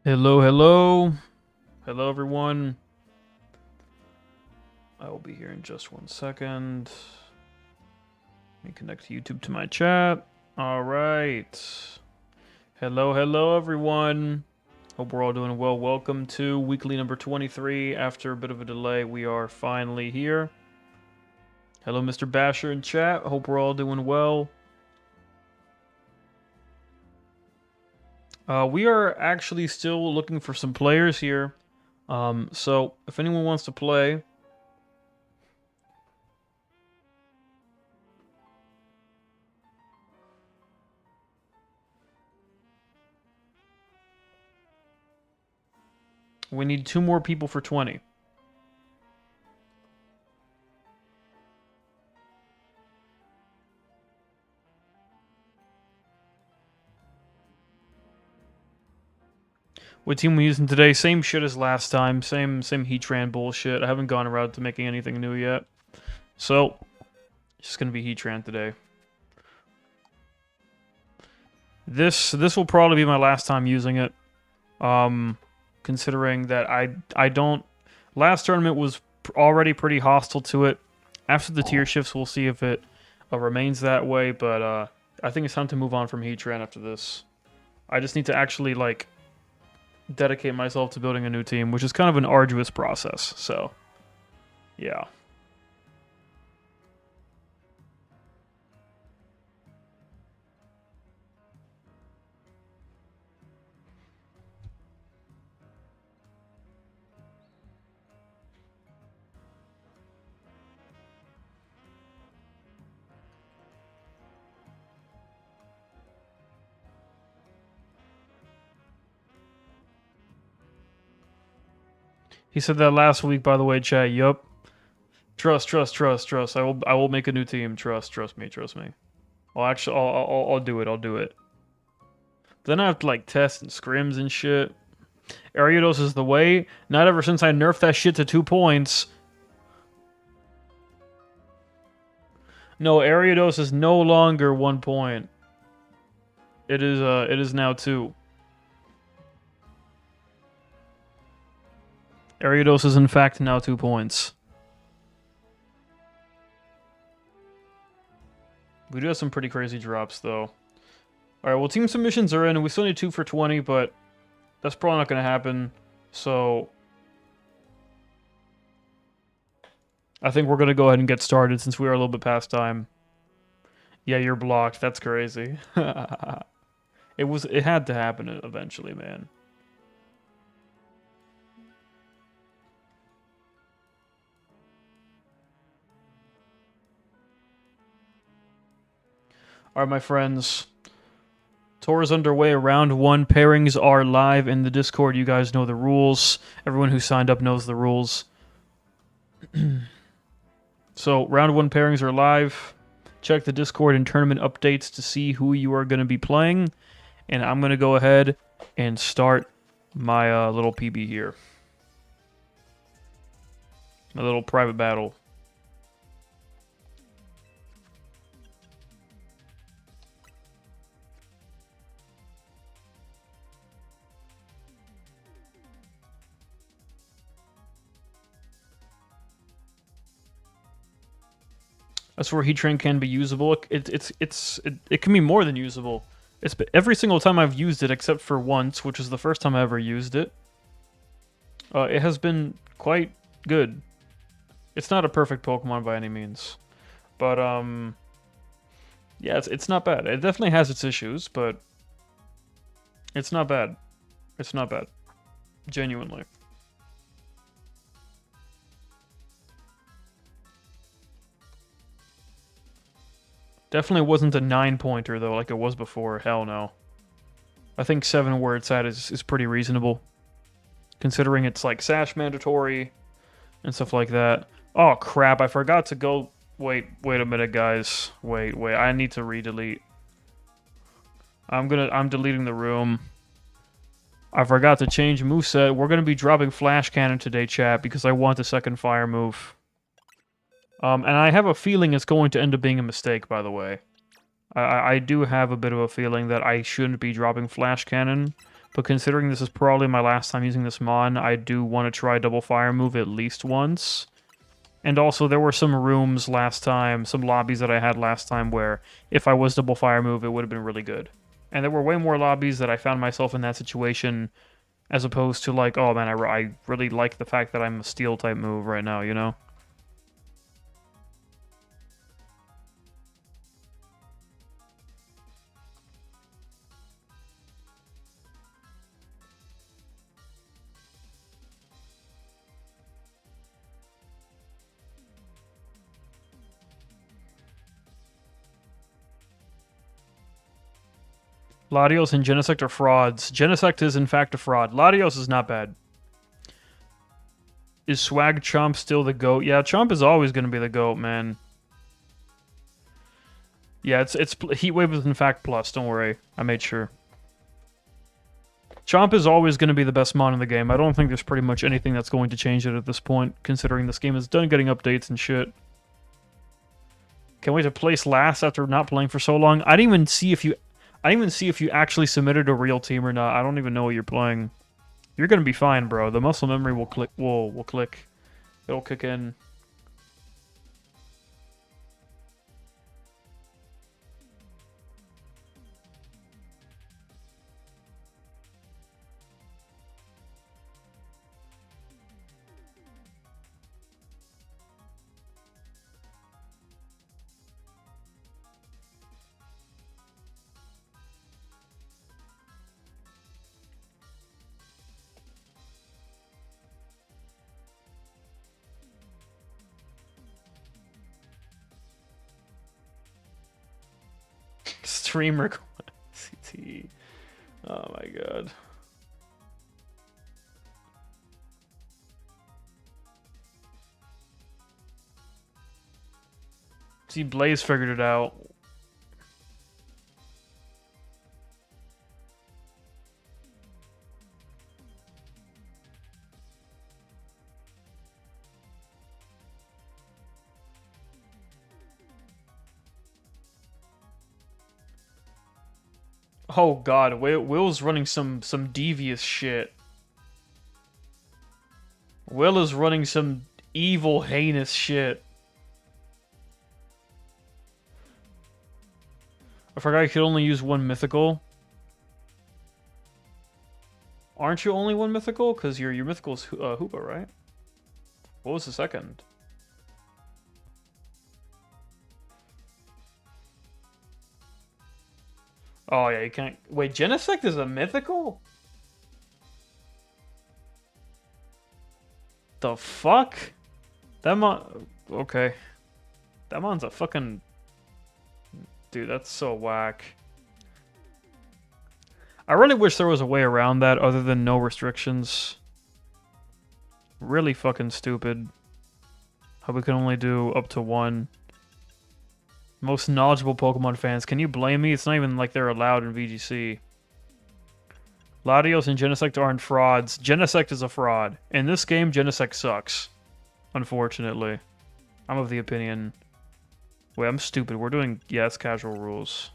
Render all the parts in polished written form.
Hello, hello. Hello, everyone. I will be here in just 1 second. Let me connect YouTube to my chat. All right. Hello, hello, everyone. Hope we're all doing well. Welcome to weekly number 23. After a bit of a delay, we are finally here. Hello, Mr. Basher in chat. Hope we're all doing well. We are actually still looking for some players here. So if anyone wants to play, we need 2 more people for 20. What team we using today? Same shit as last time. Same Heatran bullshit. I haven't gone around to making anything new yet. So, it's just gonna be Heatran today. This will probably be my last time using it. Considering that I don't. Last tournament was already pretty hostile to it. After the tier shifts, we'll see if it remains that way. But I think it's time to move on from Heatran after this. I just need to actually like dedicate myself to building a new team, which is kind of an arduous process. So, yeah. He said that last week, by the way, chat. Yup. Trust. I will make a new team. Trust me. I'll do it. I'll do it. Then I have to like test and scrims and shit. Ariados is the way. Not ever since I nerfed that shit to 2 points. No, Ariados is no longer 1 point. It is now 2. Ariados is in fact now 2 points. We do have some pretty crazy drops though. Alright, well team submissions are in and we still need 2 for 20, but that's probably not gonna happen. So I think we're gonna go ahead and get started since we are a little bit past time. Yeah, you're blocked. That's crazy. It had to happen eventually, man. Alright, my friends. Tour is underway. Round 1 pairings are live in the Discord. You guys know the rules. Everyone who signed up knows the rules. So, round 1 pairings are live. Check the Discord and tournament updates to see who you are going to be playing. And I'm going to go ahead and start my little PB here. My little private battle. That's where Heatran can be usable. It can be more than usable. It's every single time I've used it, except for once, which is the first time I ever used it. It has been quite good. It's not a perfect Pokemon by any means, but yeah, it's not bad. It definitely has its issues, but it's not bad. It's not bad, genuinely. Definitely wasn't a 9-pointer, though, like it was before. Hell no. I think 7 where it's at is pretty reasonable. Considering it's like Sash mandatory and stuff like that. Oh, crap. I forgot to go... Wait a minute, guys. Wait. I need to redelete. I'm deleting the room. I forgot to change moveset. We're gonna be dropping Flash Cannon today, chat, because I want the second fire move. And I have a feeling it's going to end up being a mistake, by the way. I do have a bit of a feeling that I shouldn't be dropping Flash Cannon, But considering this is probably my last time using this mon, I do want to try double fire move at least once. And also, there were some rooms last time, some lobbies that I had last time where if I was double fire move, it would have been really good. And there were way more lobbies that I found myself in that situation as opposed to like, oh man, I really like the fact that I'm a steel type move right now, you know? Latios and Genesect are frauds. Genesect is in fact a fraud. Latios is not bad. Is Swag Chomp still the GOAT? Yeah, Chomp is always going to be the GOAT, man. Yeah, it's Heatwave is in fact plus, don't worry. I made sure. Chomp is always going to be the best mon in the game. I don't think there's pretty much anything that's going to change it at this point, considering this game is done getting updates and shit. Can't wait to place last after not playing for so long. I didn't even see if you actually submitted a real team or not. I don't even know what you're playing. You're gonna be fine, bro. The muscle memory will click. Will click. It'll kick in. Stream request. CT. Oh my god. See, Blaze figured it out. Oh god, Will's running some devious shit. Will is running some evil, heinous shit. I forgot you could only use one mythical. Aren't you only one mythical? Because your mythical is Hoopa, right? What was the second? Oh yeah, you can't. Wait, Genesect is a mythical? The fuck? That mon. Okay. That mon's a fucking. Dude, that's so whack. I really wish there was a way around that other than no restrictions. Really fucking stupid. How we can only do up to one. Most knowledgeable Pokemon fans. Can you blame me? It's not even like they're allowed in VGC. Latios and Genesect aren't frauds. Genesect is a fraud. In this game, Genesect sucks. Unfortunately. I'm of the opinion... Wait, I'm stupid. We're doing... Yeah, it's casual rules.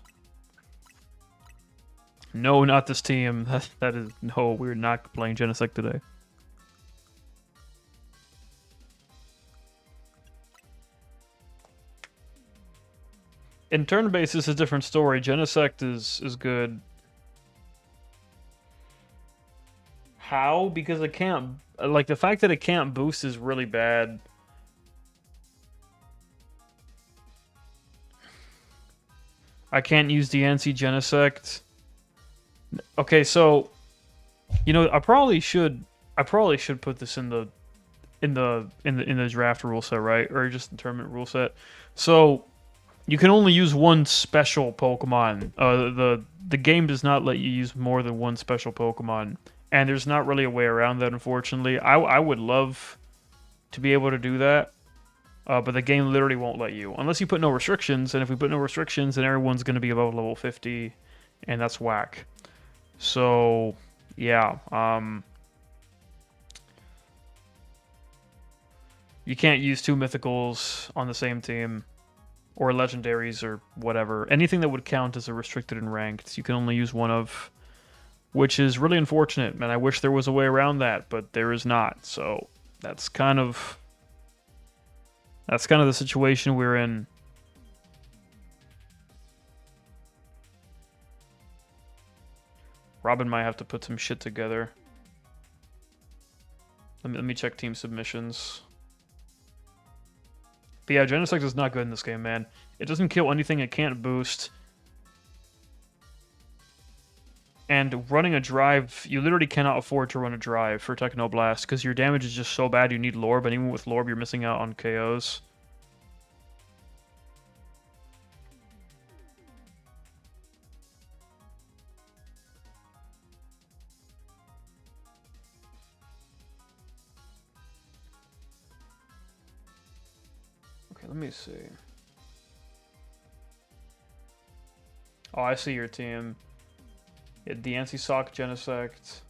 No, not this team. That is... No, we're not playing Genesect today. In turn basis, is a different story. Genesect is good. How? Because it can't... Like, the fact that it can't boost is really bad. I can't use the NC Genesect. Okay, so... You know, I probably should put this in the draft rule set, right? Or just the tournament rule set. So... You can only use one special Pokemon. The game does not let you use more than one special Pokemon. And there's not really a way around that, unfortunately. I would love to be able to do that. But the game literally won't let you. Unless you put no restrictions. And if we put no restrictions, then everyone's going to be above level 50. And that's whack. So, yeah. You can't use two Mythicals on the same team. Or legendaries or whatever. Anything that would count as a restricted and ranked, you can only use one of. which is really unfortunate, and I wish there was a way around that, but there is not. So that's kind of the situation we're in. Robin might have to put some shit together. Let me check team submissions. But yeah, Genesect is not good in this game, man. It doesn't kill anything it can't boost. And running a drive, you literally cannot afford to run a drive for Technoblast, because your damage is just so bad you need Lorb, and even with Lorb you're missing out on KOs. Okay, let me see. Oh, I see your team. Yeah, DNC Sock, Genesect.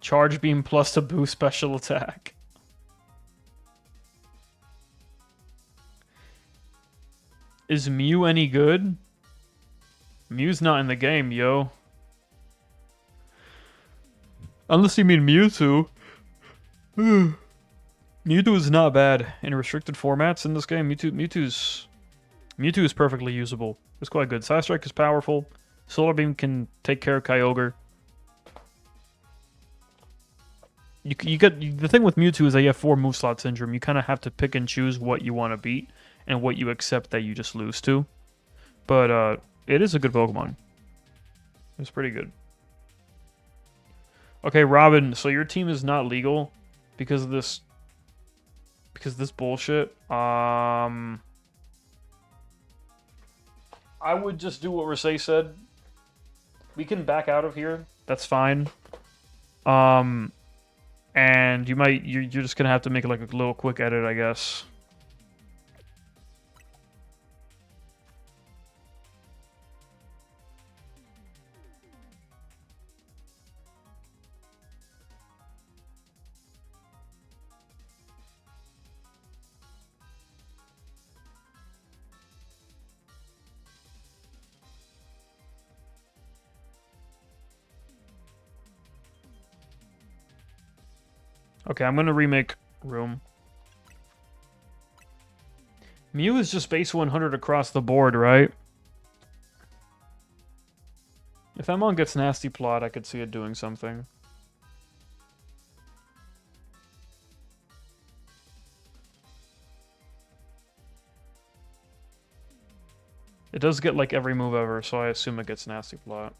Charge Beam plus to boost special attack. Is Mew any good? Mew's not in the game, yo. Unless you mean Mewtwo. Mewtwo is not bad in restricted formats in this game. Mewtwo is perfectly usable. It's quite good. Side Strike is powerful. Solar Beam can take care of Kyogre. You get the thing with Mewtwo is that you have 4 move slot syndrome. You kind of have to pick and choose what you want to beat and what you accept that you just lose to. But it is a good Pokemon. It's pretty good. Okay, Robin. So your team is not legal because of this. Because of this bullshit. I would just do what Risei said. We can back out of here. That's fine. And you're just gonna have to make like a little quick edit, I guess. Okay, I'm gonna remake room. Mew is just base 100 across the board, right? If that mon gets Nasty Plot, I could see it doing something. It does get like every move ever, so I assume it gets Nasty Plot.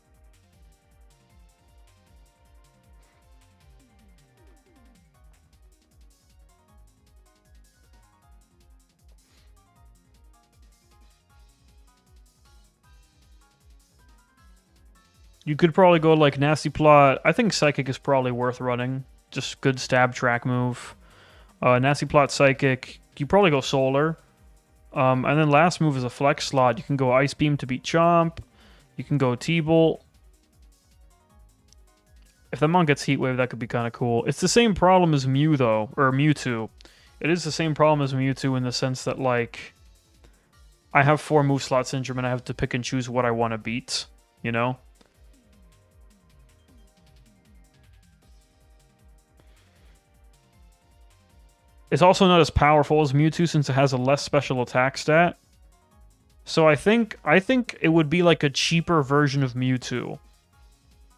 You could probably go like Nasty Plot. I think Psychic is probably worth running. Just good stab track move. Nasty Plot, Psychic. You probably go Solar. And then last move is a flex slot. You can go Ice Beam to beat Chomp. You can go T-Bolt. If the mon gets Heat Wave, that could be kind of cool. It's the same problem as Mew, though. Or Mewtwo. It is the same problem as Mewtwo in the sense that, like, I have 4 move slot syndrome and I have to pick and choose what I want to beat. You know? It's also not as powerful as Mewtwo since it has a less special attack stat. So I think it would be like a cheaper version of Mewtwo.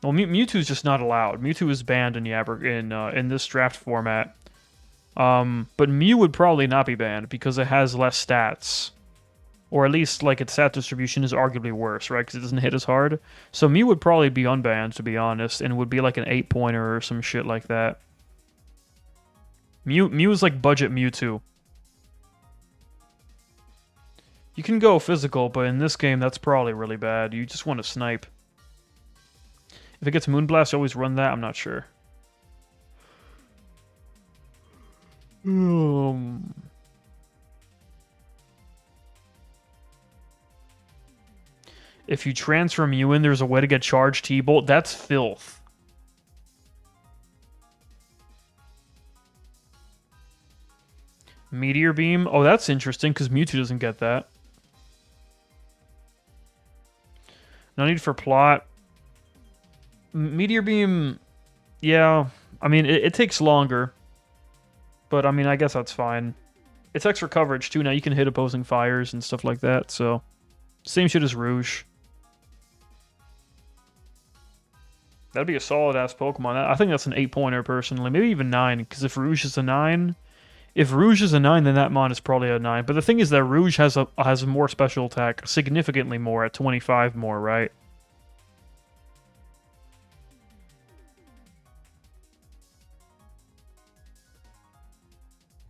Well, Mewtwo's just not allowed. Mewtwo is banned in this draft format. But Mew would probably not be banned because it has less stats. Or at least like its stat distribution is arguably worse, right? Because it doesn't hit as hard. So Mew would probably be unbanned, to be honest, and would be like an 8-pointer or some shit like that. Mew is like budget Mewtwo. You can go physical, but in this game, that's probably really bad. You just want to snipe. If it gets Moonblast, you always run that? I'm not sure. If you transfer Mew in, there's a way to get charged T-Bolt. That's filth. Meteor Beam? Oh, that's interesting, because Mewtwo doesn't get that. No need for plot. Meteor Beam, yeah. I mean, it takes longer. But, I mean, I guess that's fine. It's extra coverage, too. Now you can hit opposing fires and stuff like that, so... Same shit as Rouge. That'd be a solid-ass Pokemon. I think that's an 8-pointer, personally. Maybe even 9, because if Rouge is a 9... If Rouge is a 9, then that Mon is probably a 9. But the thing is that Rouge has a more special attack. Significantly more, at 25 more, right?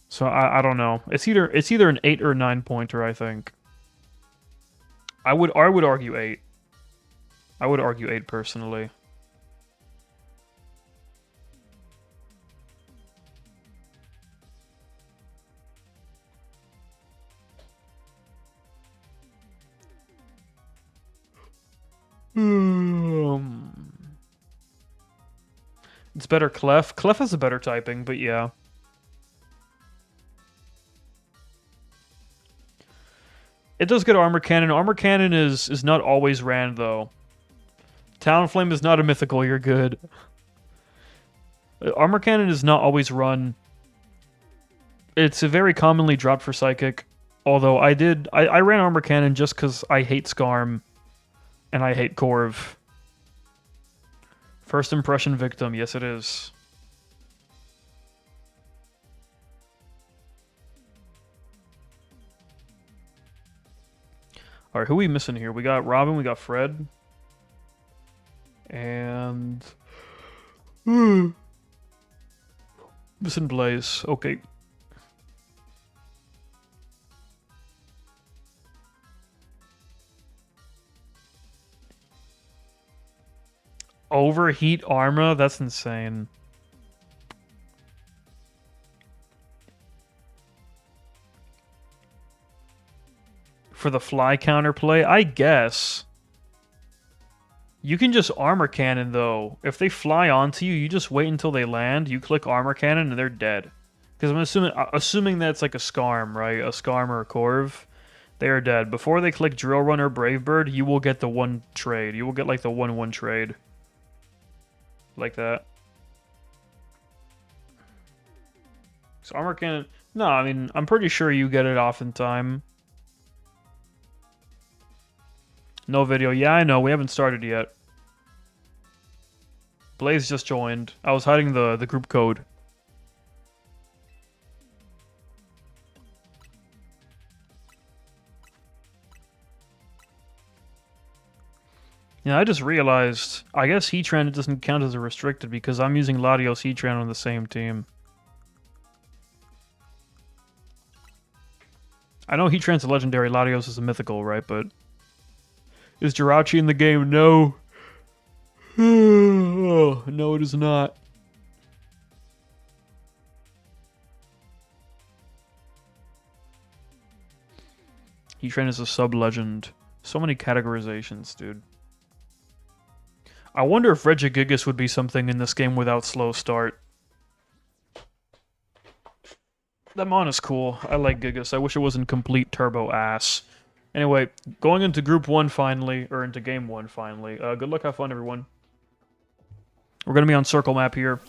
So I don't know. It's either an 8 or a 9-pointer, I think. I would argue 8. I would argue 8 personally. It's better Clef. Clef has a better typing, but yeah. It does get Armor Cannon. Armor Cannon is not always ran, though. Talonflame is not a mythical, you're good. Armor Cannon is not always run. It's a very commonly dropped for Psychic. Although I ran Armor Cannon just because I hate Skarm. And I hate Corv. First impression victim, yes it is. Alright, who are we missing here? We got Robin, we got Fred. And... Missing Blaze, okay. Overheat Armor? That's insane. For the fly counterplay? I guess. You can just Armor Cannon, though. If they fly onto you, you just wait until they land, you click Armor Cannon, and they're dead. Because I'm assuming that's like a Skarm, right? A Skarm or a Corv. They are dead. Before they click Drill Run or Brave Bird, you will get the 1 trade. You will get like the 1/1 trade. Like that. So Armor Cannon... No, I mean, I'm pretty sure you get it off in time. No video. Yeah, I know. We haven't started yet. Blaze just joined. I was hiding the group code. Yeah, I just realized, I guess Heatran doesn't count as a restricted because I'm using Latios Heatran on the same team. I know Heatran's a legendary, Latios is a mythical, right? But is Jirachi in the game? No. Oh, no, it is not. Heatran is a sub-legend. So many categorizations, dude. I wonder if Regigigas would be something in this game without slow start. That Mon is cool. I like Gigas. I wish it wasn't complete turbo ass. Anyway, going into Group 1 finally, or into Game 1 finally. Good luck, have fun, everyone. We're going to be on Circle Map here.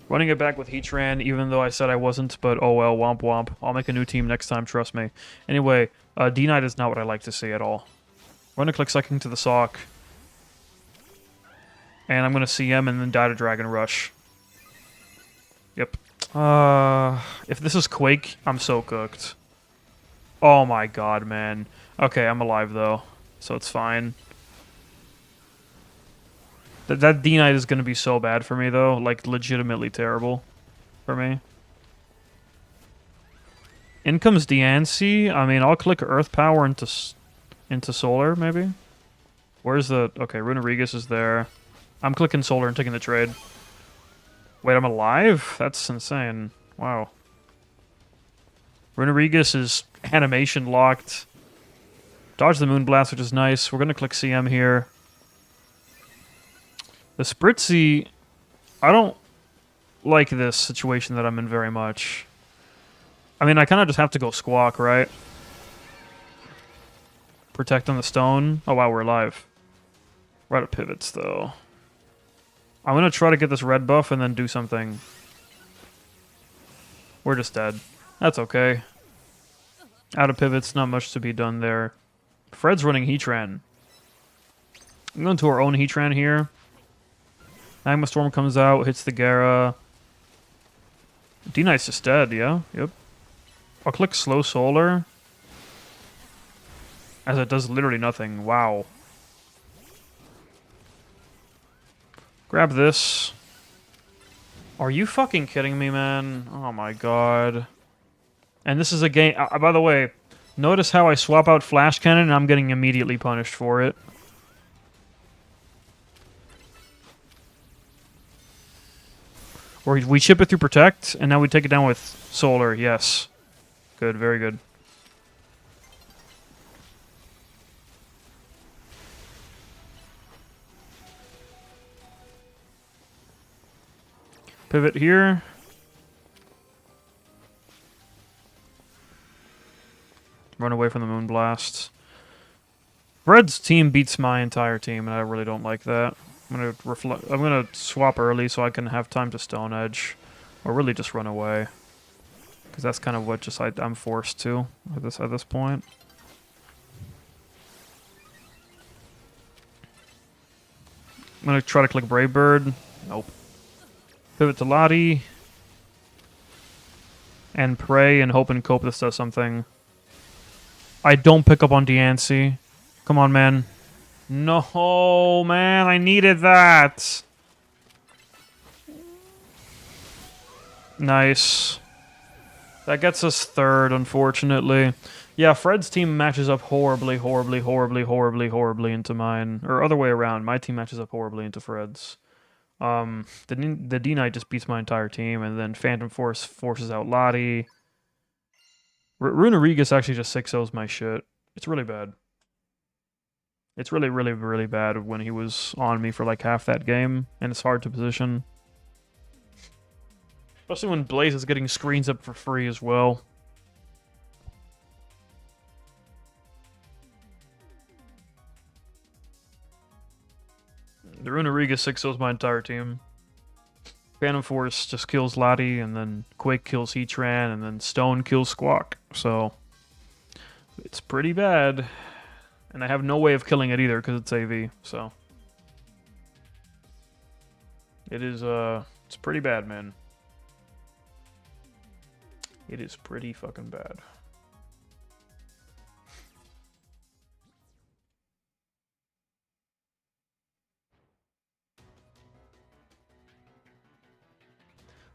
Running it back with Heatran, even though I said I wasn't, but oh well, womp womp. I'll make a new team next time, trust me. Anyway, D-Knight is not what I like to see at all. We're going to click Psychic to the Sock. And I'm going to CM and then die to Dragon Rush. Yep. If this is Quake, I'm so cooked. Oh my god, man. Okay, I'm alive though, so it's fine. That D-Knight is going to be so bad for me though, like legitimately terrible for me. In comes Diancie. I mean, I'll click Earth Power into Solar, maybe? Where's the... Okay, Runerigus is there. I'm clicking Solar and taking the trade. Wait, I'm alive? That's insane. Wow. Runerigus is animation locked. Dodge the Moonblast, which is nice. We're going to click CM here. The Spritzy... I don't like this situation that I'm in very much. I mean, I kind of just have to go Squawk, right? Protect on the stone. Oh, wow, we're alive. We're out of pivots, though. I'm gonna try to get this red buff and then do something. We're just dead. That's okay. Out of pivots, not much to be done there. Fred's running Heatran. I'm going to our own Heatran here. Magma Storm comes out, hits the Gara. D-Knight's just dead, yeah? Yep. I'll click Slow Solar. As it does literally nothing. Wow. Grab this. Are you fucking kidding me, man? Oh my god. And this is a game... by the way, notice how I swap out Flash Cannon and I'm getting immediately punished for it. Or we chip it through Protect, and now we take it down with Solar. Yes. Good, very good. Pivot here. Run away from the Moonblast. Red's team beats my entire team, and I really don't like that. I'm gonna swap early so I can have time to Stone Edge, or really just run away, because that's kind of what just I'm forced to at this point. I'm gonna try to click Brave Bird. Nope. Pivot to Lottie. And pray and hope and cope this does something. I don't pick up on Diancie. Come on, man. No, man, I needed that. Nice. That gets us third, unfortunately. Yeah, Fred's team matches up horribly into mine. Or other way around. My team matches up horribly into Fred's. The D-Knight just beats my entire team, and then Phantom Force forces out Lottie. Runerigus actually just 6-0s my shit. It's really bad. It's really bad when he was on me for like half that game, and it's hard to position. Especially when Blaze is getting screens up for free as well. The Runerigus 6-0s my entire team. Phantom Force just kills Lottie, and then Quake kills Heatran, and then Stone kills Squawk. So, it's pretty bad. And I have no way of killing it either, because it's AV, so. It is, it's pretty bad, man. It is pretty fucking bad.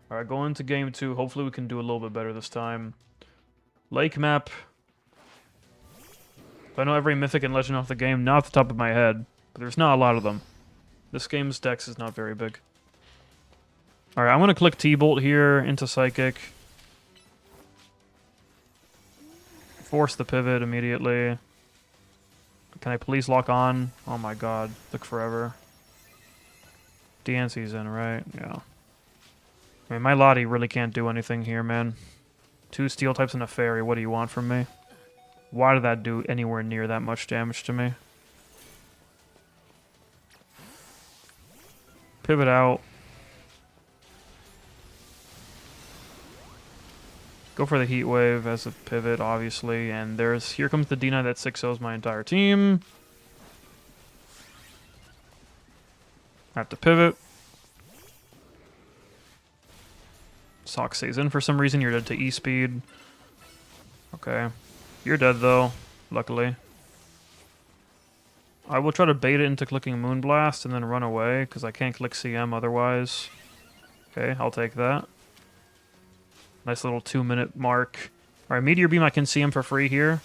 Alright, going into game 2. Hopefully we can do a little bit better this time. Lake map. I know every mythic and legend off the game, not off the top of my head, but there's not a lot of them. This game's dex is not very big. Alright, I'm gonna click T-Bolt here into Psychic. Force the pivot immediately. Can I please lock on? Oh my god, took forever. Diancie's in, right? Yeah. I mean, my Lottie really can't do anything here, man. 2 steel types and a fairy, what do you want from me? Why did that do anywhere near that much damage to me? Pivot out. Go for the Heat Wave as a pivot, obviously. And here comes the D-Knight that 6-0s my entire team. I have to pivot. Sock stays in for some reason. You're dead to E-Speed. Okay. You're dead, though, luckily. I will try to bait it into clicking Moonblast and then run away, because I can't click CM otherwise. Okay, I'll take that. Nice little 2-minute mark. Alright, Meteor Beam, I can see him for free here.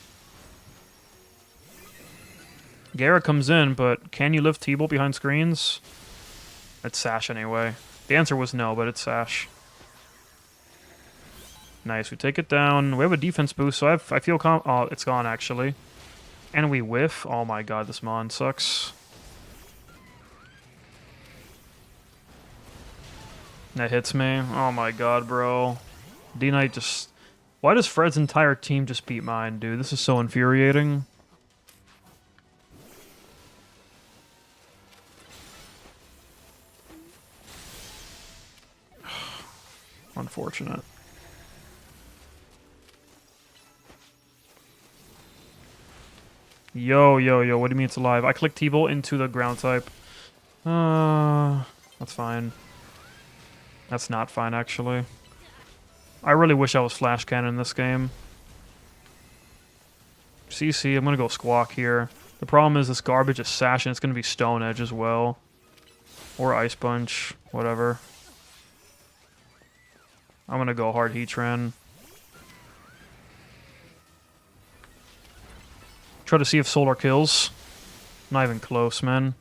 Gara comes in, but can you lift T-Bolt behind screens? It's Sash anyway. The answer was no, but it's Sash. Nice, we take it down. We have a defense boost, so I feel oh, it's gone, actually. And we whiff. Oh my god, this Mon sucks. That hits me. Oh my god, bro. D-Knight just... Why does Fred's entire team just beat mine, dude? This is so infuriating. Unfortunate. Yo, yo, yo, what do you mean it's alive? I clicked T-Bolt into the ground type. That's fine. That's not fine, actually. I really wish I was Flash Cannon in this game. CC, I'm gonna go Squawk here. The problem is this garbage is Sash, and it's gonna be Stone Edge as well. Or Ice Punch, whatever. I'm gonna go hard Heatran. Try to see if Solar kills. Not even close, man.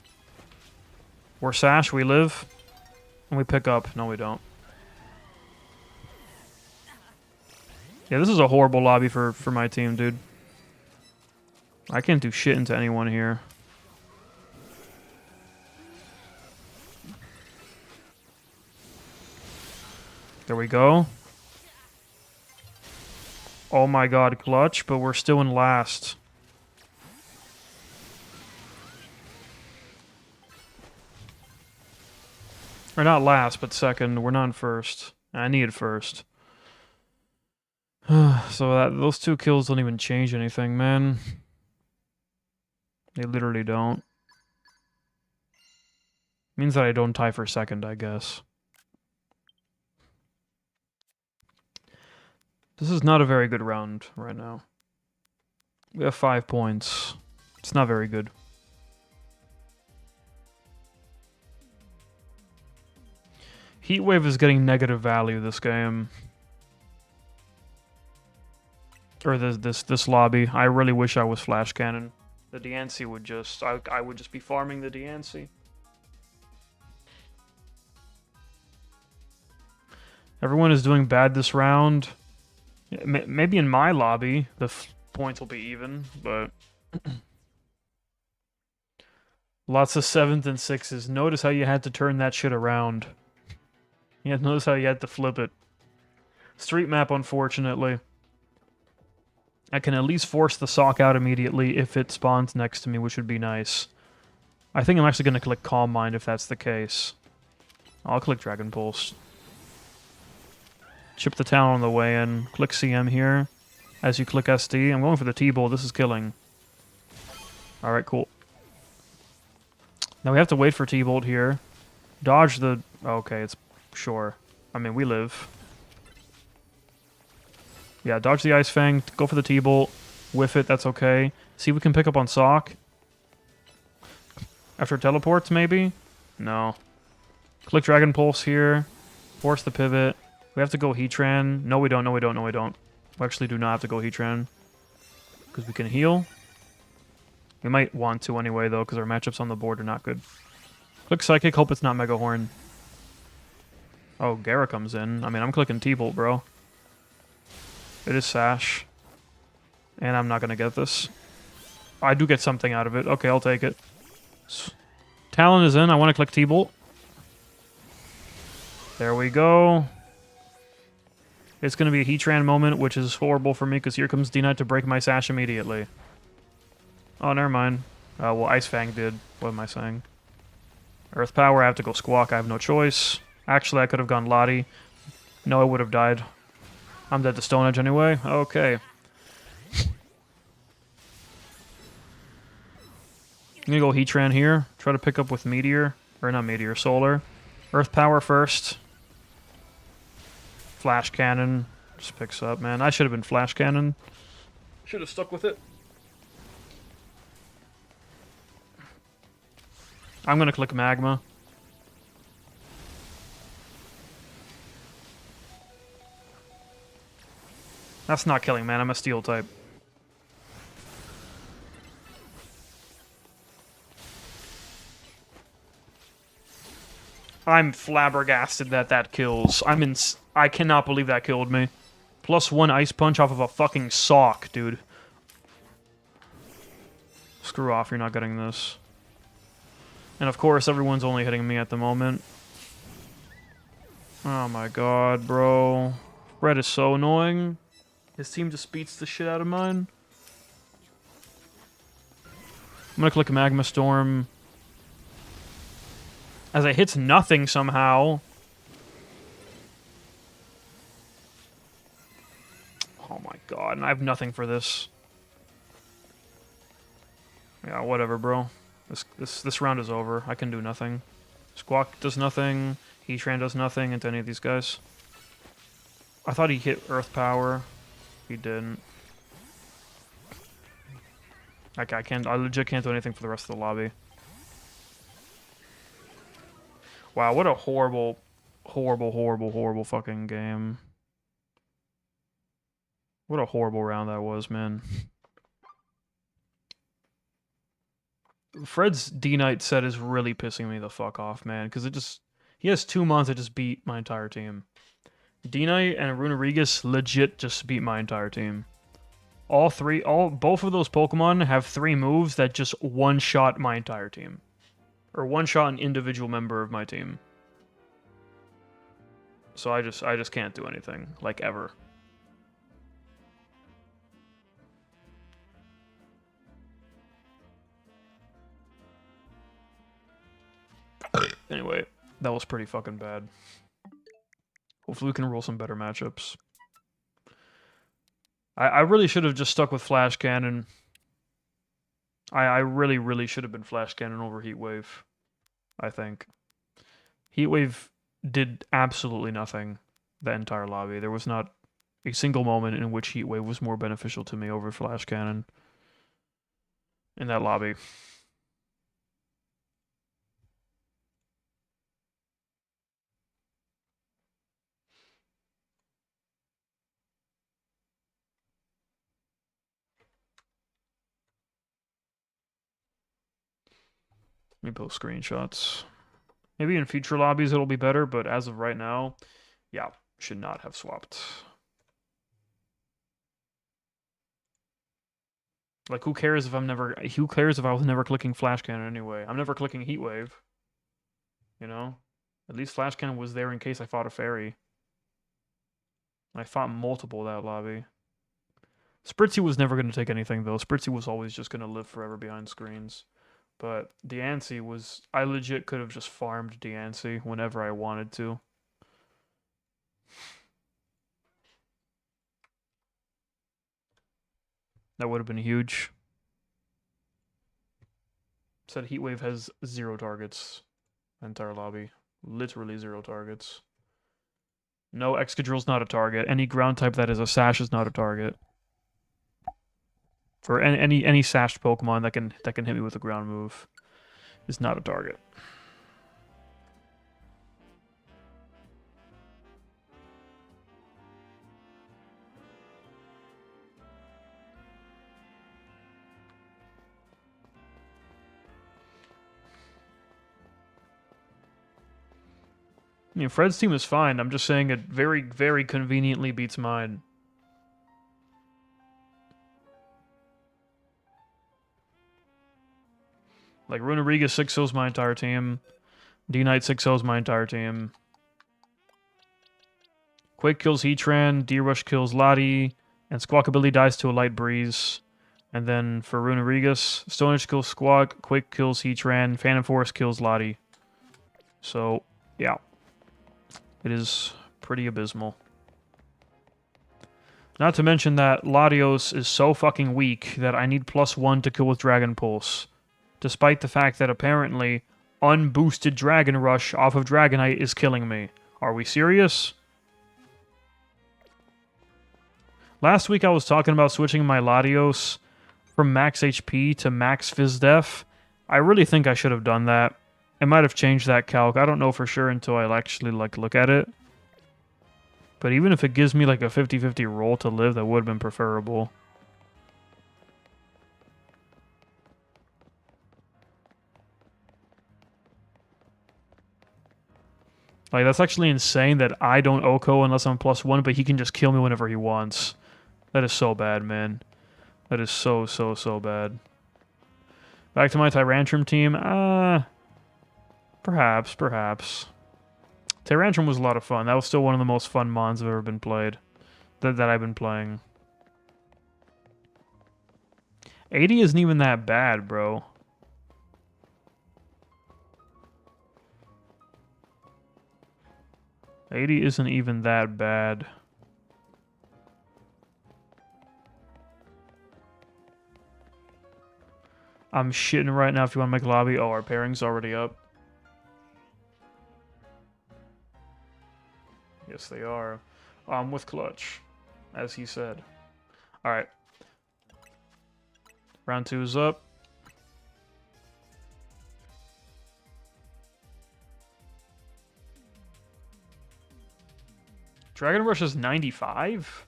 We're Sash, we live. And we pick up. No, we don't. Yeah, this is a horrible lobby for my team, dude. I can't do shit into anyone here. There we go. Oh my god, clutch, but we're still in last. Or not last, but second. We're not in first. I need first. So those 2 kills don't even change anything, man. They literally don't. Means that I don't tie for second, I guess. This is not a very good round right now. We have 5 points. It's not very good. Heatwave is getting negative value this game. Or this lobby. I really wish I was Flash Cannon. The Diancie would just... I would just be farming the Diancie. Everyone is doing bad this round. Maybe in my lobby, the points will be even, but... Lots of 7th and 6s. Notice how you had to turn that shit around. Yeah, notice how you had to flip it. Street map, unfortunately. I can at least force the sock out immediately if it spawns next to me, which would be nice. I think I'm actually going to click Calm Mind if that's the case. I'll click Dragon Pulse. Chip the Talon on the way in. Click CM here. As you click SD. I'm going for the T-Bolt. This is killing. Alright, cool. Now we have to wait for T-Bolt here. Dodge the... Okay, it's... Sure. I mean, we live. Yeah, dodge the Ice Fang. Go for the T-Bolt. Whiff it, that's okay. See if we can pick up on Sock. After teleports, maybe? No. Click Dragon Pulse here. Force the pivot. We have to go Heatran. No, we don't. No, we don't. No, we don't. We actually do not have to go Heatran. Because we can heal. We might want to anyway, though, because our matchups on the board are not good. Click Psychic. Hope it's not Mega Horn. Oh, Gara comes in. I mean, I'm clicking T-Bolt, bro. It is Sash. And I'm not going to get this. I do get something out of it. Okay, I'll take it. Talon is in. I want to click T-Bolt. There we go. It's going to be a Heatran moment, which is horrible for me, because here comes D-Knight to break my Sash immediately. Oh, never mind. Well, Ice Fang did. What am I saying? Earth Power, I have to go Squawk. I have no choice. Actually, I could have gone Lottie. No, I would have died. I'm dead to Stone Edge anyway. Okay. I'm gonna go Heatran here. Try to pick up with Meteor. Or not Meteor, Solar. Earth Power first. Flash Cannon. Just picks up, man. I should have been Flash Cannon. Should have stuck with it. I'm gonna click Magma. That's not killing, man. I'm a Steel type. I'm flabbergasted that that kills. I cannot believe that killed me. +1 Ice Punch off of a fucking sock, dude. Screw off, you're not getting this. And of course, everyone's only hitting me at the moment. Oh my god, bro. Red is so annoying. His team just beats the shit out of mine. I'm gonna click Magma Storm. As it hits nothing somehow. I have nothing for this. Yeah, whatever, bro. This round is over. I can do nothing. Squawk does nothing. Heatran does nothing into any of these guys. I thought he hit Earth Power. He didn't. I can't. I legit can't do anything for the rest of the lobby. Wow, what a horrible, horrible, horrible, horrible fucking game. What a horrible round that was, man. Fred's D-Knight set is really pissing me the fuck off, man, because it just... He has 2 months that just beat my entire team. D-Knight and Runerigus legit just beat my entire team. Both of those Pokemon have 3 moves that just one-shot my entire team. Or one-shot an individual member of my team. So I just can't do anything, like, ever. Anyway, that was pretty fucking bad. Hopefully we can roll some better matchups. I really should have just stuck with Flash Cannon. I really, really should have been Flash Cannon over Heat Wave. I think. Heat Wave did absolutely nothing the entire lobby. There was not a single moment in which Heat Wave was more beneficial to me over Flash Cannon in that lobby. Let me post screenshots. Maybe in future lobbies it'll be better, but as of right now, yeah, should not have swapped. Like, who cares if I was never clicking Flash Cannon anyway? I'm never clicking Heat Wave. You know? At least Flash Cannon was there in case I fought a fairy. I fought multiple that lobby. Spritzy was never going to take anything, though. Spritzy was always just going to live forever behind screens. But Diancie was... I legit could have just farmed Diancie whenever I wanted to. That would have been huge. Said Heatwave has 0 targets. Entire lobby. Literally 0 targets. No, Excadrill's not a target. Any ground type that is a sash is not a target. For any sashed Pokemon that can hit me with a ground move is not a target. I mean, Fred's team is fine. I'm just saying it very, very conveniently beats mine. Like, Runeriga 6-0's my entire team. D-Knight 6-0's my entire team. Quake kills Heatran, D-Rush kills Lottie, and Squawkabilly dies to a light breeze. And then for Runerigus, Stone Edge kills Squawk, Quake kills Heatran, Phantom Force kills Lottie. So, yeah. It is pretty abysmal. Not to mention that Latios is so fucking weak that I need +1 to kill with Dragon Pulse. Despite the fact that apparently unboosted Dragon Rush off of Dragonite is killing me. Are we serious? Last week I was talking about switching my Latios from max HP to max Phys-Def. I really think I should have done that. I might have changed that calc. I don't know for sure until I actually look at it. But even if it gives me like a 50-50 roll to live, that would have been preferable. Like, that's actually insane that I don't OHKO unless I'm +1, but he can just kill me whenever he wants. That is so bad, man. That is so bad. Back to my Tyrantrum team. Perhaps. Tyrantrum was a lot of fun. That was still one of the most fun mons I've ever been played. That I've been playing. 80 isn't even that bad, bro. $80 isn't even that bad. I'm shitting right now if you want to make a lobby. Oh, our pairing's already up. Yes, they are. With Clutch, as he said. Alright. Round 2 is up. Dragon Rush is 95?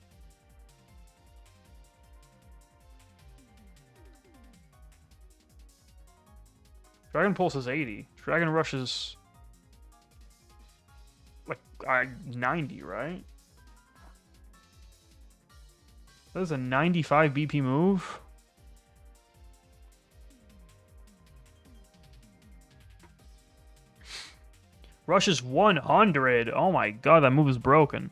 Dragon Pulse is 80. Dragon Rush is like 90, right? That is a 95 BP move. Rush is 100. Oh my god, that move is broken.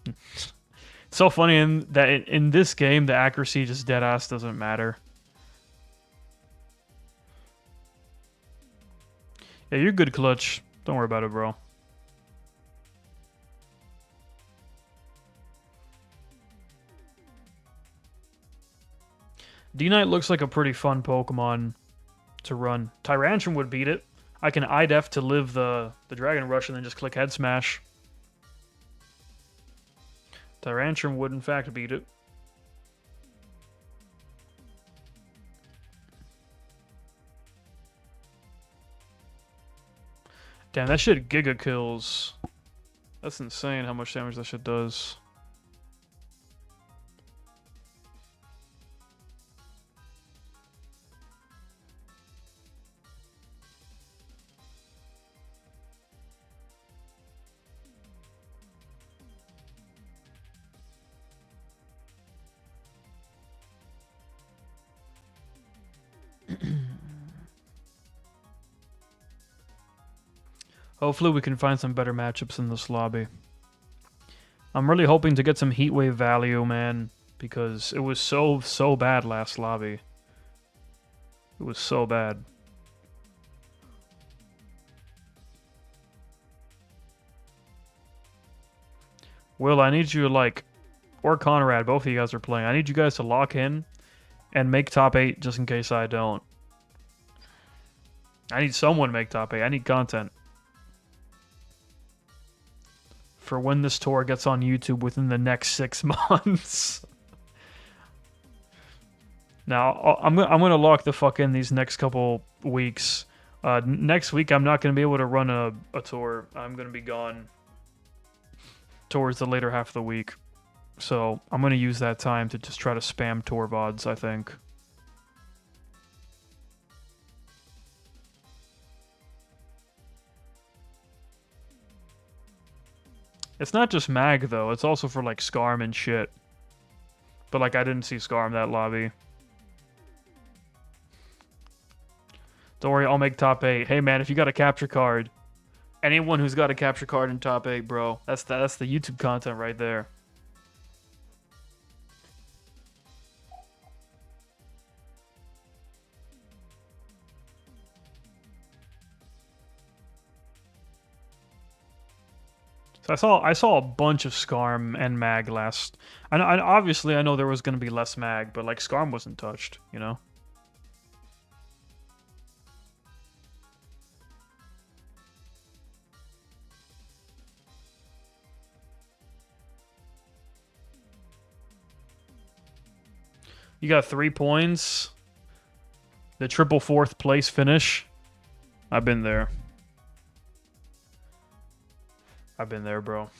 It's so funny in this game, the accuracy just dead ass doesn't matter. Yeah, you're good, Clutch. Don't worry about it, bro. D-Knight looks like a pretty fun Pokemon to run. Tyrantrum would beat it. I can IDEF to live the Dragon Rush and then just click Head Smash. Tyrantrum would in fact beat it. Damn, that shit giga kills. That's insane how much damage that shit does. Hopefully we can find some better matchups in this lobby. I'm really hoping to get some Heatwave value, man, because it was so bad last lobby. It was so bad. Will, I need you, like, or Conrad, both of you guys are playing. I need you guys to lock in and make top 8 just in case I don't. I need someone to make top 8. I need content. For when this tour gets on YouTube within the next 6 months. Now, I'm gonna lock the fuck in these next couple weeks. Next week, I'm not gonna be able to run a tour. I'm gonna be gone towards the later half of the week. So, I'm gonna use that time to just try to spam tour VODs, I think. It's not just Mag, though. It's also for, like, Scarm and shit. But, like, I didn't see Scarm that lobby. Don't worry, I'll make top 8. Hey, man, if you got a capture card, anyone who's got a capture card in top 8, bro, that's the YouTube content right there. So I saw a bunch of Scarm and Mag last. And obviously I know there was going to be less Mag, but like Scarm wasn't touched, you know. You got 3 points. The triple 4th place finish. I've been there. I've been there, bro.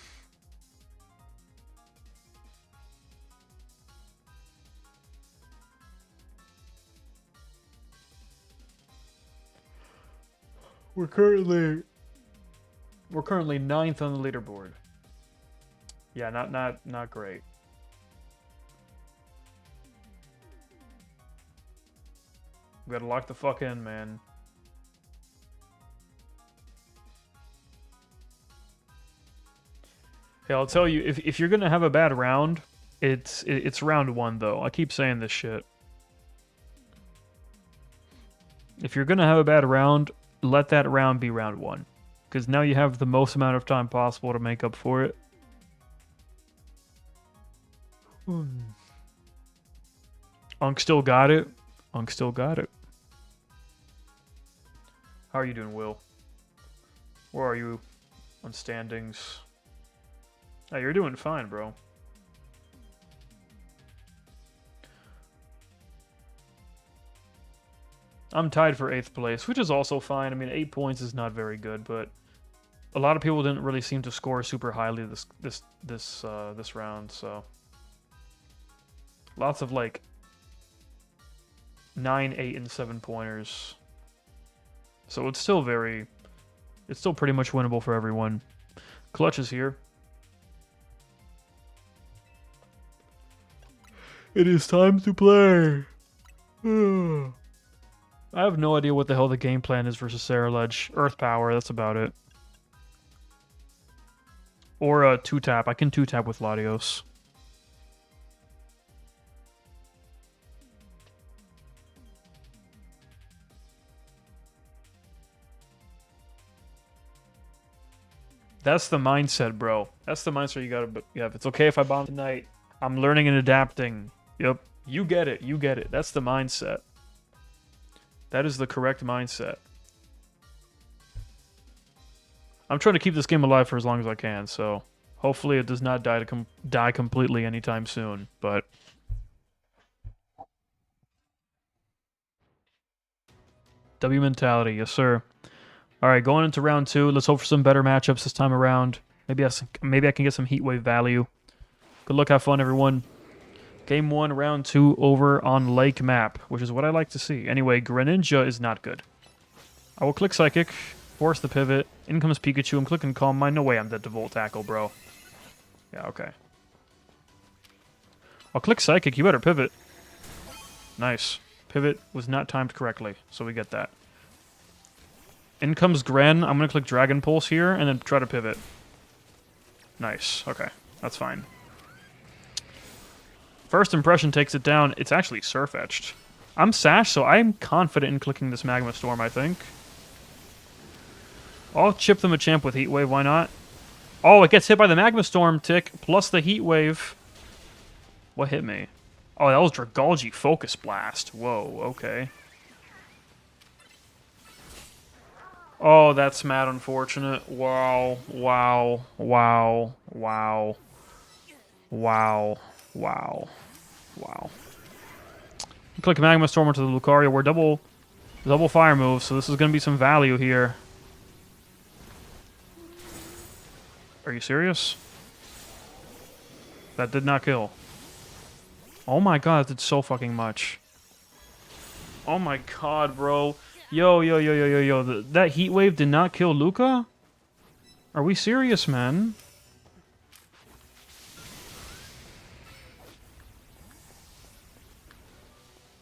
We're currently 9th on the leaderboard. Yeah, not great. We gotta lock the fuck in, man. Hey, I'll tell you, if you're gonna have a bad round, it's round 1 though. I keep saying this shit. If you're gonna have a bad round, let that round be round 1, because now you have the most amount of time possible to make up for it. Unk still got it. Unk still got it. How are you doing, Will? Where are you on standings? Hey, you're doing fine, bro. I'm tied for 8th place, which is also fine. I mean, 8 points is not very good, but a lot of people didn't really seem to score super highly this round, so lots of like 9, 8, and 7 pointers. So it's still pretty much winnable for everyone. Clutch is here. It is time to play. I have no idea what the hell the game plan is versus Sarah Ledge. Earth Power, that's about it. Or a 2-tap. I can 2-tap with Latios. That's the mindset, bro. That's the mindset you gotta have. It's okay if I bomb tonight. I'm learning and adapting. Yep. You get it. You get it. That's the mindset. That is the correct mindset. I'm trying to keep this game alive for as long as I can, so hopefully it does not die completely anytime soon, but W mentality, yes sir. Alright, going into round 2, let's hope for some better matchups this time around. Maybe I can get some Heatwave value. Good luck, have fun everyone. Game 1, round 2 over on Lake Map, which is what I like to see. Anyway, Greninja is not good. I will click Psychic, force the pivot. In comes Pikachu, I'm clicking Calm Mind. No way I'm dead to Volt Tackle, bro. Yeah, okay. I'll click Psychic, you better pivot. Nice. Pivot was not timed correctly, so we get that. In comes Gren, I'm going to click Dragon Pulse here, and then try to pivot. Nice, okay. That's fine. First impression takes it down. It's actually Surf-Etched. I'm Sash, so I'm confident in clicking this Magma Storm, I think. I'll chip them a champ with Heat Wave, why not? Oh, it gets hit by the Magma Storm tick, plus the Heat Wave. What hit me? Oh, that was Dragalge Focus Blast. Whoa, okay. Oh, that's mad unfortunate. Wow, wow, wow, wow. Wow. Wow. Wow. Click Magma Storm into the Lucario. We're double fire moves, so this is going to be some value here. Are you serious? That did not kill. Oh my god, that did so fucking much. Oh my god, bro. Yo. That Heat Wave did not kill Luca? Are we serious, man?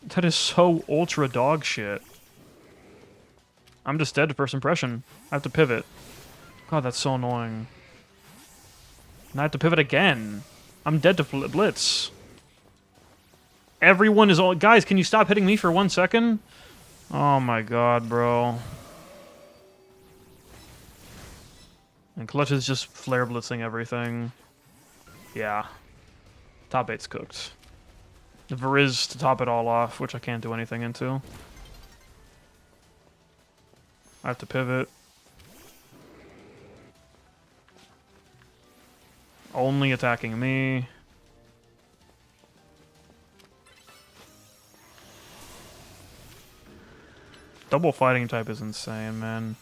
That is so ultra dog shit. I'm just dead to first impression. I have to pivot. God, that's so annoying. And I have to pivot again. I'm dead to Blitz. Everyone is all... Guys, can you stop hitting me for 1 second? Oh my god, bro. And Clutch is just flare blitzing everything. Yeah. Top 8's cooked. The Veriz to top it all off, which I can't do anything into. I have to pivot. Only attacking me. Double fighting type is insane, man.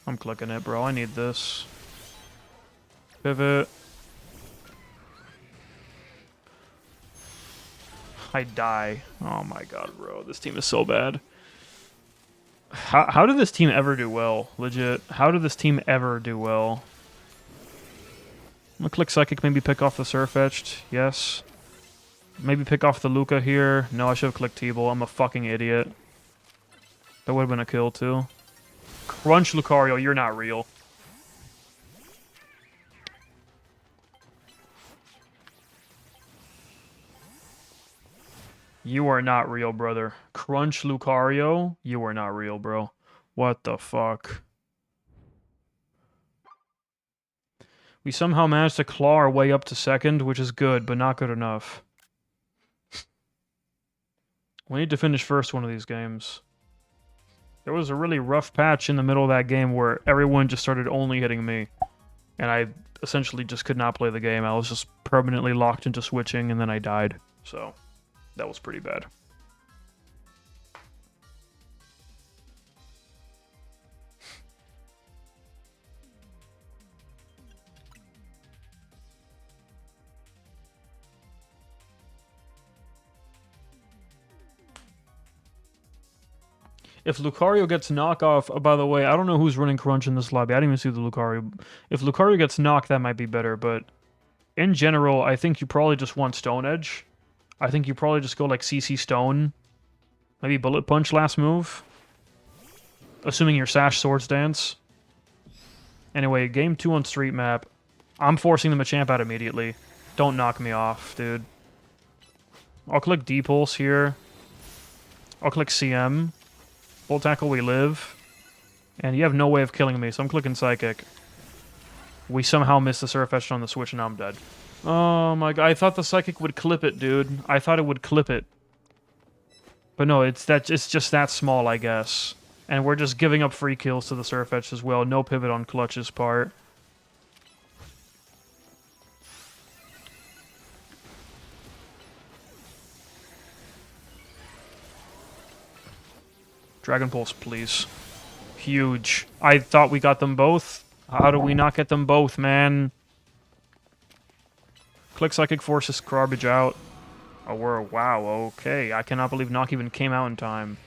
I'm clicking it, bro. I need this. Pivot. I die. Oh my god, bro. This team is so bad. How did this team ever do well? Legit. How did this team ever do well? I'm gonna click Psychic, maybe pick off the Surf-Etched. Yes. Maybe pick off the Luca here. No, I should have clicked T-Ball. I'm a fucking idiot. That would have been a kill, too. Crunch Lucario, you're not real. You are not real, brother. Crunch Lucario, you are not real, bro. What the fuck? We somehow managed to claw our way up to second, which is good, but not good enough. We need to finish first one of these games. There was a really rough patch in the middle of that game where everyone just started only hitting me. And I essentially just could not play the game. I was just permanently locked into switching, and then I died. So, that was pretty bad. If Lucario gets knockoff, by the way, I don't know who's running Crunch in this lobby. I didn't even see the Lucario. If Lucario gets knocked, that might be better, but in general, I think you probably just want Stone Edge. I think you probably just go like CC Stone. Maybe Bullet Punch last move. Assuming your Sash Swords Dance. Anyway, game 2 on Street Map. I'm forcing the Machamp out immediately. Don't knock me off, dude. I'll click D-Pulse here. I'll click CM. Full Tackle, we live. And you have no way of killing me, so I'm clicking Psychic. We somehow missed the Surf Edge on the Switch, and now I'm dead. Oh my god, I thought the Psychic would clip it, dude. I thought it would clip it. But no, it's just that small, I guess. And we're just giving up free kills to the Surf Edge as well. No pivot on Clutch's part. Dragon Pulse, please. Huge. I thought we got them both. How do we not get them both, man? Click Psychic forces garbage out. Oh, wow, okay. I cannot believe Knock even came out in time.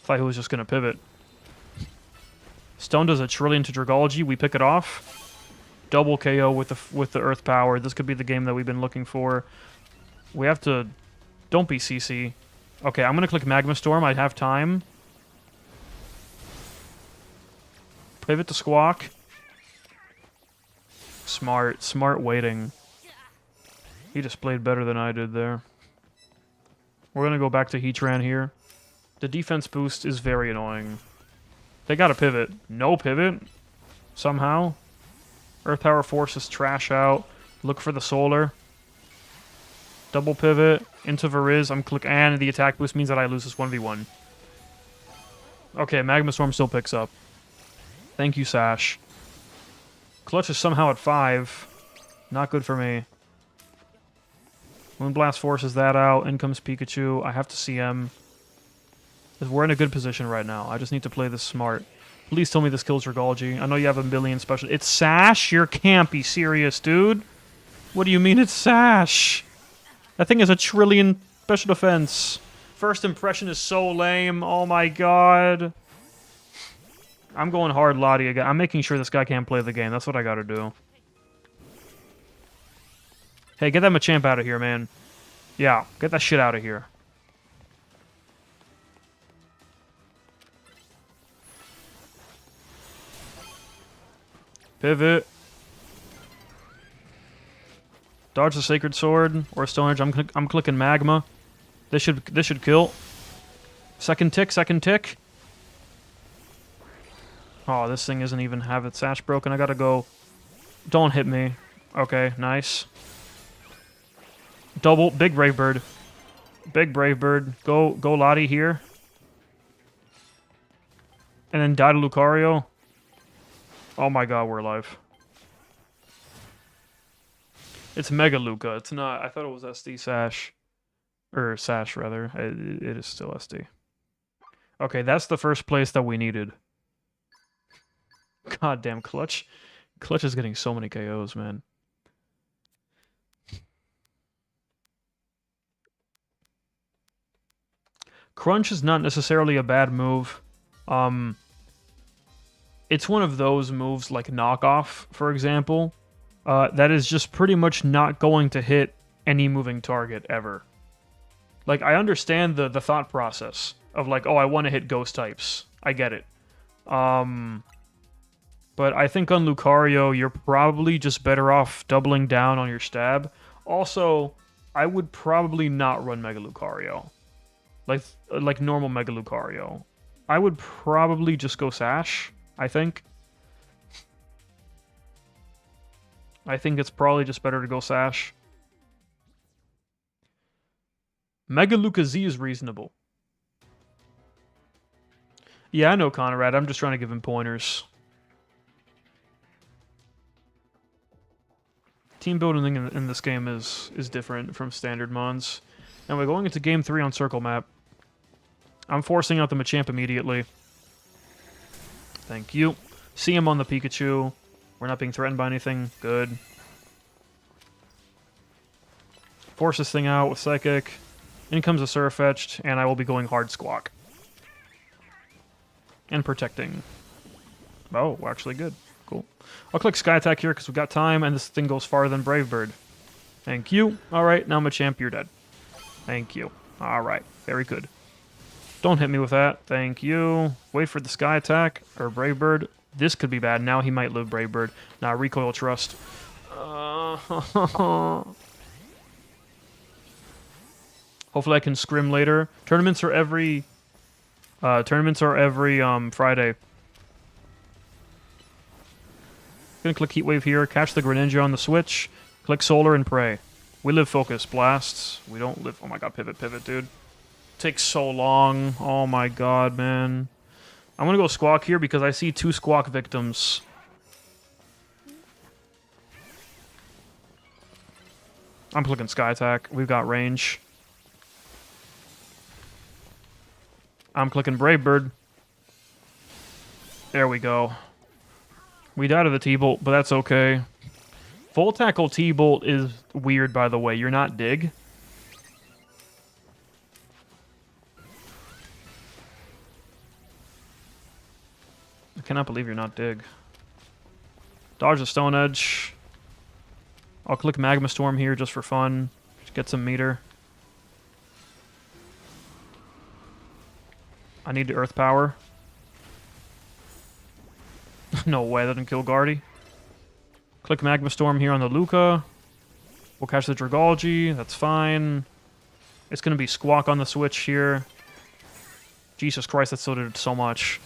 Thought he was just gonna pivot. Stone does a trillion to Dragology. We pick it off. Double KO with the Earth Power. This could be the game that we've been looking for. We have to... Don't be CC. Okay, I'm gonna click Magma Storm. I have time. Pivot to Squawk. Smart waiting. He just played better than I did there. We're gonna go back to Heatran here. The defense boost is very annoying. They gotta pivot. No pivot? Somehow? Earth Power forces trash out. Look for the solar. Double pivot. Into Veriz. I'm click and the attack boost means that I lose this 1v1. Okay, Magma Storm still picks up. Thank you, Sash. Clutch is somehow at 5. Not good for me. Moonblast forces that out. In comes Pikachu. I have to CM. We're in a good position right now. I just need to play this smart. Please tell me this kills Dragology. I know you have a million special... It's Sash? You can't be serious, dude. What do you mean it's Sash? That thing has a trillion special defense. First impression is so lame. Oh my god. I'm going hard Lottie again. I'm making sure this guy can't play the game. That's what I gotta do. Hey, get that Machamp out of here, man. Yeah, get that shit out of here. Pivot. Dodge the Sacred Sword or Stone Edge. I'm clicking Magma. This should kill. Second tick. Oh, this thing isn't even have its sash broken. I gotta go. Don't hit me. Okay, nice. Double. Big Brave Bird. Big Brave Bird. Go Lottie here. And then die to Lucario. Oh my god, we're alive. It's Mega Luca. It's not... I thought it was SD Sash. Or Sash, rather. It is still SD. Okay, that's the first place that we needed. Goddamn Clutch. Clutch is getting so many KOs, man. Crunch is not necessarily a bad move. It's one of those moves like Knockoff, for example, that is just pretty much not going to hit any moving target ever. Like, I understand the thought process of like, oh, I want to hit ghost types. I get it. But I think on Lucario, you're probably just better off doubling down on your stab. Also, I would probably not run Mega Lucario. Like normal Mega Lucario. I would probably just go Sash, I think. I think it's probably just better to go Sash. Mega Luca Z is reasonable. Yeah, I know Conrad. I'm just trying to give him pointers. Team building in this game is different from standard mons. And we're going into game 3 on Circle Map. I'm forcing out the Machamp immediately. Thank you. See him on the Pikachu. We're not being threatened by anything. Good. Force this thing out with Psychic. In comes a Surfetched, and I will be going hard Squawk. And protecting. Oh, actually good. Cool. I'll click Sky Attack here because we've got time, and this thing goes farther than Brave Bird. Thank you. Alright, now Machamp, you're dead. Thank you. Alright, very good. Don't hit me with that. Thank you. Wait for the Sky Attack, or Brave Bird. This could be bad. Now he might live Brave Bird. Now Recoil Trust. Hopefully I can scrim later. Tournaments are every Friday. Gonna click Heat Wave here, catch the Greninja on the switch, click Solar and pray. We live Focus Blasts. We don't live... Oh my god, pivot, dude. Takes so long. Oh my god, man. I'm gonna go Squawk here because I see 2 Squawk victims. I'm clicking Sky Attack. We've got range. I'm clicking Brave Bird. There we go. We died of the T-Bolt, but that's okay. Full Tackle T-Bolt is weird, by the way. You're not Dig. I cannot believe you're not Dig. Dodge the Stone Edge. I'll click Magma Storm here just for fun. Just get some meter. I need the Earth Power. No way, that didn't kill Guardy. Click Magma Storm here on the Luca. We'll catch the Dragalge, that's fine. It's gonna be Squawk on the switch here. Jesus Christ, that still did so much.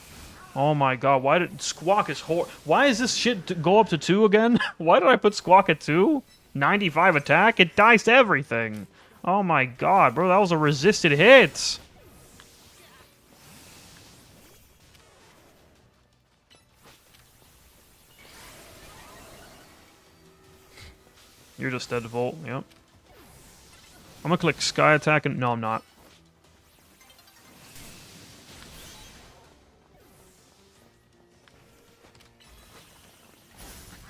Oh my god, why did... Squawk is why is this shit go up to 2 again? Why did I put Squawk at 2? 95 attack? It dies to everything. Oh my god, bro, that was a resisted hit. You're just dead to Volt, yep. I'm gonna click Sky Attack and... No, I'm not.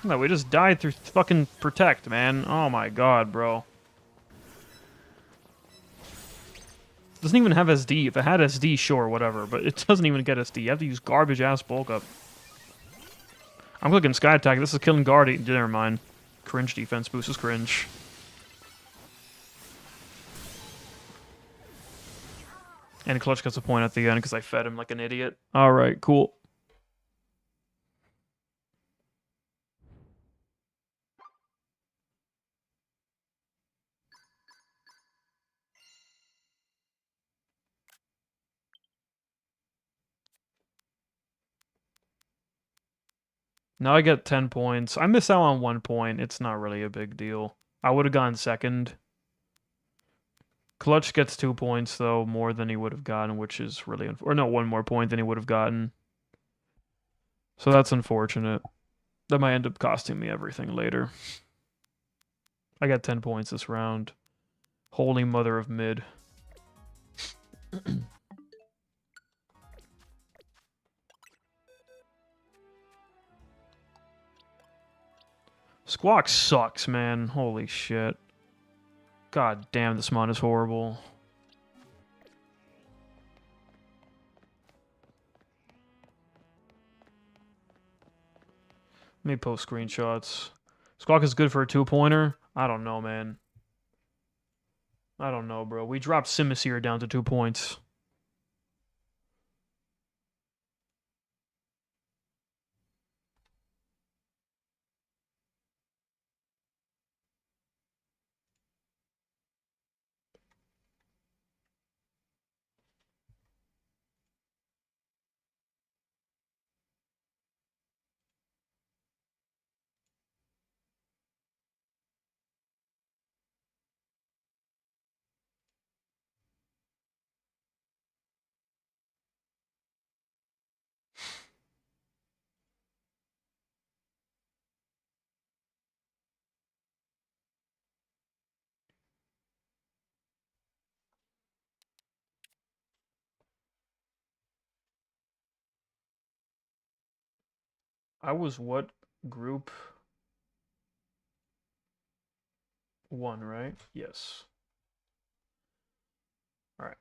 No, we just died through fucking Protect, man. Oh my god, bro. Doesn't even have SD. If it had SD, sure, whatever. But it doesn't even get SD. You have to use garbage-ass bulk up. I'm clicking Sky Attack. This is killing Guardy. Never mind. Cringe defense boost is cringe. And Clutch gets a point at the end because I fed him like an idiot. Alright, cool. Now I get 10 points. I miss out on 1 point. It's not really a big deal. I would have gone second. Clutch gets 2 points, though, more than he would have gotten, which is really... Or no, 1 more point than he would have gotten. So that's unfortunate. That might end up costing me everything later. I got 10 points this round. Holy mother of mid. Squawk sucks, man. Holy shit. God damn, this mon is horrible. Let me post screenshots. Squawk is good for a 2-pointer? I don't know, man. I don't know, bro. We dropped Simisear down to 2 points. I was what group? 1, right? Yes. All right.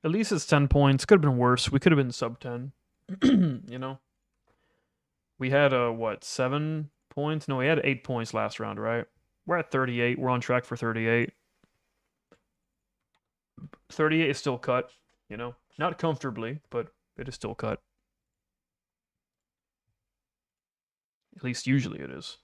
At least it's 10 points. Could have been worse. We could have been sub 10. You know? We had, what, 7 points? No, we had 8 points last round, right? We're at 38. We're on track for 38. 38 is still cut, you know? Not comfortably, but it is still cut. At least usually it is.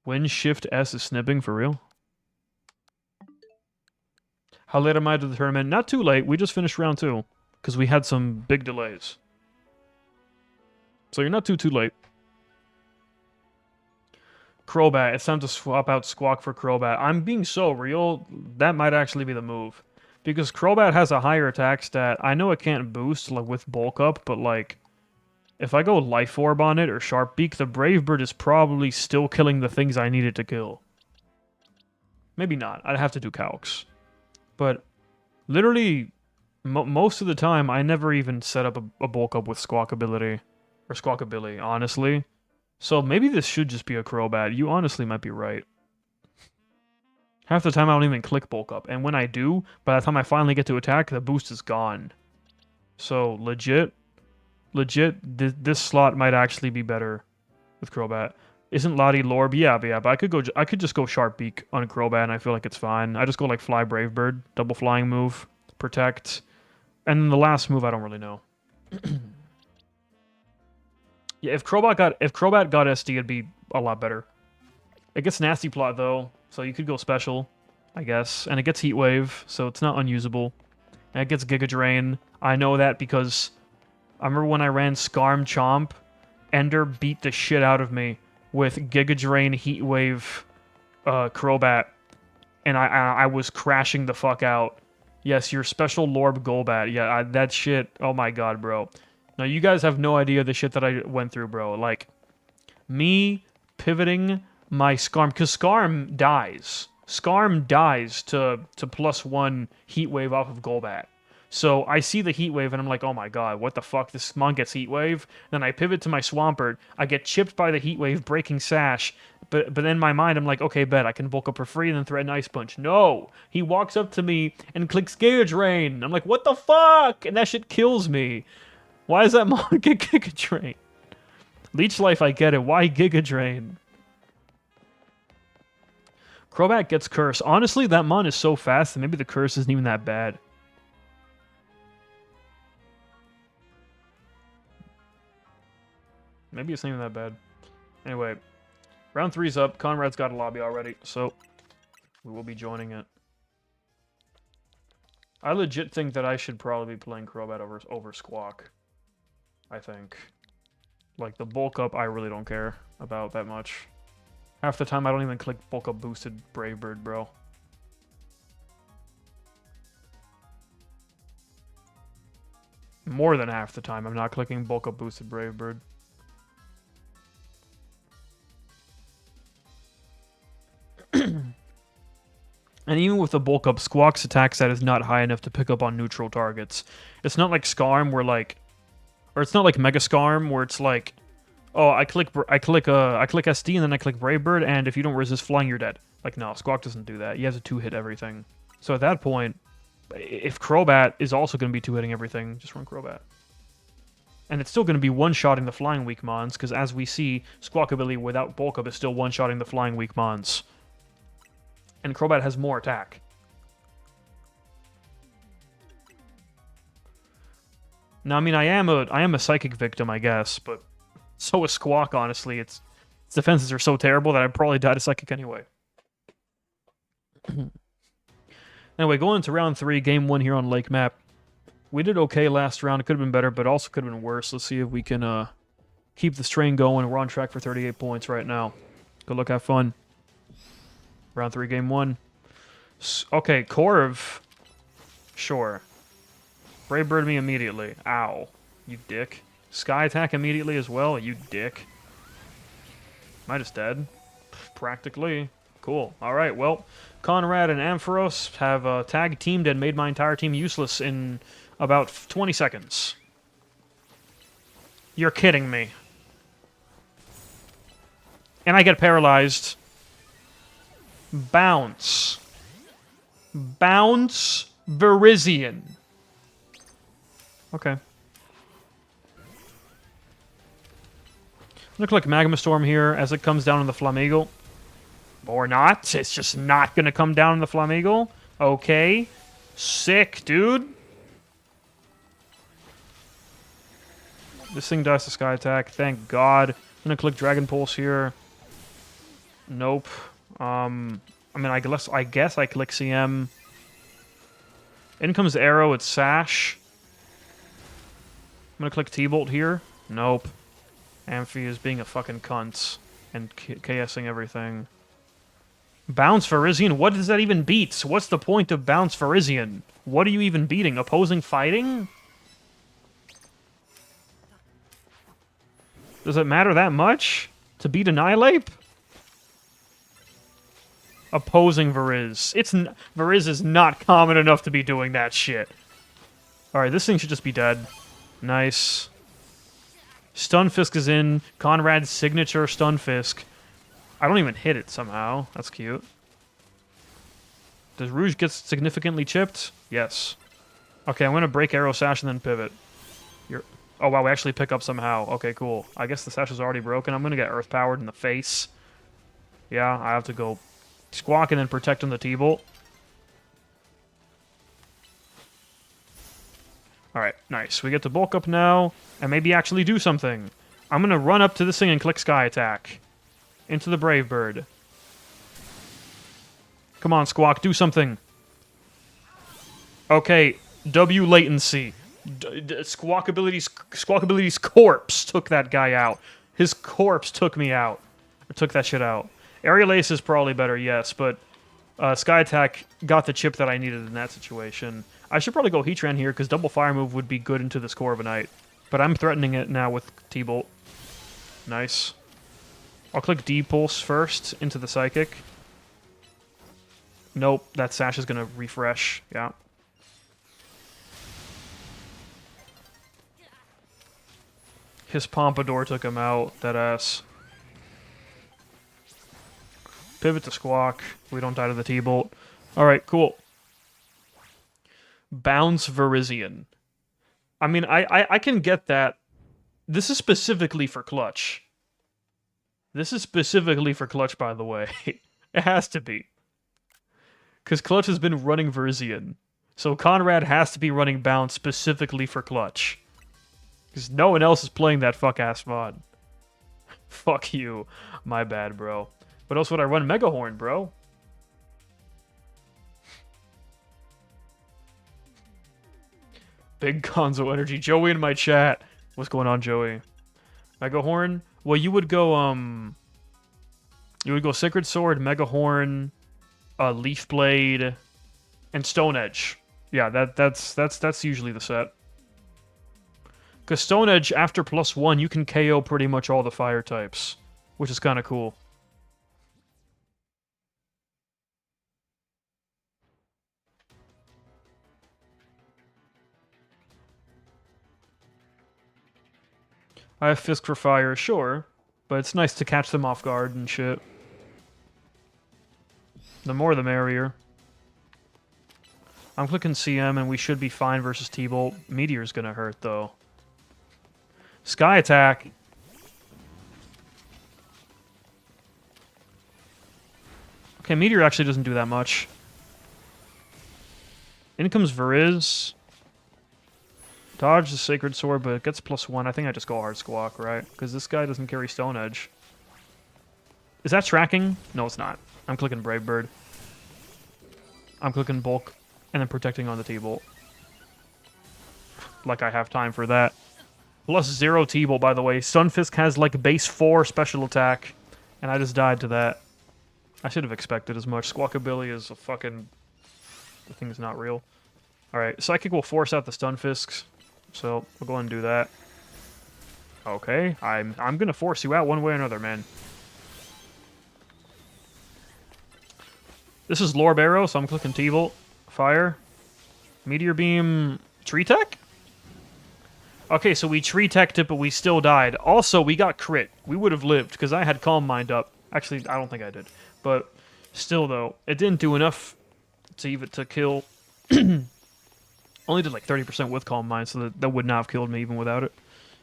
When Shift S is snipping, for real? How late am I to the tournament? Not too late. We just finished round 2. Because we had some big delays. So you're not too late. Crobat. It's time to swap out Squawk for Crobat. I'm being so real. That might actually be the move. Because Crobat has a higher attack stat. I know it can't boost like with Bulk Up, but like... if I go Life Orb on it or Sharp Beak, the Brave Bird is probably still killing the things I needed to kill. Maybe not. I'd have to do calcs. But literally, most of the time, I never even set up a Bulk Up with Squawk ability. Or Squawkabilly, honestly. So maybe this should just be a Crobat. You honestly might be right. Half the time I don't even click Bulk Up. And when I do, by the time I finally get to attack, the boost is gone. So legit, this slot might actually be better with Crobat. Isn't Lottie Lorb? Yeah, but I could just go Sharp Beak on Crobat and I feel like it's fine. I just go like Fly Brave Bird, double flying move, protect, and then the last move I don't really know. Yeah, if Crobat got SD, it'd be a lot better. It gets Nasty Plot though, so you could go special, I guess, and it gets Heat Wave, so it's not unusable. And it gets Giga Drain. I know that because I remember when I ran Scarm Chomp, Ender beat the shit out of me with Giga Drain, Heat Wave, Crobat, and I was crashing the fuck out. Yes, your special Lorb Golbat. Yeah, that shit. Oh my god, bro. Now, you guys have no idea the shit that I went through, bro. Like, me pivoting my Scarm, because Scarm dies. Scarm dies to +1 Heat Wave off of Golbat. So I see the Heat Wave and I'm like, oh my god, what the fuck? This mon gets Heat Wave. Then I pivot to my Swampert. I get chipped by the Heat Wave, breaking Sash. But then in my mind, I'm like, okay, bet I can bulk up for free and then threaten Ice Punch. No! He walks up to me and clicks Gauge Rain. I'm like, what the fuck? And that shit kills me. Why does that mon get Giga Drain? Leech Life, I get it. Why Giga Drain? Crobat gets Curse. Honestly, that mon is so fast that maybe the Curse isn't even that bad. Maybe it's not even that bad. Anyway, round 3's up. Conrad's got a lobby already, so we will be joining it. I legit think that I should probably be playing Crobat over Squawk. I think. Like, the bulk up, I really don't care about that much. Half the time, I don't even click bulk up boosted Brave Bird, bro. More than half the time, I'm not clicking bulk up boosted Brave Bird. And even with the bulk up, Squawk's attack stat is not high enough to pick up on neutral targets. It's not like Scarm where like, or it's not like Mega Scarm where it's like, oh, I click SD and then I click Brave Bird, and if you don't resist flying, you're dead. Like, no, Squawk doesn't do that. He has a 2-hit everything. So at that point, if Crobat is also going to be 2-hitting everything, just run Crobat. And it's still going to be one-shotting the flying weak mons, because as we see, Squawkabilly without bulk up is still one-shotting the flying weak mons. And Crobat has more attack. Now, I mean, I am a psychic victim, I guess, but so is Squawk, honestly. Its defenses are so terrible that I'd probably die to psychic anyway. Anyway, going into round 3, game 1 here on Lake Map. We did okay last round. It could have been better, but also could have been worse. Let's see if we can keep this train going. We're on track for 38 points right now. Good luck, have fun. Round 3, game 1. Okay, Corv. Sure. Brave Bird me immediately. Ow. You dick. Sky attack immediately as well, you dick. Am I just dead? Practically. Cool. Alright, well, Conrad and Ampharos have tag teamed and made my entire team useless in about 20 seconds. You're kidding me. And I get paralyzed. Bounce. Bounce Virizion. Okay. I'm gonna click Magma Storm here as it comes down on the Flamigo. Or not. It's just not gonna come down on the Flamigo. Okay. Sick, dude. This thing dies to Sky Attack. Thank God. I'm gonna click Dragon Pulse here. Nope. I mean, I guess I click CM. In comes Arrow. It's Sash. I'm gonna click T-Bolt here. Nope. Amphi is being a fucking cunt and KSing everything. Bounce Virizion? What does that even beat? What's the point of Bounce Virizion? What are you even beating? Opposing fighting? Does it matter that much to beat Annihilate? Opposing Viriz. Viriz is not common enough to be doing that shit. Alright, this thing should just be dead. Nice. Stunfisk is in. Conrad's signature Stunfisk. I don't even hit it somehow. That's cute. Does Rouge get significantly chipped? Yes. Okay, I'm going to break Arrow Sash and then pivot. Oh, wow, we actually pick up somehow. Okay, cool. I guess the Sash is already broken. I'm going to get Earth Powered in the face. Yeah, I have to go Squawk and then protect on the T-Bolt. Alright, nice. We get to bulk up now, and maybe actually do something. I'm going to run up to this thing and click Sky Attack. Into the Brave Bird. Come on, Squawk, do something. Okay, W latency. Squawkability's corpse took that guy out. His corpse took me out. Or took that shit out. Aerial Ace is probably better, yes, but Sky Attack got the chip that I needed in that situation. I should probably go Heatran here, because double fire move would be good into this Corviknight. But I'm threatening it now with T-Bolt. Nice. I'll click D-Pulse first into the Psychic. Nope, that Sash is going to refresh. Yeah. His Pompadour took him out, that ass. Pivot to Squawk. We don't die to the T-Bolt. Alright, cool. Bounce Virizion. I mean, I can get that. This is specifically for Clutch. This is specifically for Clutch, by the way. It has to be. Because Clutch has been running Virizion. So Conrad has to be running Bounce specifically for Clutch. Because no one else is playing that fuck-ass mod. Fuck you. My bad, bro. What else would I run? Megahorn, bro. Big Gonzo energy. Joey in my chat. What's going on, Joey? Megahorn? Well, you would go, You would go Sacred Sword, Megahorn, Leaf Blade, and Stone Edge. Yeah, that's usually the set. Because Stone Edge, after +1, you can KO pretty much all the fire types. Which is kind of cool. I have Fisk for fire, sure. But it's nice to catch them off guard and shit. The more the merrier. I'm clicking CM and we should be fine versus T-Bolt. Meteor's gonna hurt, though. Sky Attack. Okay, Meteor actually doesn't do that much. In comes Viriz. Dodge the Sacred Sword, but it gets +1. I think I just go Hard Squawk, right? Because this guy doesn't carry Stone Edge. Is that tracking? No, it's not. I'm clicking Brave Bird. I'm clicking Bulk, and then protecting on the T-Bolt. Like I have time for that. +0 T-Bolt, by the way. Stunfisk has, like, base 4 special attack, and I just died to that. I should have expected as much. Squawkabilly is a fucking the thing's not real. Alright, Psychic will force out the Stun Fisks. So, we'll go ahead and do that. Okay, I'm gonna force you out one way or another, man. This is Lorb Arrow, so I'm clicking T-Bolt. Fire. Meteor Beam... Tree Tech? Okay, so we Tree Teched it, but we still died. Also, we got crit. We would have lived, because I had Calm Mind up. Actually, I don't think I did. But, still, though, it didn't do enough to kill. Only did like 30% with Calm Mind, so that would not have killed me even without it.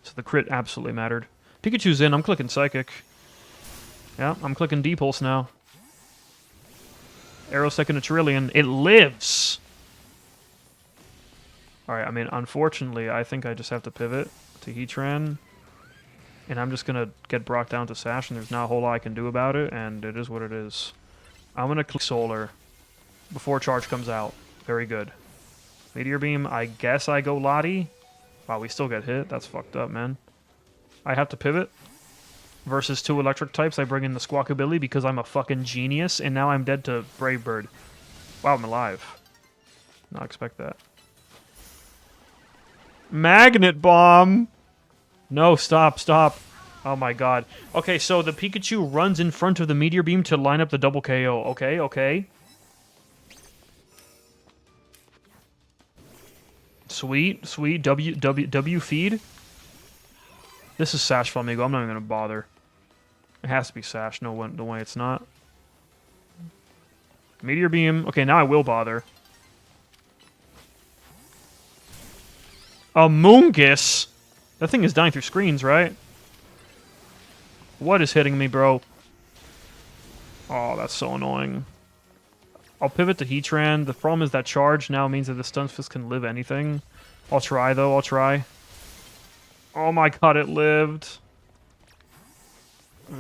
So the crit absolutely mattered. Pikachu's in, I'm clicking Psychic. Yeah, I'm clicking D-Pulse now. Arrow second a trillion. It lives! Alright, I mean, unfortunately, I think I just have to pivot to Heatran. And I'm just gonna get Brock down to Sash, and there's not a whole lot I can do about it, and it is what it is. I'm gonna click Solar before Charge comes out. Very good. Meteor Beam, I guess I go Lottie. Wow, we still get hit. That's fucked up, man. I have to pivot. Versus 2 electric types, I bring in the Squawkabilly because I'm a fucking genius, and now I'm dead to Brave Bird. Wow, I'm alive. Not expect that. Magnet Bomb! No, stop, stop. Oh my god. Okay, so the Pikachu runs in front of the Meteor Beam to line up the double KO. Okay, okay. Sweet, sweet. W feed. This is Sash Flamigo. I'm not even gonna bother. It has to be Sash. No way it's not. Meteor Beam. Okay, now I will bother. Amoonguss? That thing is dying through screens, right? What is hitting me, bro? Oh, that's so annoying. I'll pivot to Heatran. The problem is that Charge now means that the Stunfisk can live anything. I'll try, though. I'll try. Oh my god, it lived.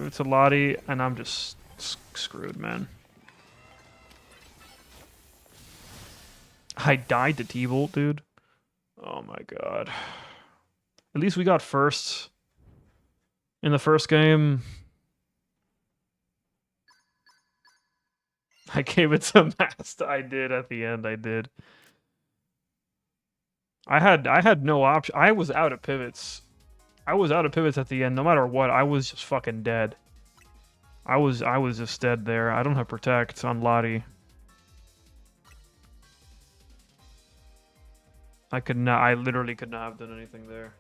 It's a Lottie, and I'm just screwed, man. I died to T-Bolt, dude. Oh my god. At least we got first in the first game. I gave it to Mast. I did at the end. I did. I had no option. I was out of pivots. I was out of pivots at the end. No matter what, I was just fucking dead. I was just dead there. I don't have Protect on Lottie. I could not. I literally could not have done anything there.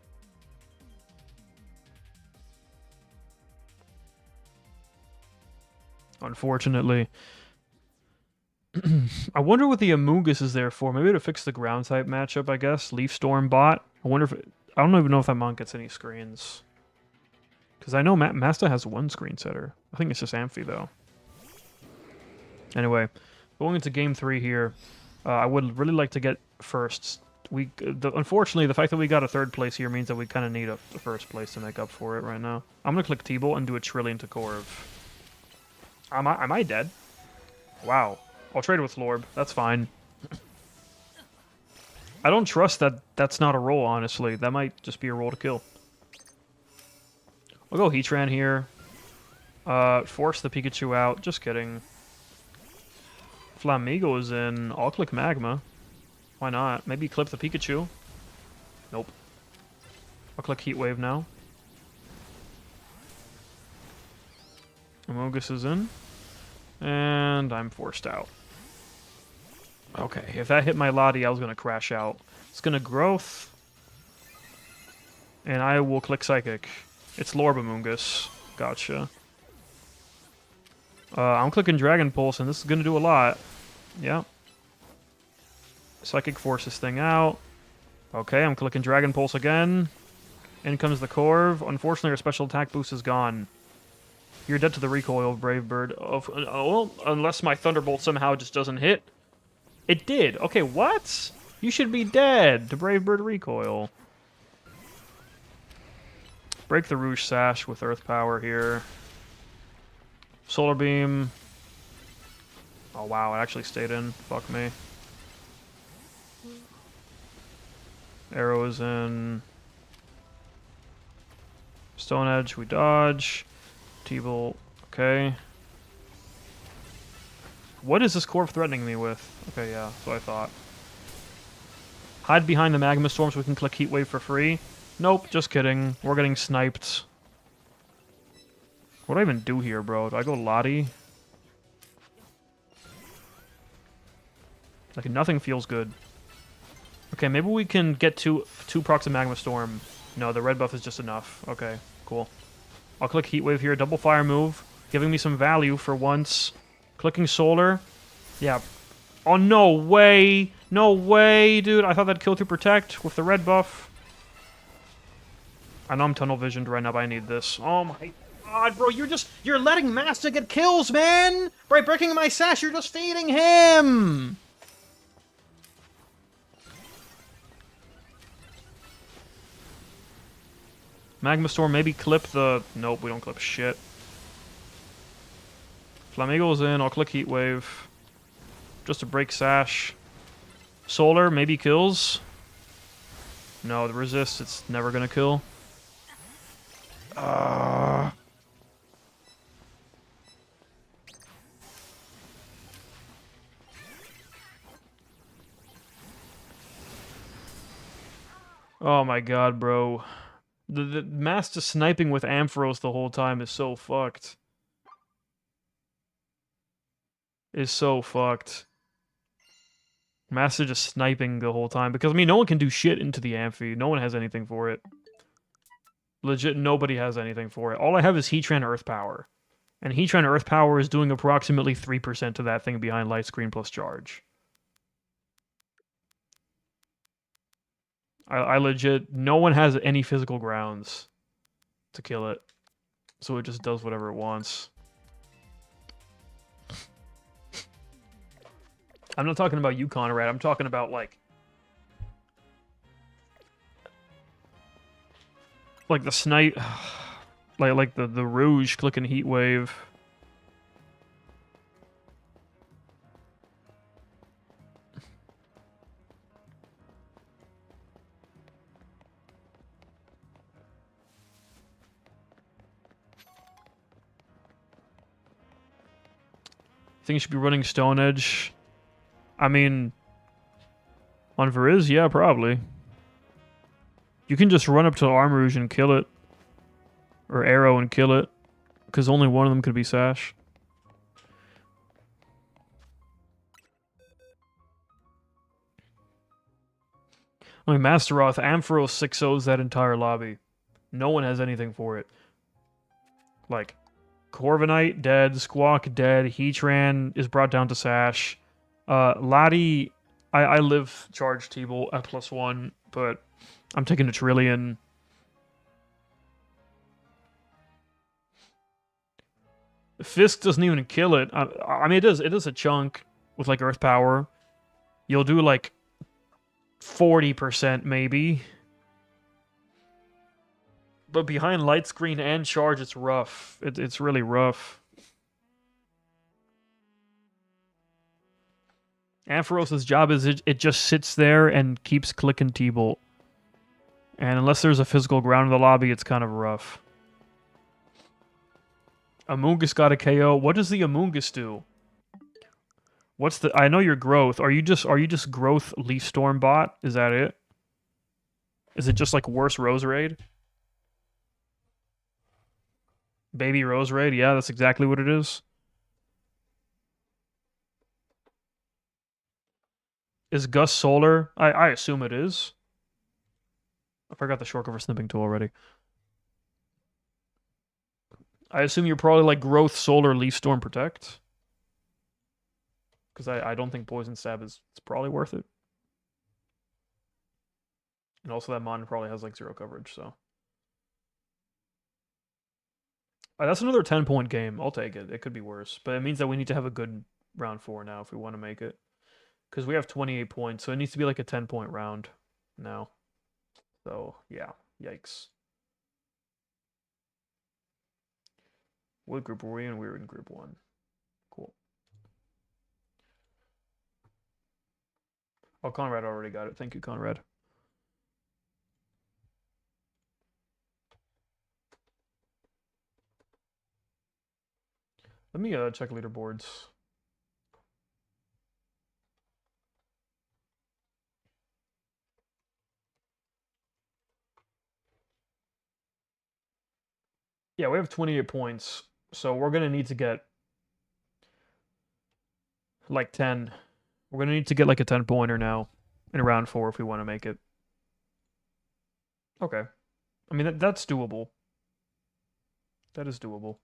Unfortunately. I wonder what the Amoonguss is there for. Maybe to fix the ground type matchup, I guess. Leaf Storm bot. I wonder if I don't even know if that monk gets any screens. Because I know Masta has one screen setter. I think it's just Amphi, though. Anyway, going into game 3 here, I would really like to get first. Unfortunately, the fact that we got a third place here means that we kind of need a first place to make up for it right now. I'm going to click T-Bolt and do a Trillion to Corv. Am I dead? Wow. I'll trade with Lorb. That's fine. I don't trust that that's not a roll, honestly. That might just be a roll to kill. I'll go Heatran here. Force the Pikachu out. Just kidding. Flamigo is in. I'll click Magma. Why not? Maybe clip the Pikachu. Nope. I'll click Heat Wave now. Amoonguss is in. And I'm forced out. Okay, if that hit my Lottie, I was going to crash out. It's going to Growth. And I will click Psychic. It's Lorb Amoonguss. Gotcha. I'm clicking Dragon Pulse, and this is going to do a lot. Yeah. Psychic Force this thing out. Okay, I'm clicking Dragon Pulse again. In comes the Corv. Unfortunately, our special attack boost is gone. You're dead to the recoil, Brave Bird. Well, unless my Thunderbolt somehow just doesn't hit. It did. Okay, what? You should be dead to Brave Bird recoil. Break the Rouge Sash with Earth Power here. Solar Beam. Oh, wow, it actually stayed in. Fuck me. Arrow is in. Stone Edge, we dodge. T-Bolt, okay. What is this Corv threatening me with? Okay, yeah, that's what I thought. Hide behind the Magma Storm so we can click Heat Wave for free. Nope, just kidding. We're getting sniped. What do I even do here, bro? Do I go Lottie? Like, nothing feels good. Okay, maybe we can get two procs of Magma Storm. No, the red buff is just enough. Okay, cool. I'll click Heat Wave here, double fire move, giving me some value for once. Clicking Solar. Yeah. Oh, no way! No way, dude! I thought that'd kill through Protect with the red buff. I know I'm tunnel visioned right now, but I need this. Oh my god, bro, you're letting Master get kills, man! By breaking my sash, you're just feeding him! Magma Storm, maybe clip the... Nope, we don't clip shit. Flamigo's in, I'll click Heat Wave. Just to break Sash. Solar, maybe kills. No, the resist, it's never gonna kill. Oh my god, bro. The Master sniping with Ampharos the whole time is so fucked. Is so fucked. Master just sniping the whole time. Because, I mean, no one can do shit into the Amphi. No one has anything for it. Legit, nobody has anything for it. All I have is Heatran Earth Power. And Heatran Earth Power is doing approximately 3% to that thing behind Light Screen plus Charge. I legit... No one has any physical grounds to kill it. So it just does whatever it wants. I'm not talking about you, Conrad. I'm talking about, like the snipe... like the Rouge clicking Heat Wave. I think you should be running Stone Edge. I mean, on Veriz, yeah, probably. You can just run up to Armrouge and kill it. Or Arrow and kill it. Because only one of them could be Sash. I mean, Masteroth, Ampharos 6-0s that entire lobby. No one has anything for it. Like, Corviknight, dead. Squawk, dead. Heatran is brought down to Sash. Lottie, I live charge T-Bolt at +1, but I'm taking a Trillion. Fisk doesn't even kill it. I mean, it is a chunk with, like, Earth Power. You'll do, like, 40% maybe. But behind Light Screen and Charge, it's rough. It's really rough. Ampharos' job is it just sits there and keeps clicking T-Bolt. And unless there's a physical ground in the lobby, it's kind of rough. Amoonguss got a KO. What does the Amoonguss do? What's the... I know your growth. Are you just growth Leaf Storm bot? Is that it? Is it just like worse Rose Raid? Baby Rose Raid? Yeah, that's exactly what it is. Is Gus Solar? I assume it is. I forgot the shortcut snipping tool already. I assume you're probably like Growth, Solar, Leaf Storm, Protect. Because I don't think Poison Stab is it's probably worth it. And also that Mon probably has like 0 coverage, so. That's another 10-point game. I'll take it. It could be worse. But it means that we need to have a good round 4 now if we want to make it. Because we have 28 points, so it needs to be like a 10-point round now. So, yeah. Yikes. What group were we in? We were in group 1. Cool. Oh, Conrad already got it. Thank you, Conrad. Let me check leaderboards. Yeah, we have 28 points, so we're gonna need to get like 10. We're gonna need to get like a 10-pointer now in round 4 if we want to make it. Okay. I mean, that's doable. That is doable.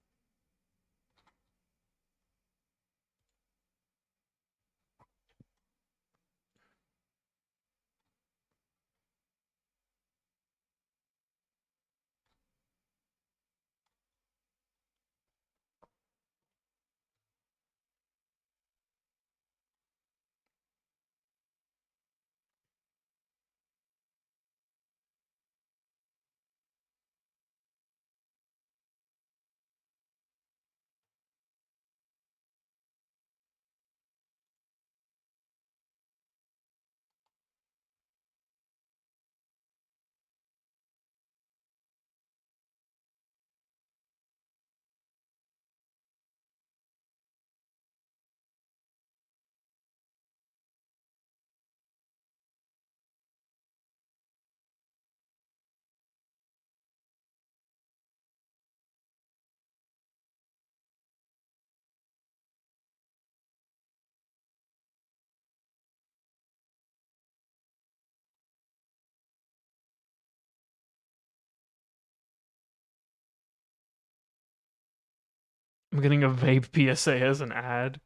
I'm getting a vape PSA as an ad.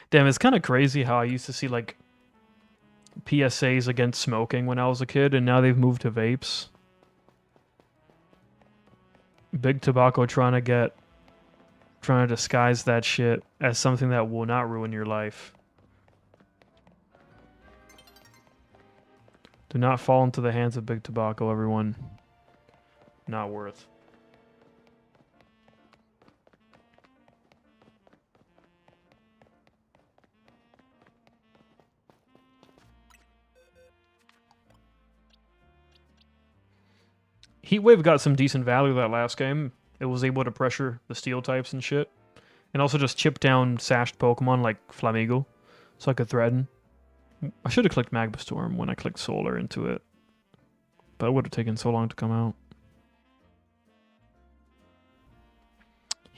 Damn, it's kind of crazy how I used to see like PSAs against smoking when I was a kid, and now they've moved to vapes. Big Tobacco trying to disguise that shit as something that will not ruin your life. Do not fall into the hands of Big Tobacco, everyone. Not worth. Heatwave got some decent value that last game. It was able to pressure the steel types and shit. And also just chip down sashed Pokemon like Flamigo. So I could threaten. I should have clicked Magma Storm when I clicked Solar into it. But it would have taken so long to come out.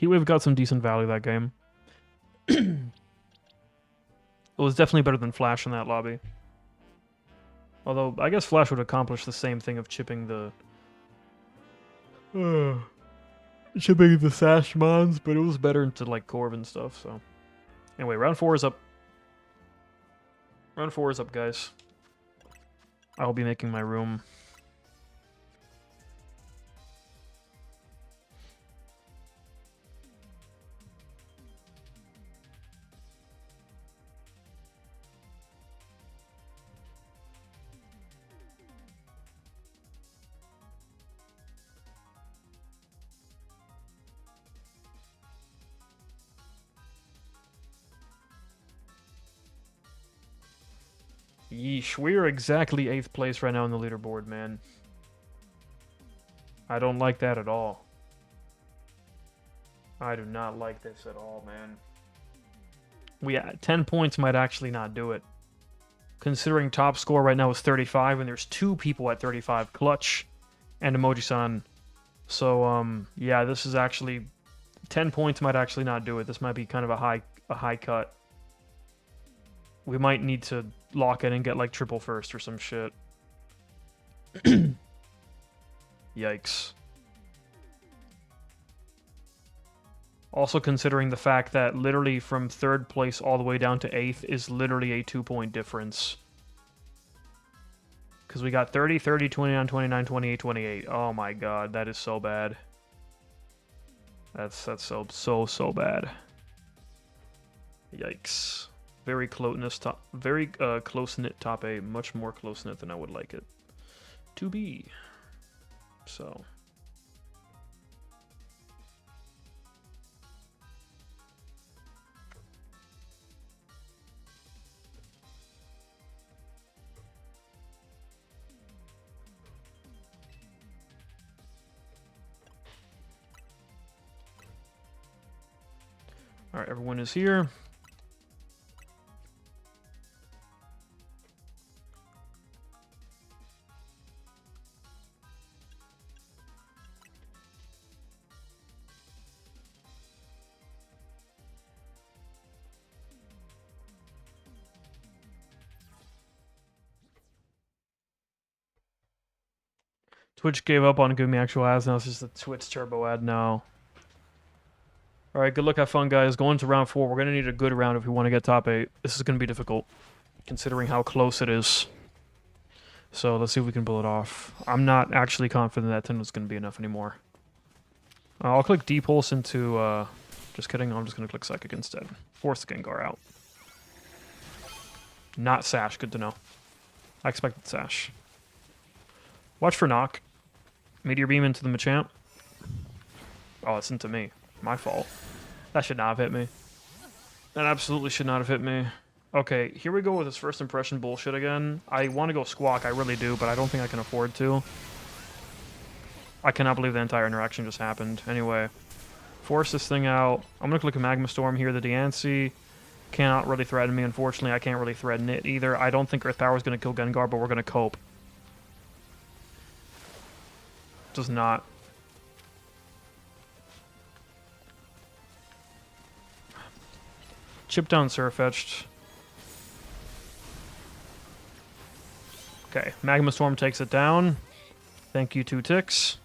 Heatwave got some decent value that game. It was definitely better than Flash in that lobby. Although, I guess Flash would accomplish the same thing of chipping the... chipping the Sash Mons, but it was better into, like, Corv and stuff, so... Anyway, round 4 is up. Round 4 is up, guys. I'll be making my room. Yeesh, we're exactly 8th place right now on the leaderboard, man. I don't like that at all. I do not like this at all, man. 10 points might actually not do it. Considering top score right now is 35, and there's 2 people at 35, Clutch and Emoji-san. So, yeah, this is actually... 10 points might actually not do it. This might be kind of a high cut. We might need to lock in and get like triple first or some shit. Yikes. Also considering the fact that literally from 3rd place all the way down to 8th is literally a 2-point difference. Because we got 30, 30, 29, 29, 28, 28. Oh my god, that is so bad. That's so bad. Yikes. Very close-knit top 8, much more close-knit than I would like it to be. So... Alright, everyone is here. Twitch gave up on giving me actual ads, now it's just a Twitch turbo ad now. Alright, good luck, have fun, guys. Going to round 4. We're going to need a good round if we want to get top 8. This is going to be difficult, considering how close it is. So, let's see if we can pull it off. I'm not actually confident that 10 was going to be enough anymore. I'll click D-Pulse into, just kidding, I'm just going to click Psychic instead. Force the Gengar out. Not Sash, good to know. I expected Sash. Watch for Knock. Meteor Beam into the Machamp. Oh, it's into me. My fault. That should not have hit me. That absolutely should not have hit me. Okay, here we go with this first impression bullshit again. I want to go Squawk, I really do, but I don't think I can afford to. I cannot believe the entire interaction just happened. Anyway, force this thing out. I'm going to click a Magma Storm here. The Diancie cannot really threaten me, unfortunately. I can't really threaten it either. I don't think Earth Power is going to kill Gengar, but we're going to cope. Does not. Chip down Surfetched. Okay, Magma Storm takes it down. Thank you, 2 ticks.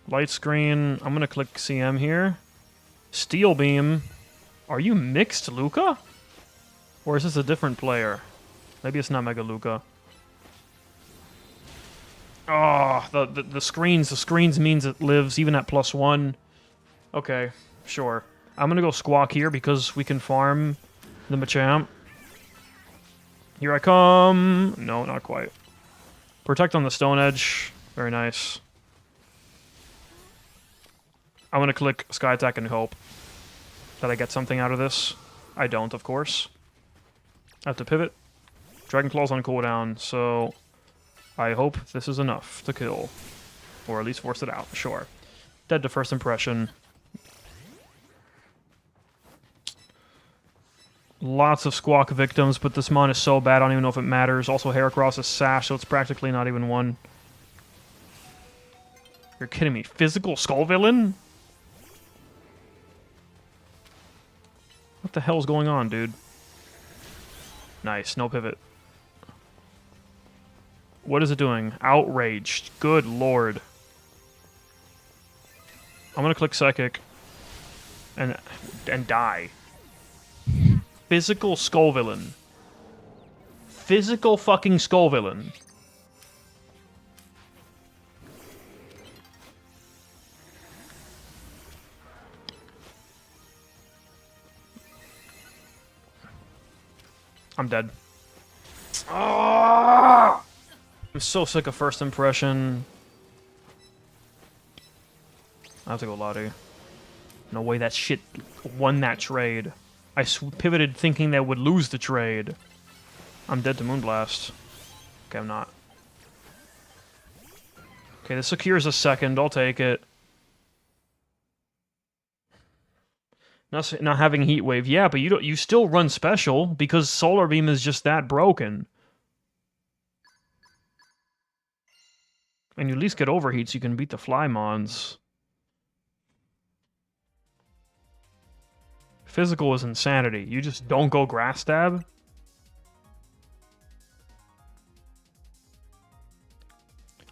Light Screen. I'm going to click CM here. Steel Beam. Are you mixed, Luca? Or is this a different player? Maybe it's not Mega Luca. Oh, the screens means it lives even at +1. Okay, sure. I'm gonna go Squawk here because we can farm the Machamp. Here I come. No, not quite. Protect on the Stone Edge. Very nice. I'm gonna click Sky Attack and hope that I get something out of this. I don't, of course. I have to pivot. Dragon Claw's on cooldown, so I hope this is enough to kill. Or at least force it out, sure. Dead to first impression. Lots of Squawk victims, but this mon is so bad I don't even know if it matters. Also, Heracross is Sash, so it's practically not even one. You're kidding me. Physical Skull Villain? What the hell's going on, dude? Nice, no pivot. What is it doing? Outraged. Good lord. I'm gonna click Psychic. And die. Physical Skull Villain. Physical fucking Skull Villain. I'm dead. Ah! I'm so sick of first impression. I have to go Lottie. No way that shit won that trade. I pivoted thinking that would lose the trade. I'm dead to Moonblast. Okay, I'm not. Okay, this secures a second. I'll take it. Not having Heat Wave. Yeah, but you still run special because Solar Beam is just that broken. And you at least get Overheat so you can beat the Flymons. Physical is insanity. You just don't go Grass Stab?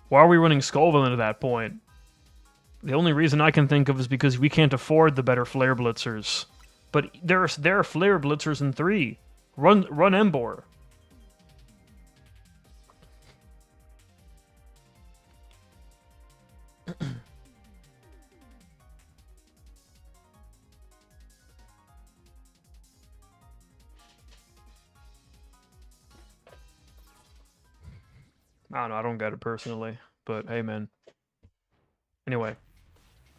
Why are we running Skull Villain at that point? The only reason I can think of is because we can't afford the better Flare Blitzers. But there are Flare Blitzers in 3. Run Embor. I don't know, I don't get it personally, but hey, man. Anyway,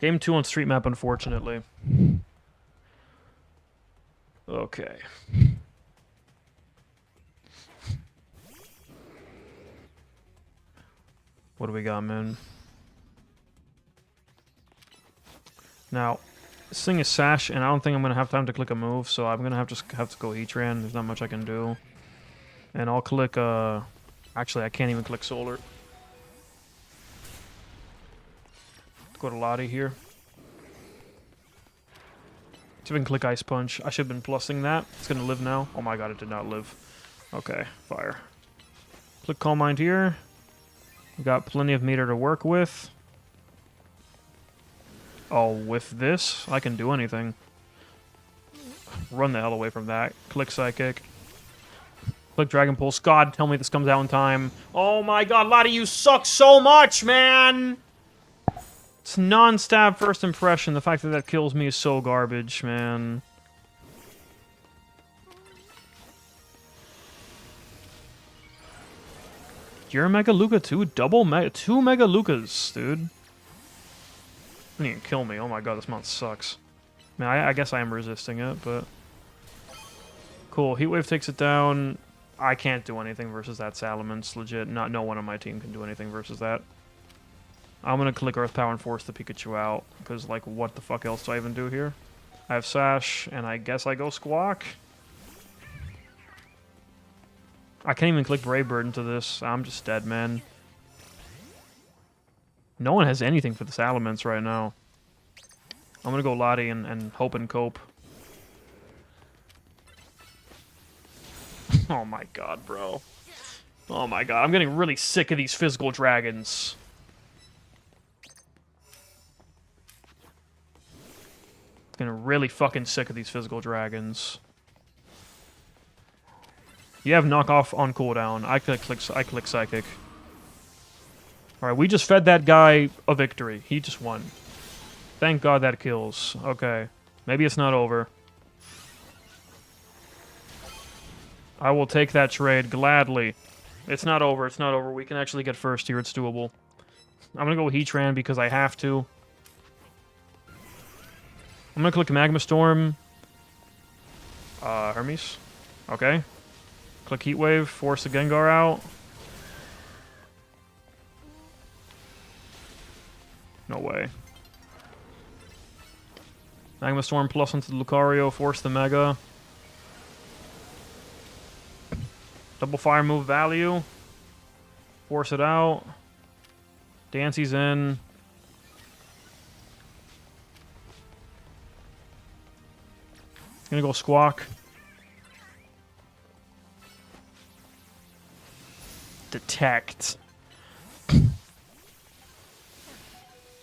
game 2 on Street Map, unfortunately. Okay. What do we got, man? Now, this thing is Sash, and I don't think I'm gonna have time to click a move, so I'm gonna have to go Heatran. There's not much I can do, and I'll click Actually, I can't even click Solar. Go to Lottie here. See if I can click Ice Punch. I should have been plussing that. It's gonna live now. Oh my god, it did not live. Okay, fire. Click Calm Mind here. We got plenty of meter to work with. Oh, with this, I can do anything. Run the hell away from that. Click Psychic. Click Dragon Pulse. God, tell me this comes out in time. Oh my god, a lot of you suck so much, man! It's non-stab first impression. The fact that that kills me is so garbage, man. You're a Mega Luca too? Two Mega Lucas, dude. You didn't kill me. Oh my god, this mount sucks. I mean, I guess I am resisting it, but... Cool, Heatwave takes it down. I can't do anything versus that Salamence. Legit, no one on my team can do anything versus that. I'm gonna click Earth Power and force the Pikachu out, because, like, what the fuck else do I even do here? I have Sash, and I guess I go Squawk. I can't even click Brave Bird into this. I'm just dead, man. No one has anything for the Salamence right now. I'm gonna go Lottie and hope and cope. Oh my god, bro. Oh my god, I'm getting really sick of these physical dragons. Getting really fucking sick of these physical dragons. You have knockoff on cooldown. I click Psychic. Alright, we just fed that guy a victory. He just won. Thank god that kills. Okay. Maybe it's not over. I will take that trade gladly. It's not over, it's not over. We can actually get first here, it's doable. I'm gonna go Heatran because I have to. I'm gonna click Magma Storm. Hermes. Okay. Click Heatwave, force the Gengar out. No way. Magma Storm plus into the Lucario, force the Mega. Double Fire move value. Force it out. Dancy's in. Gonna go Squawk. Detect.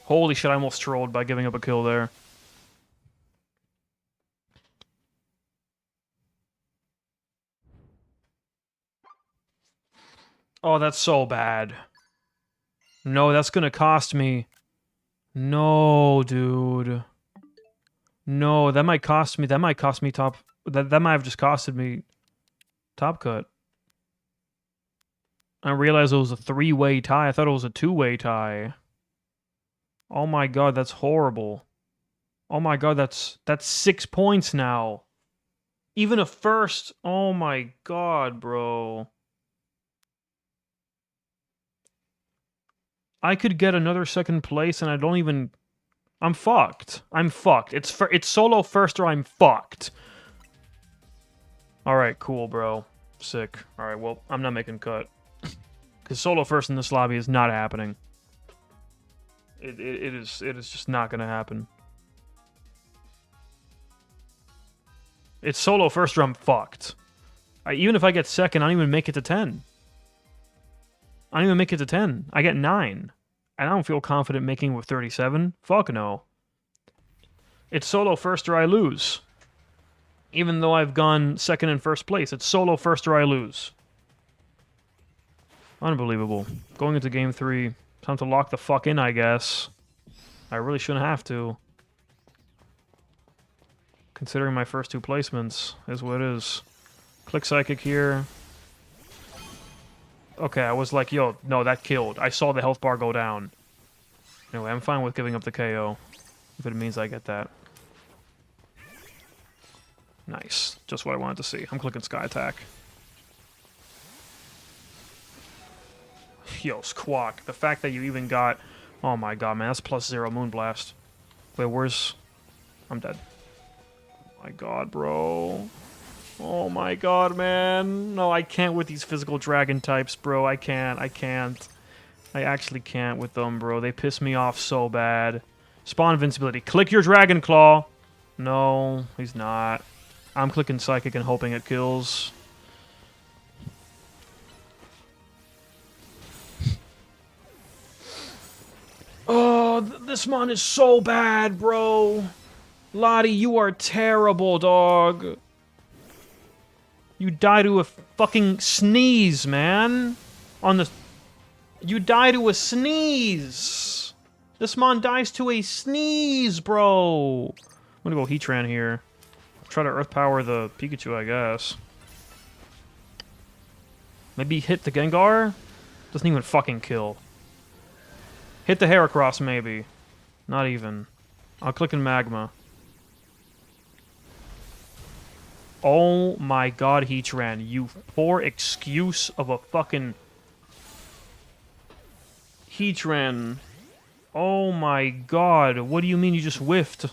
Holy shit, I almost trolled by giving up a kill there. Oh, that's so bad. No, that's gonna cost me. No, dude. No, that might cost me top... That might have just costed me top cut. I realized it was a 3-way tie. I thought it was a 2-way tie. Oh my god, that's horrible. Oh my god, that's 6 points now. Even a first. Oh my god, bro. I could get another second place and I don't even... I'm fucked. I'm fucked. It's solo first or I'm fucked. Alright, cool, bro. Sick. Alright, well, I'm not making cut. Because solo first in this lobby is not happening. It is just not gonna happen. It's solo first or I'm fucked. Even if I get second, I don't even make it to 10. I don't even make it to 10. I get 9. And I don't feel confident making with 37. Fuck no. It's solo first or I lose. Even though I've gone second and first place, it's solo first or I lose. Unbelievable. Going into game 3. Time to lock the fuck in, I guess. I really shouldn't have to. Considering my first 2 placements is what it is. Click Psychic here. Okay, I was like, yo, no, that killed. I saw the health bar go down. Anyway, I'm fine with giving up the KO. If it means I get that. Nice. Just what I wanted to see. I'm clicking Sky Attack. Yo, Squawk. The fact that you even got... Oh my god, man. That's +0 Moonblast. Wait, where's... I'm dead. Oh my god, bro. Oh my god, man. No, I can't with these physical dragon types, bro. I can't. I actually can't with them, bro. They piss me off so bad. Spawn invincibility. Click your Dragon Claw. No, he's not. I'm clicking Psychic and hoping it kills. this mon is so bad, bro. Lottie, you are terrible, dog. You die to a fucking sneeze, man. You die to a sneeze. This mon dies to a sneeze, bro. I'm gonna go Heatran here. Try to Earth Power the Pikachu, I guess. Maybe hit the Gengar? Doesn't even fucking kill. Hit the Heracross, maybe. Not even. I'll click in Magma. Oh my god, Heatran. You poor excuse of a fucking... Heatran. Oh my god. What do you mean you just whiffed?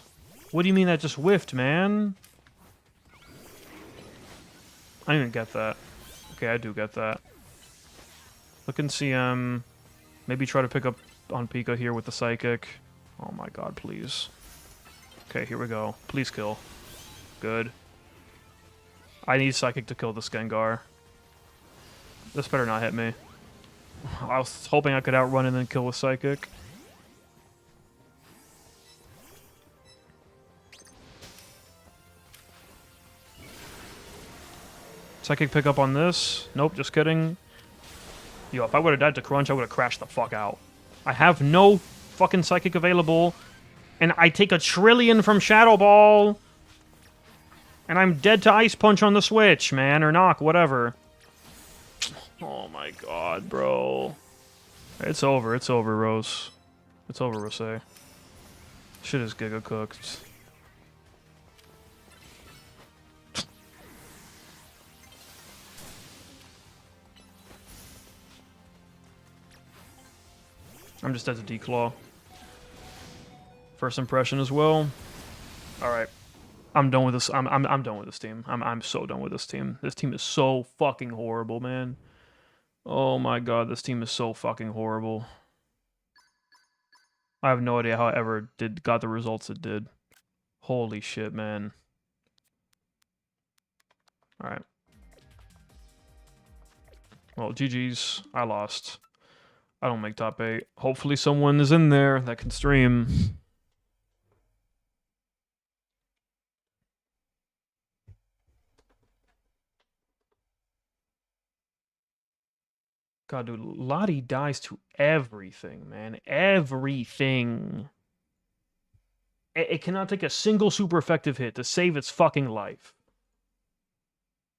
What do you mean that just whiffed, man? I didn't even get that. Okay, I do get that. Look and see, maybe try to pick up on Pika here with the Psychic. Oh my god, please. Okay, here we go. Please kill. Good. I need Psychic to kill this Gengar. This better not hit me. I was hoping I could outrun and then kill with Psychic. Psychic pick up on this. Nope, just kidding. Yo, if I would have died to Crunch, I would have crashed the fuck out. I have no fucking Psychic available. And I take a trillion from Shadow Ball. And I'm dead to Ice Punch on the Switch, man. Or Knock, whatever. Oh my god, bro. It's over, Rose. It's over, Rose. Shit is giga cooked. I'm just at the Declaw. First impression as well. Alright. I'm done with this. I'm done with this team. I'm so done with this team. This team is so fucking horrible, man. Oh my god, this team is so fucking horrible. I have no idea how I ever got the results it did. Holy shit, man. Alright. Well, GG's. I lost. I don't make top 8. Hopefully someone is in there that can stream. God, dude, Lottie dies to everything, man. Everything. It cannot take a single super effective hit to save its fucking life.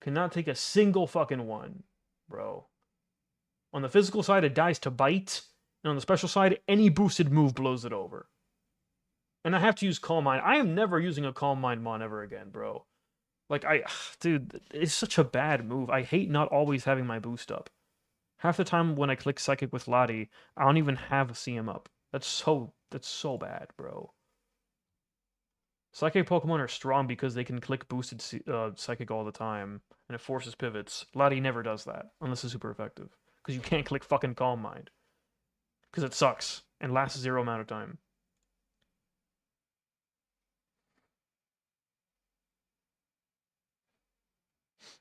Cannot take a single fucking one, bro. On the physical side, it dies to bite. And on the special side, any boosted move blows it over. And I have to use Calm Mind. I am never using a Calm Mind Mon ever again, bro. Like, dude, it's such a bad move. I hate not always having my boost up. Half the time when I click Psychic with Lottie, I don't even have a CM up. That's so bad, bro. Psychic Pokemon are strong because they can click boosted Psychic all the time, and it forces pivots. Lottie never does that, unless it's super effective. Because you can't click fucking Calm Mind. Because it sucks, and lasts 0 amount of time.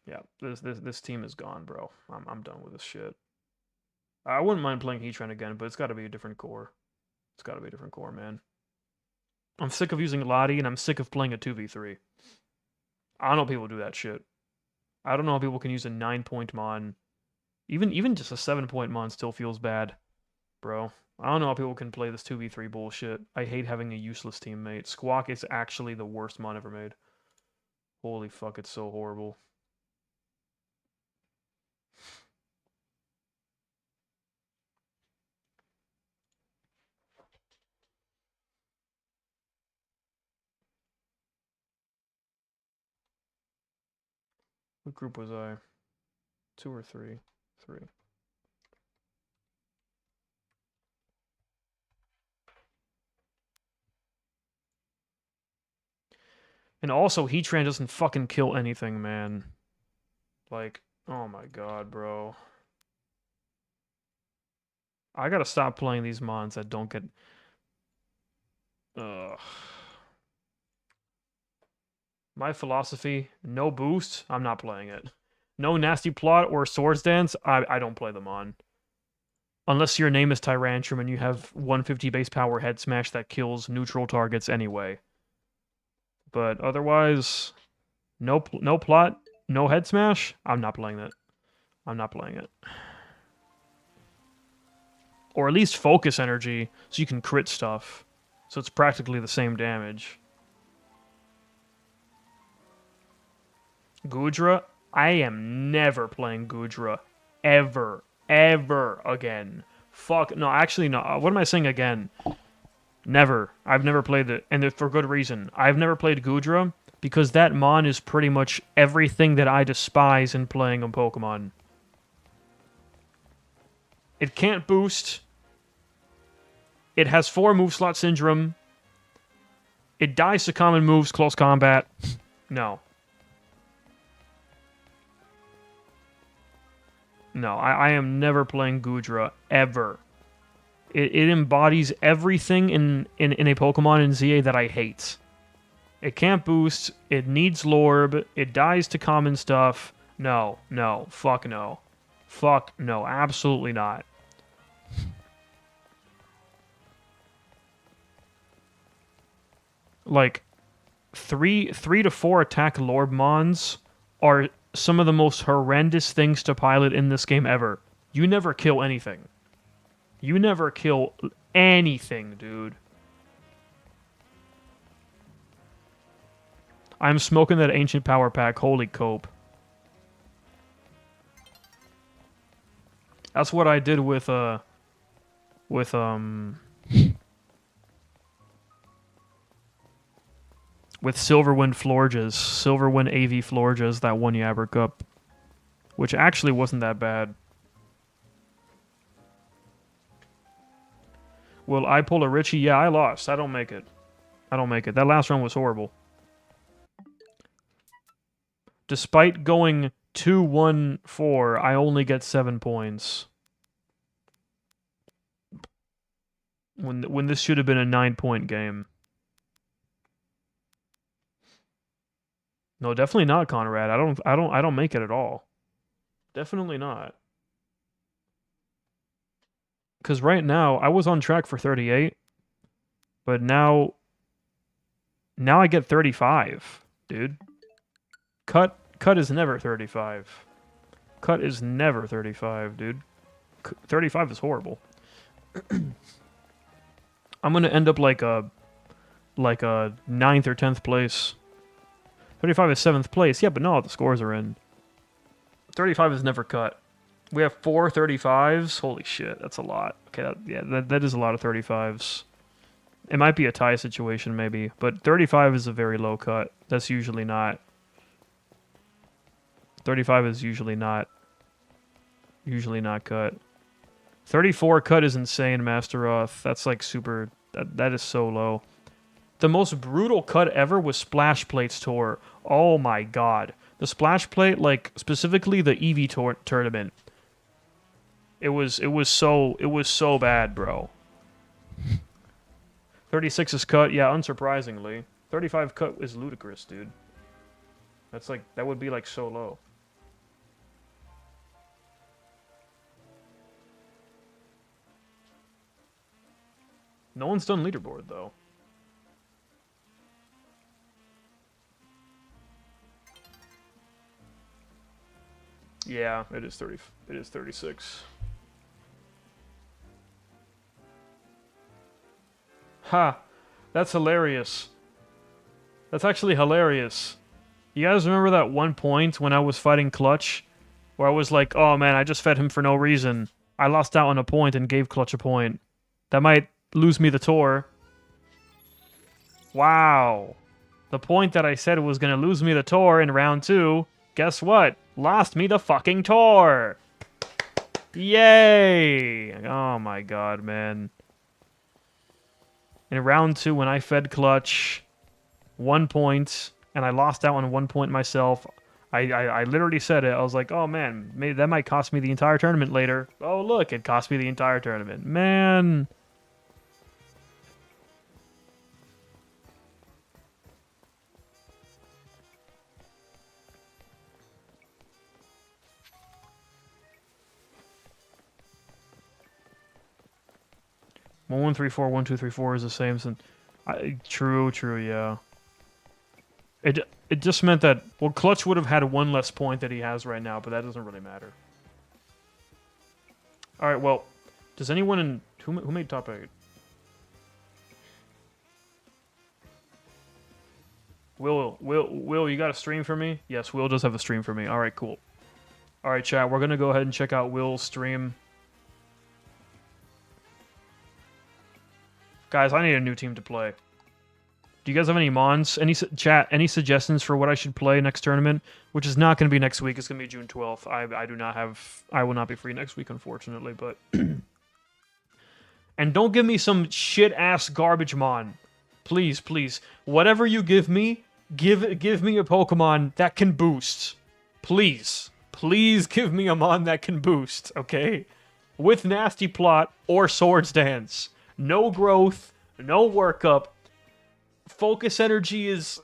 Yeah, this team is gone, bro. I'm done with this shit. I wouldn't mind playing Heatran again, but it's got to be a different core. It's got to be a different core, man. I'm sick of using Lottie, and I'm sick of playing a 2v3. I don't know how people do that shit. I don't know how people can use a 9-point Mon. Even just a 7-point Mon still feels bad, bro. I don't know how people can play this 2v3 bullshit. I hate having a useless teammate. Squawk is actually the worst Mon ever made. Holy fuck, it's so horrible. What group was I? 2 or 3? 3. And also, Heatran doesn't fucking kill anything, man. Like, oh my god, bro. I gotta stop playing these mons that don't get... Ugh. My philosophy, no boost, I'm not playing it. No nasty plot or swords dance, I don't play them on. Unless your name is Tyrantrum and you have 150 base power head smash that kills neutral targets anyway. But otherwise, no plot, no head smash. I'm not playing that. I'm not playing it. Or at least focus energy so you can crit stuff. So it's practically the same damage. Gudra? I am never playing Gudra. Ever. Ever again. Fuck. No, actually, no. What am I saying again? Never. I've never played it. And for good reason. I've never played Gudra because that mon is pretty much everything that I despise in playing a Pokemon. It can't boost. It has 4 move slot syndrome. It dies to common moves, close combat. No. No, I am never playing Gudra, ever. It embodies everything in a Pokemon in ZA that I hate. It can't boost, it needs Lorb, it dies to common stuff. No, no, fuck no. Fuck no, absolutely not. Like, 3 to 4 attack Lorbmons are some of the most horrendous things to pilot in this game ever. You never kill anything. You never kill anything, dude. I'm smoking that ancient power pack. Holy cope. That's what I did with Silverwind Florges, Silverwind AV Florges, that one Yabber Cup, which actually wasn't that bad. Will I pull a Richie? Yeah, I lost. I don't make it. I don't make it. That last run was horrible. Despite going 2-1-4, I only get 7 points. When this should have been a 9-point game. No, definitely not, Conrad. I don't make it at all. Definitely not. Because right now, I was on track for 38, but now I get 35, dude. Cut is never 35. Cut is never 35, dude. 35 is horrible. I'm gonna end up like a 9th or 10th place. 35 is 7th place. Yeah, but no, the scores are in. 35 is never cut. We have 4 35s. Holy shit, that's a lot. Okay, that is a lot of 35s. It might be a tie situation, maybe, but 35 is a very low cut. That's usually not. 35 is usually not cut. 34 cut is insane, Master Oth. That's like super. That is so low. The most brutal cut ever was Splash Plate's tour. Oh my god. The Splash Plate, like specifically the EV tournament. It was so bad, bro. 36 is cut, yeah, unsurprisingly. 35 cut is ludicrous, dude. That's like, that would be like so low. No one's done leaderboard though. Yeah, it is 30. It is 36. Ha! That's hilarious. That's actually hilarious. You guys remember that one point when I was fighting Clutch? Where I was like, oh man, I just fed him for no reason. I lost out on a point and gave Clutch a point. That might lose me the tour. Wow. The point that I said was going to lose me the tour in round 2, guess what? Lost me the fucking tour! Yay! Oh my god, man. In round 2, when I fed Clutch 1 point, and I lost out on 1 point myself, I literally said it. I was like, oh man, maybe that might cost me the entire tournament later. Oh look, it cost me the entire tournament. Man. 1-1-3-4, 1-2-3-4 is the same. True, yeah. It just meant that, well, Clutch would have had one less point that he has right now, but that doesn't really matter. All right, well, does anyone in who made top 8? Will, you got a stream for me? Yes, Will does have a stream for me. All right, cool. All right, chat, we're gonna go ahead and check out Will's stream. Guys, I need a new team to play. Do you guys have any mons? Any suggestions for what I should play next tournament? Which is not going to be next week. It's going to be June 12th. I will not be free next week, unfortunately. But and don't give me some shit ass garbage mon, please. Whatever you give me, give me a Pokemon that can boost, please give me a mon that can boost. Okay, with Nasty Plot or Swords Dance. No growth, no workup. Focus energy is...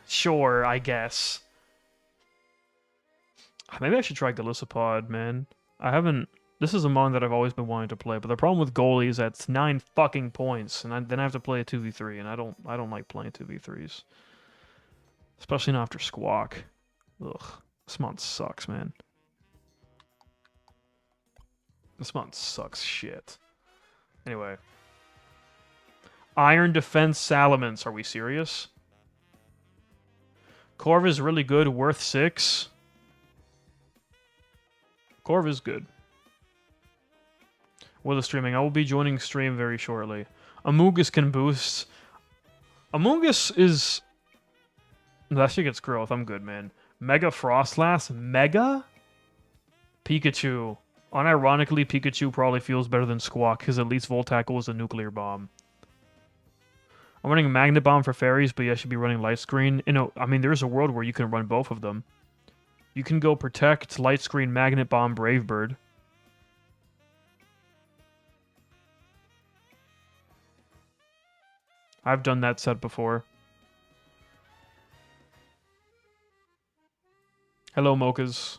sure, I guess. Maybe I should try Golisopod, man. I haven't... This is a mon that I've always been wanting to play, but the problem with goalie is that it's 9 fucking points, and then I have to play a 2v3, and I don't like playing 2v3s. Especially not after Squawk. Ugh. This mon sucks, man. This mon sucks shit. Anyway... Iron Defense Salamence. Are we serious? Corv is really good, worth 6. Corv is good. With the streaming, I will be joining stream very shortly. Amoonguss can boost. Amoonguss is... That shit gets growth. I'm good, man. Mega Frostlass? Mega? Pikachu. Unironically, Pikachu probably feels better than Squawk, because at least Volt Tackle is a nuclear bomb. I'm running Magnet Bomb for fairies, but yeah, I should be running Light Screen. You know, I mean, there's a world where you can run both of them. You can go Protect, Light Screen, Magnet Bomb, Brave Bird. I've done that set before. Hello, Mochas.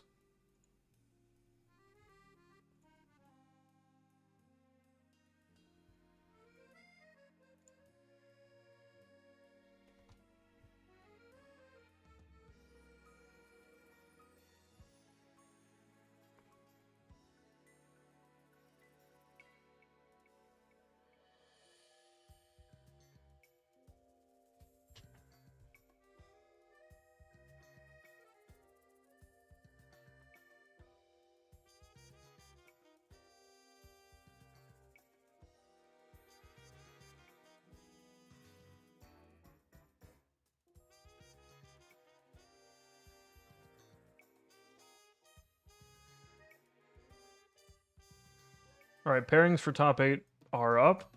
Alright, pairings for top 8 are up,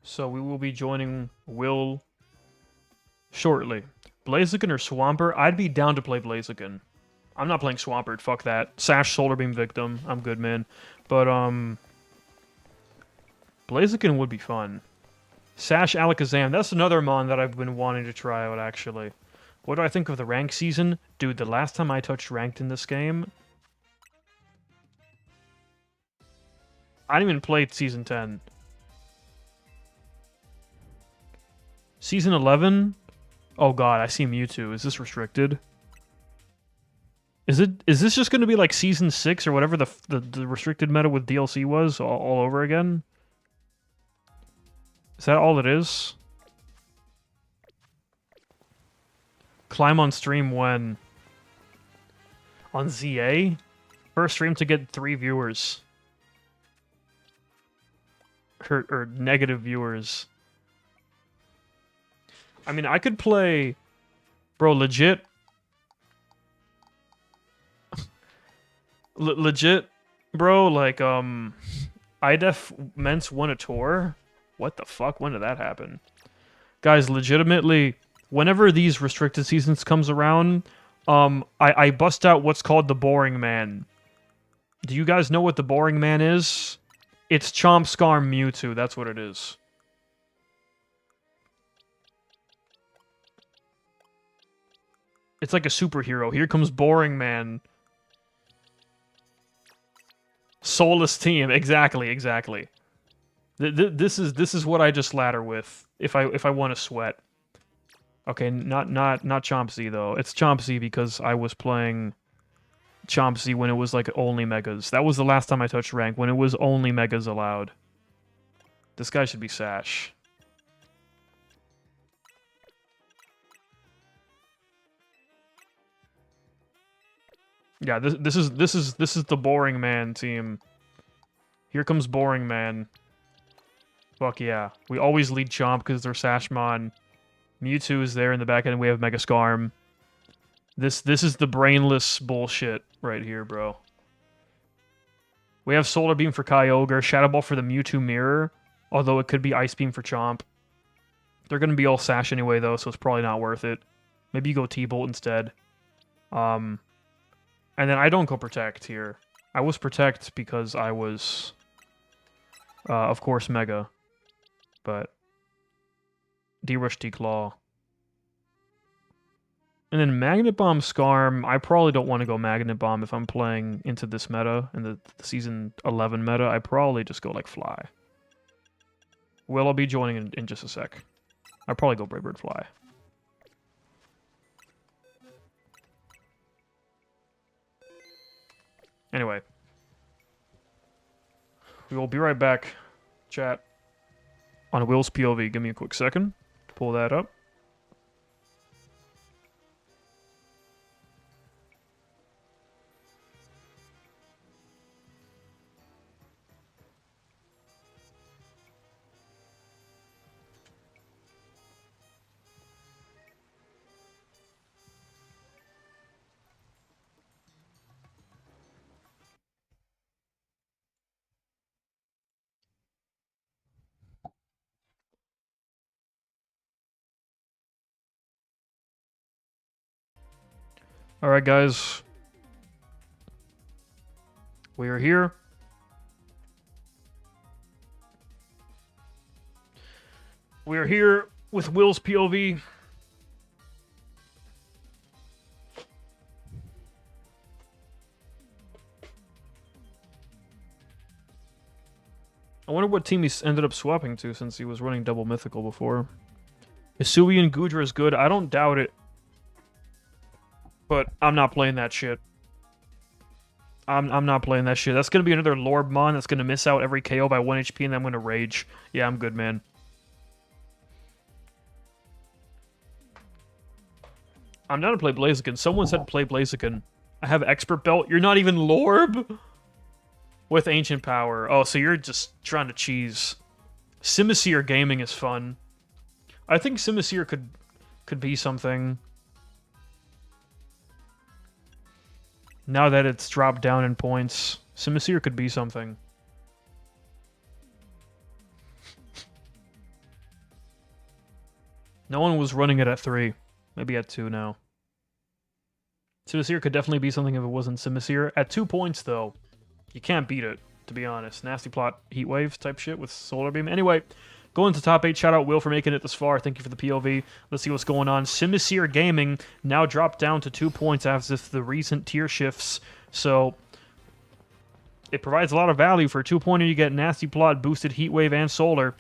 so we will be joining Will shortly. Blaziken or Swampert? I'd be down to play Blaziken. I'm not playing Swampert, fuck that. Sash Solar Beam Victim, I'm good, man. But, Blaziken would be fun. Sash Alakazam, that's another mon that I've been wanting to try out, actually. What do I think of the ranked season? Dude, the last time I touched ranked in this game... I didn't even play Season 10. Season 11? Oh god, I see Mewtwo. Is this restricted? Is this just going to be like Season 6 or whatever the restricted meta with DLC was all over again? Is that all it is? Climb on stream when? On ZA? First stream to get 3 viewers. Or negative viewers. I mean, I could play... Bro, legit... legit, bro, like, IDEF Ments won a tour? What the fuck? When did that happen? Guys, legitimately, whenever these restricted seasons comes around, I bust out what's called the Boring Man. Do you guys know what the Boring Man is? It's Chomp Scarm Mewtwo, that's what it is. It's like a superhero. Here comes Boring Man. Soulless team, exactly. This is what I just ladder with if I want to sweat. Okay, not Chompsy though. It's Chompsy because I was playing Chompsy when it was like only megas. That was the last time I touched rank when it was only megas allowed. This guy should be Sash. Yeah, this is the Boring Man team. Here comes Boring Man. Fuck yeah. We always lead Chomp because they're Sashmon. Mewtwo is there in the back end. We have Mega Scarm. This is the brainless bullshit right here, bro. We have Solar Beam for Kyogre, Shadow Ball for the Mewtwo Mirror, although it could be Ice Beam for Chomp. They're going to be all Sash anyway, though, so it's probably not worth it. Maybe you go T-Bolt instead. And then I don't go Protect here. I was Protect because I was, of course, Mega. But D-Rush, D-Claw. And then Magnet Bomb Scarm, I probably don't want to go Magnet Bomb if I'm playing into this meta, in the Season 11 meta. I probably just go, like, Fly. Well, I'll be joining in just a sec. I'll probably go Brave Bird Fly. Anyway. We will be right back, chat, on Will's POV. Give me a quick second to pull that up. Alright, guys. We are here. We are here with Will's POV. I wonder what team he ended up swapping to since he was running double mythical before. Hisuian Goodra is good. I don't doubt it. But I'm not playing that shit. I'm not playing that shit. That's going to be another Lorbmon that's going to miss out every KO by 1 HP and then I'm going to rage. Yeah, I'm good, man. I'm down to play Blaziken. Someone said play Blaziken. I have Expert Belt. You're not even Lorb? With Ancient Power. Oh, so you're just trying to cheese. Simisear Gaming is fun. I think Simisear could be something. Now that it's dropped down in points, Simisear could be something. No one was running it at 3. Maybe at 2 now. Simisear could definitely be something if it wasn't Simisear. At 2 points, though, you can't beat it, to be honest. Nasty Plot Heat Wave type shit with Solar Beam. Anyway, going to top 8. Shout out Will for making it this far. Thank you for the POV. Let's see what's going on. Simisear Gaming now dropped down to 2 points as if the recent tier shifts. So it provides a lot of value. For a 2-pointer, you get Nasty Plot, Boosted Heat Wave, and Solar.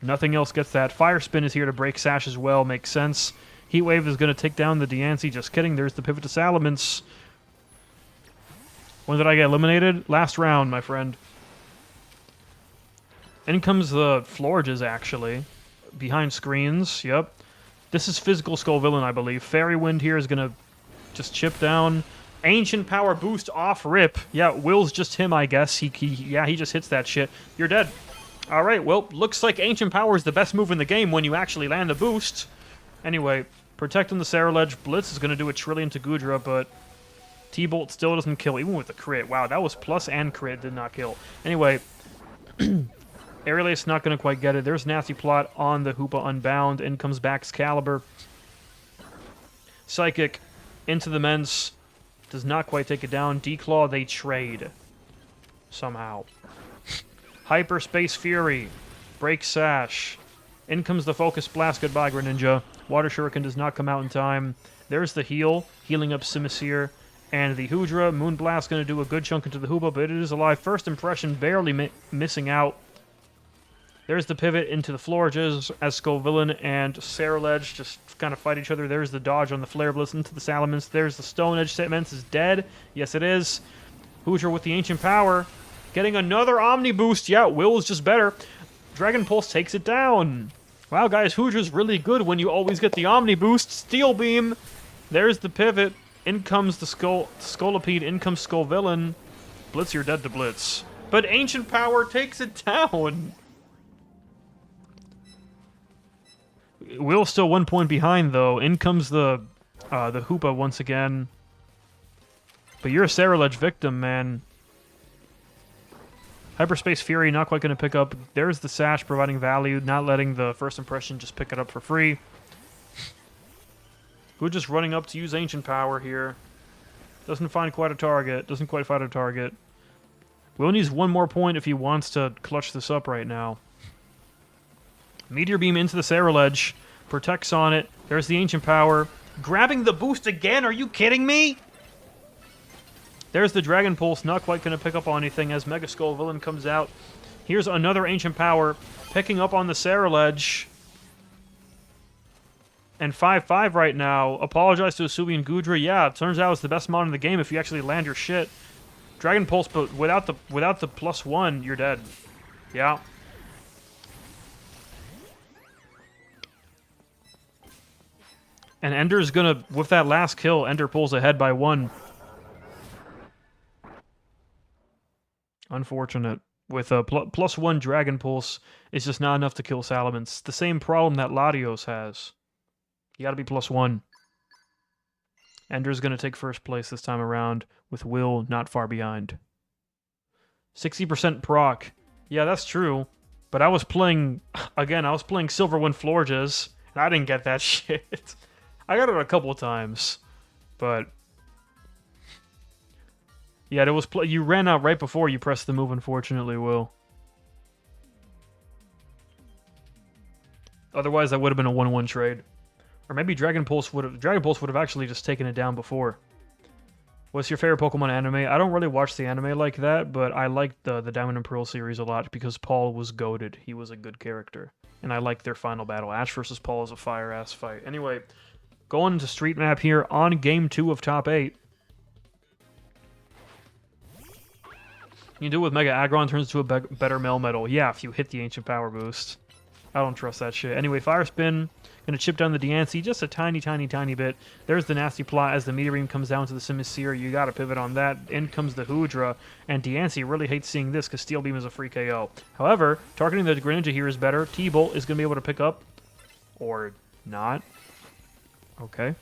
Nothing else gets that. Fire Spin is here to break Sash as well. Makes sense. Heat Wave is going to take down the Diancie. Just kidding. There's the Pivot to Salamence. When did I get eliminated? Last round, my friend. In comes the Florges, actually. Behind screens, yep. This is Physical Skull Villain, I believe. Fairy Wind here is going to just chip down. Ancient Power Boost off rip. Yeah, Will's just him, I guess. He just hits that shit. You're dead. Alright, well, looks like Ancient Power is the best move in the game when you actually land a boost. Anyway, protecting the Saraledge. Blitz is going to do a trillion to Goodra, but T-Bolt still doesn't kill, even with the crit. Wow, that was plus and crit, did not kill. Anyway, Aerial Ace not going to quite get it. There's Nasty Plot on the Hoopa Unbound. In comes back Excalibur. Psychic into the Mence. Does not quite take it down. D-Claw, they trade. Somehow. Hyperspace Fury. Break Sash. In comes the Focus Blast. Goodbye, Greninja. Water Shuriken does not come out in time. There's the heal. Healing up Simisear. And the Hoodra. Moonblast going to do a good chunk into the Hoopa, but it is alive. First impression, barely missing out. There's the pivot into the Florages as Skullvillain and Saraledge just kind of fight each other. There's the dodge on the Flare Blitz into the Salamence. There's the Stone Edge. Salamence is dead. Yes, it is. Hoosier with the Ancient Power. Getting another Omni Boost. Yeah, Will is just better. Dragon Pulse takes it down. Wow, guys, Hoosier's really good when you always get the Omni Boost. Steel Beam. There's the pivot. In comes the Scolipede. In comes Skullvillain. Blitz, you're dead to Blitz. But Ancient Power takes it down. Will's still 1 point behind, though. In comes the Hoopa once again. But you're a Saraledge victim, man. Hyperspace Fury not quite going to pick up. There's the Sash providing value, not letting the first impression just pick it up for free. Who just running up to use Ancient Power here. Doesn't find quite a target. Doesn't quite find a target. Will needs 1 more point if he wants to clutch this up right now. Meteor Beam into the Saraledge. Protects on it. There's the Ancient Power. Grabbing the boost again? Are you kidding me? There's the Dragon Pulse. Not quite going to pick up on anything as Mega Skullvillain comes out. Here's another Ancient Power. Picking up on the Saraledge. And 5-5 right now. Apologize to Asubi and Gudra. Yeah, it turns out it's the best mod in the game if you actually land your shit. Dragon Pulse, but without the +1, you're dead. Yeah. And Ender's gonna, with that last kill, Ender pulls ahead by 1. Unfortunate. With a +1 Dragon Pulse, it's just not enough to kill Salamence. The same problem that Latios has. You gotta be +1. Ender's gonna take first place this time around, with Will not far behind. 60% proc. Yeah, that's true. But I was playing, again, I was playing Silver Wind Florges, and I didn't get that shit. I got it a couple times, but yeah, it was you ran out right before you pressed the move. Unfortunately, Will. Otherwise, that would have been a 1-1 trade, or maybe Dragon Pulse would have actually just taken it down before. What's your favorite Pokemon anime? I don't really watch the anime like that, but I liked the Diamond and Pearl series a lot because Paul was goated. He was a good character, and I liked their final battle. Ash versus Paul is a fire-ass fight. Anyway. Going into Street Map here on Game 2 of Top 8. You can do it with Mega Aggron, turns into a better Melmetal. Yeah, if you hit the Ancient Power boost. I don't trust that shit. Anyway, Fire Spin. Gonna chip down the Diancie just a tiny bit. There's the Nasty Plot as the Meteor Beam comes down to the Simisear. You gotta pivot on that. In comes the Hoodra. And Diancie really hates seeing this because Steel Beam is a free KO. However, targeting the Greninja here is better. T-Bolt is gonna be able to pick up. Or not. Okay.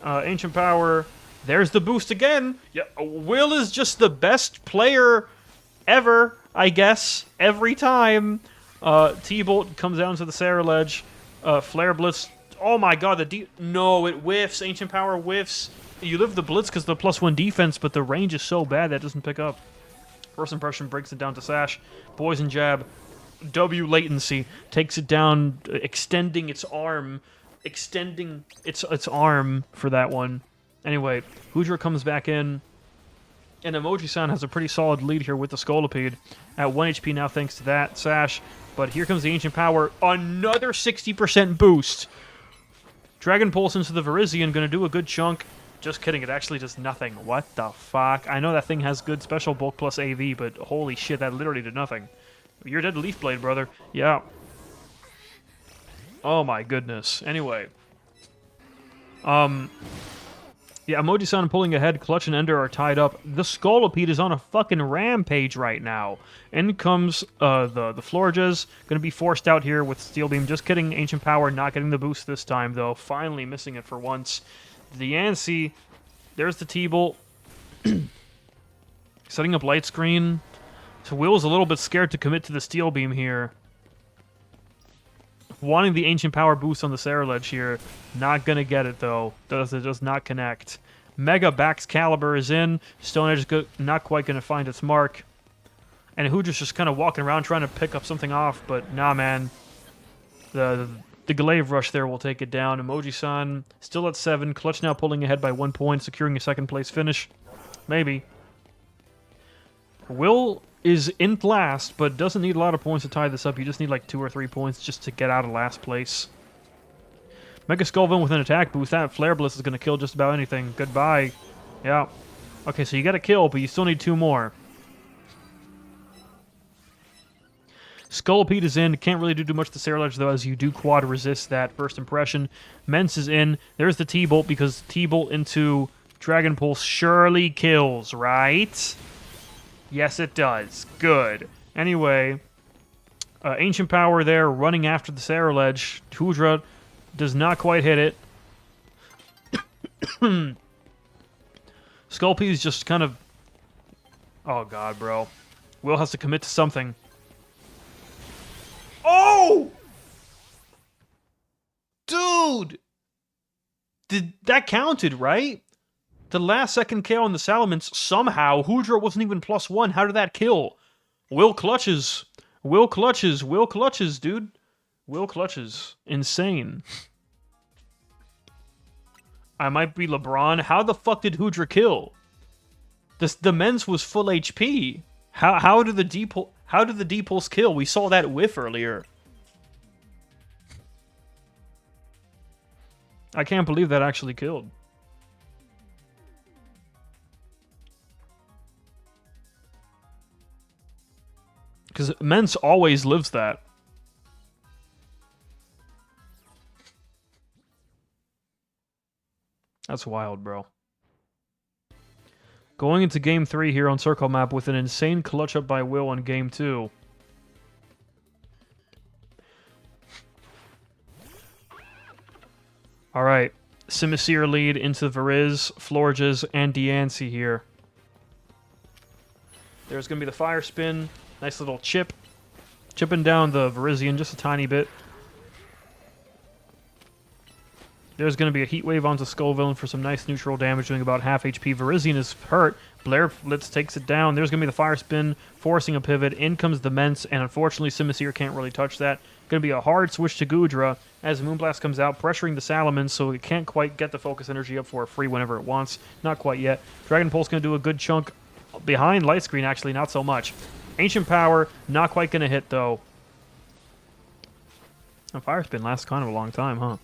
Ancient Power. There's the boost again. Yeah, Will is just the best player ever, I guess. Every time. T-Bolt comes down to the Saraledge. Flare Blitz. Oh my god, no, it whiffs. Ancient Power whiffs. You live the Blitz because the +1 defense, but the range is so bad that doesn't pick up. First impression breaks it down to Sash. Poison Jab. W latency. Takes it down, extending its arm. Extending its arm for that one. Anyway, Hoodra comes back in. And Emoji-san has a pretty solid lead here with the Scolipede. At 1 HP now thanks to that Sash. But here comes the Ancient Power. Another 60% boost. Dragon Pulse into the Virizion. Gonna do a good chunk. Just kidding, it actually does nothing. What the fuck? I know that thing has good special bulk plus AV, but holy shit, that literally did nothing. You're dead to Leaf Blade, brother. Yeah. Oh my goodness. Anyway. Yeah, Emoji-san pulling ahead. Clutch and Ender are tied up. The Scolipede is on a fucking rampage right now. In comes the Florges. Gonna be forced out here with Steel Beam. Just kidding. Ancient Power not getting the boost this time, though. Finally missing it for once. The Diancie. There's the T-Bolt. Setting up Light Screen. So Will's a little bit scared to commit to the Steel Beam here. Wanting the Ancient Power boost on the Saraledge here. Not gonna get it, though. Does not connect. Mega Baxcalibur is in. Stone Edge is not quite gonna find its mark. And Hoodra's just kind of walking around trying to pick up something off, but nah, man. The Glaive Rush there will take it down. Emoji-san still at 7. Clutch now pulling ahead by 1 point, securing a second place finish. Maybe. Will is in last, but doesn't need a lot of points to tie this up. You just need like 2 or 3 points just to get out of last place. Mega Skullvillain with an attack boost. That Flare Blitz is going to kill just about anything. Goodbye. Yeah. Okay, so you got a kill, but you still need 2 more. Scolipede is in. Can't really do too much to Cerulege, though, as you do quad resist that first impression. Mence is in. There's the T-Bolt, because T-Bolt into Dragon Pulse surely kills, right? Yes, it does. Good. Anyway, Ancient Power there, running after the Cerulege. Hoodra does not quite hit it. Sculpey is just kind of... Oh, God, bro. Will has to commit to something. Oh! Dude! That counted, right? The last second KO on the Salamence, somehow, Hoodra wasn't even +1. How did that kill? Will clutches. Will clutches. Will clutches, dude. Will clutches. Insane. I might be LeBron. How the fuck did Hoodra kill? The Mence was full HP. How did the D-Pulse kill? We saw that whiff earlier. I can't believe that actually killed. Because Mence always lives that. That's wild, bro. Going into Game 3 here on Circle Map with an insane clutch up by Will in Game 2. Alright. Simisear lead into Veriz, Florges, and Diancie here. There's going to be the Fire Spin. Nice little chip. Chipping down the Virizion just a tiny bit. There's going to be a Heat Wave onto Skullvillain for some nice neutral damage, doing about half HP. Virizion is hurt. Blare Blitz takes it down. There's going to be the Fire Spin, forcing a pivot. In comes the Mence, and unfortunately, Simisear can't really touch that. Going to be a hard switch to Goodra as Moonblast comes out, pressuring the Salamence, so it can't quite get the focus energy up for free whenever it wants. Not quite yet. Dragon Pulse going to do a good chunk behind Light Screen, actually, not so much. Ancient Power, not quite going to hit, though. And Fire Spin lasts kind of a long time, huh?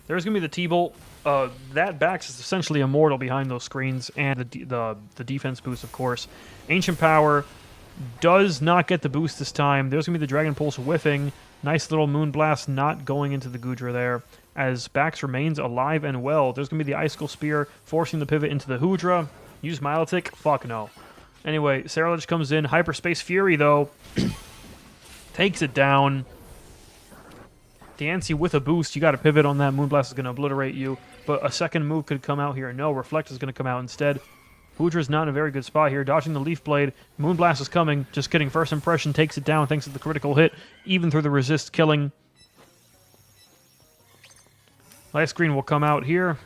There's going to be the T-Bolt. That Bax is essentially immortal behind those screens, and the defense boost, of course. Ancient Power does not get the boost this time. There's going to be the Dragon Pulse whiffing. Nice little Moonblast not going into the Goodra there, as Bax remains alive and well. There's going to be the Icicle Spear, forcing the pivot into the Hoodra. Use Milotic? Fuck no. Anyway, Cerulege comes in. Hyperspace Fury, though, takes it down. Diancie with a boost. You got to pivot on that. Moonblast is going to obliterate you. But a second move could come out here. No, Reflect is going to come out instead. Hoodra's not in a very good spot here. Dodging the Leaf Blade. Moonblast is coming. Just kidding. First Impression takes it down thanks to the critical hit. Even through the resist, killing. Light Screen will come out here.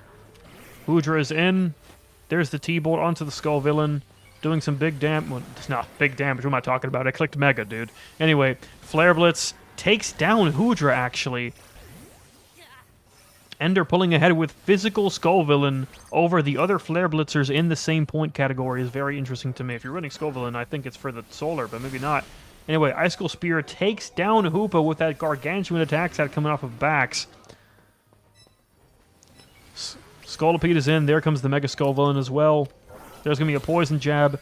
Hoodra is in. There's the T-Bolt onto the Skullvillain. Doing some big damage. Well, it's not big damage. What am I talking about? I clicked Mega, dude. Anyway, Flare Blitz takes down Hoodra, actually. Ender pulling ahead with physical Skullvillain over the other Flare Blitzers in the same point category is very interesting to me. If you're running Skullvillain, I think it's for the Solar, but maybe not. Anyway, Icicle Spear takes down Hoopa with that gargantuan attack set coming off of Bax. Scolipede is in. There comes the Mega Skullvillain as well. There's going to be a Poison Jab.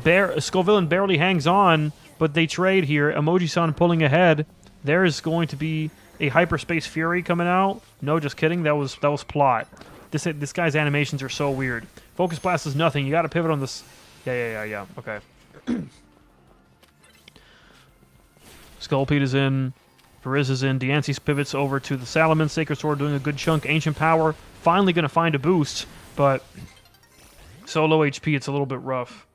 Skullvillain barely hangs on, but they trade here. Emoji-san pulling ahead. There is going to be a Hyperspace Fury coming out. No, just kidding. That was plot. This guy's animations are so weird. Focus Blast is nothing. You got to pivot on this. Yeah. Okay. Sculpede is in. Veriz is in. Diancie's pivots over to the Salamence. Sacred Sword doing a good chunk. Ancient Power finally going to find a boost, but so low HP, it's a little bit rough.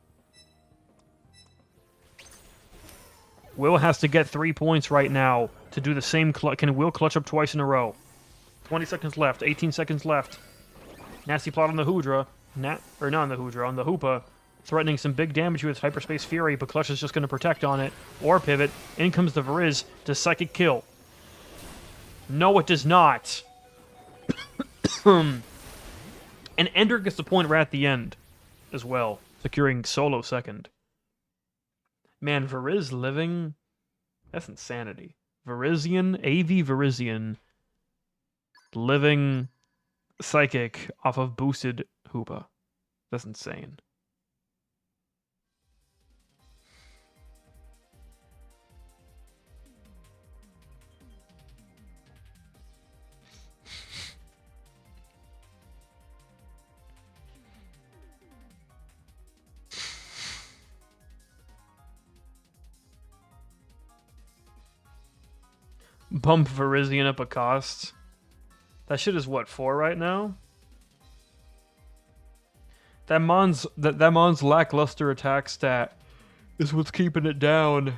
Will has to get 3 points right now to do the same clutch. Can Will clutch up twice in a row? 20 seconds left. 18 seconds left. Nasty plot on the Hoodra. Or not on the Hoodra, on the Hoopa. Threatening some big damage with Hyperspace Fury, but Clutch is just going to protect on it. Or pivot. In comes the Veriz to Psychic Kill. No, it does not. And Ender gets the point right at the end as well, securing solo second. Man, Veriz living... That's insanity. Verizian, AV Verizian, living psychic off of boosted Hoopa. That's insane. Bump Verizian up a cost. That shit is what, 4 right now? That Mon's lackluster attack stat is what's keeping it down.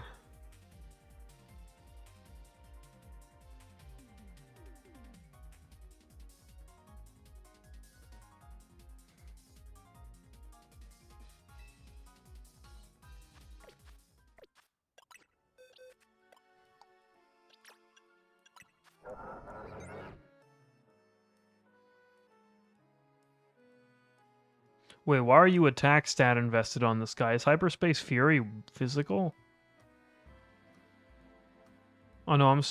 Wait, why are you attack stat invested on this guy? Is Hyperspace Fury physical? Oh no,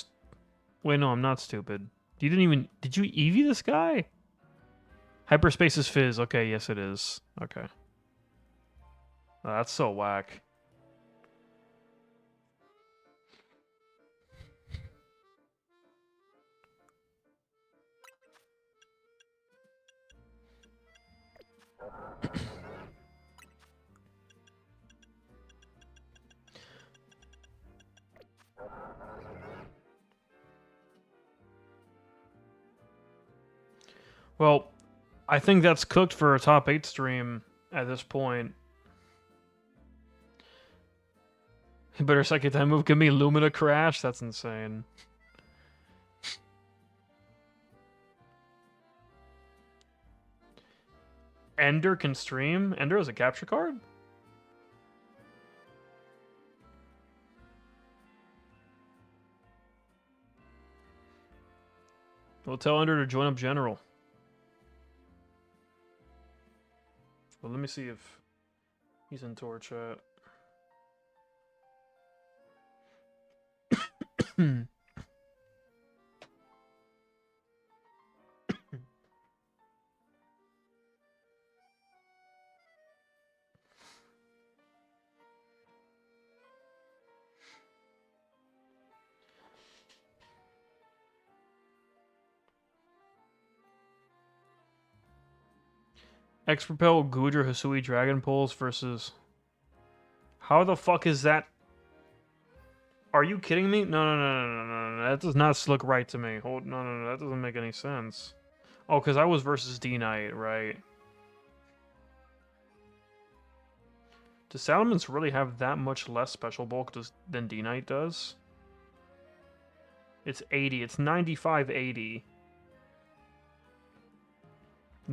wait, no, I'm not stupid. You didn't even... Did you EV this guy? Hyperspace is Fizz. Okay, yes it is. Okay. Oh, that's so whack. Well, I think that's cooked for a top 8 stream at this point. You better second time move. Give me Lumina Crash. That's insane. Ender can stream? Ender has a capture card? We'll tell Ender to join up General. Well, let me see if he's in Tor chat. X-Propel, Goodra, Hisui, Dragon Pulse versus... How the fuck is that? Are you kidding me? No. That does not look right to me. Hold, no. That doesn't make any sense. Oh, because I was versus D-Knight, right? Does Salamence really have that much less special bulk than D-Knight does? It's 80. It's 95-80.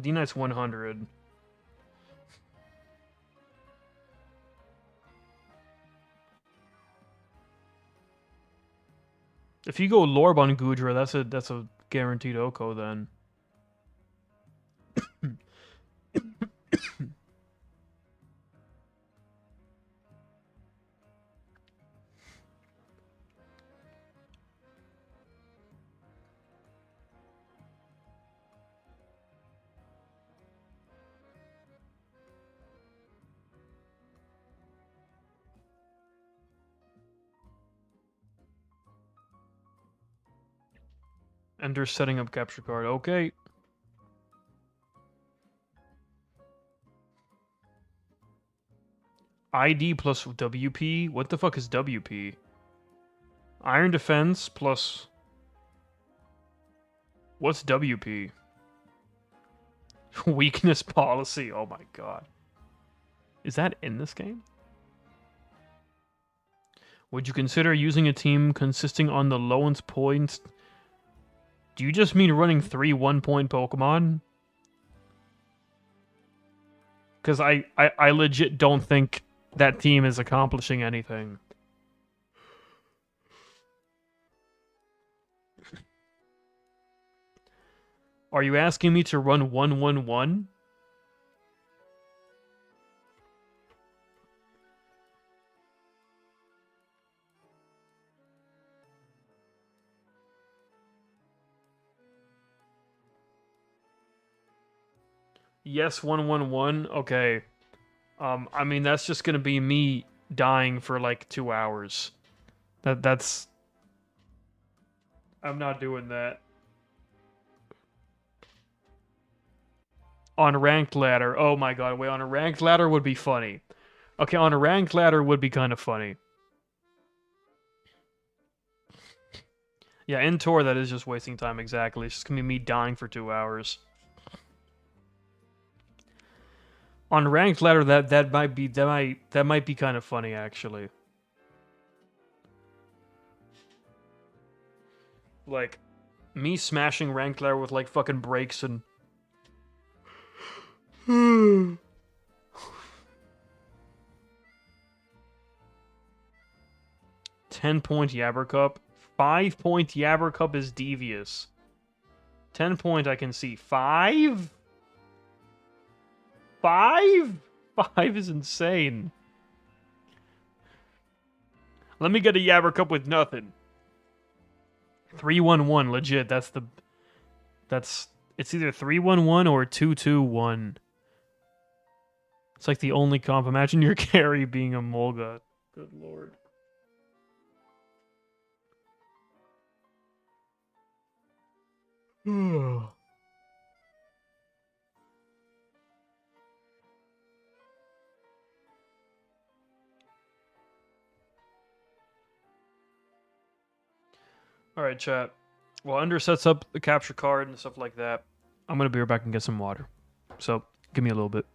D-Knight's 100. If you go Lorb on Goodra, that's a guaranteed Oko then. Ender's setting up capture card. Okay. ID plus WP? What the fuck is WP? Iron Defense plus... What's WP? Weakness policy. Oh my god. Is that in this game? Would you consider using a team consisting on the lowest points? Do you just mean running 3 1-point Pokemon? Because I legit don't think that team is accomplishing anything. Are you asking me to run 1-1-1? Yes, 111. Okay. I mean that's just gonna be me dying for like 2 hours. That's I'm not doing that. On ranked ladder. Oh my god, wait, on a ranked ladder would be funny. Okay, on a ranked ladder would be kind of funny. Yeah, in Tor that is just wasting time exactly. It's just gonna be me dying for 2 hours. On ranked ladder that might be kind of funny actually. Like me smashing ranked ladder with like fucking breaks and 10-point Yabber Cup. 5-point Yabber Cup is devious. 10-point I can see. 5? 5? 5 is insane. Let me get a Yabber Cup with nothing. 311, legit. It's either 311 or 221. It's like the only comp. Imagine your carry being a Molga. Good lord. Alright, chat. Well, Under sets up the capture card and stuff like that. I'm gonna be right back and get some water. So, give me a little bit.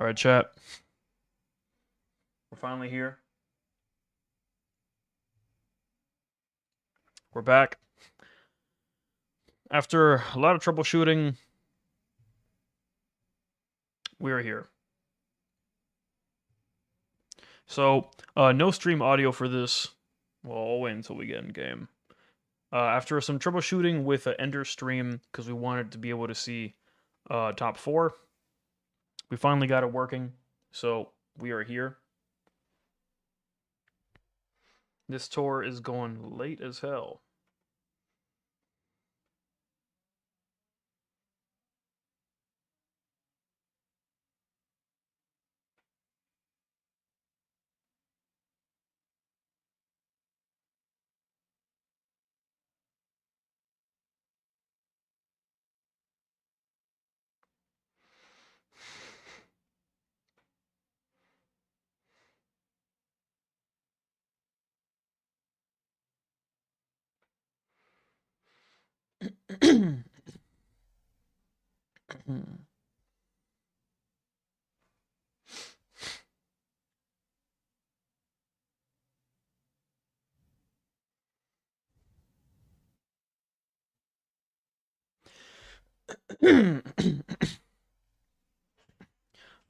All right, chat. We're finally here. We're back. After a lot of troubleshooting, we're here. So, no stream audio for this. Well, I'll wait until we get in game. After some troubleshooting with an Ender stream, because we wanted to be able to see top 4, we finally got it working. So, we are here. This tour is going late as hell.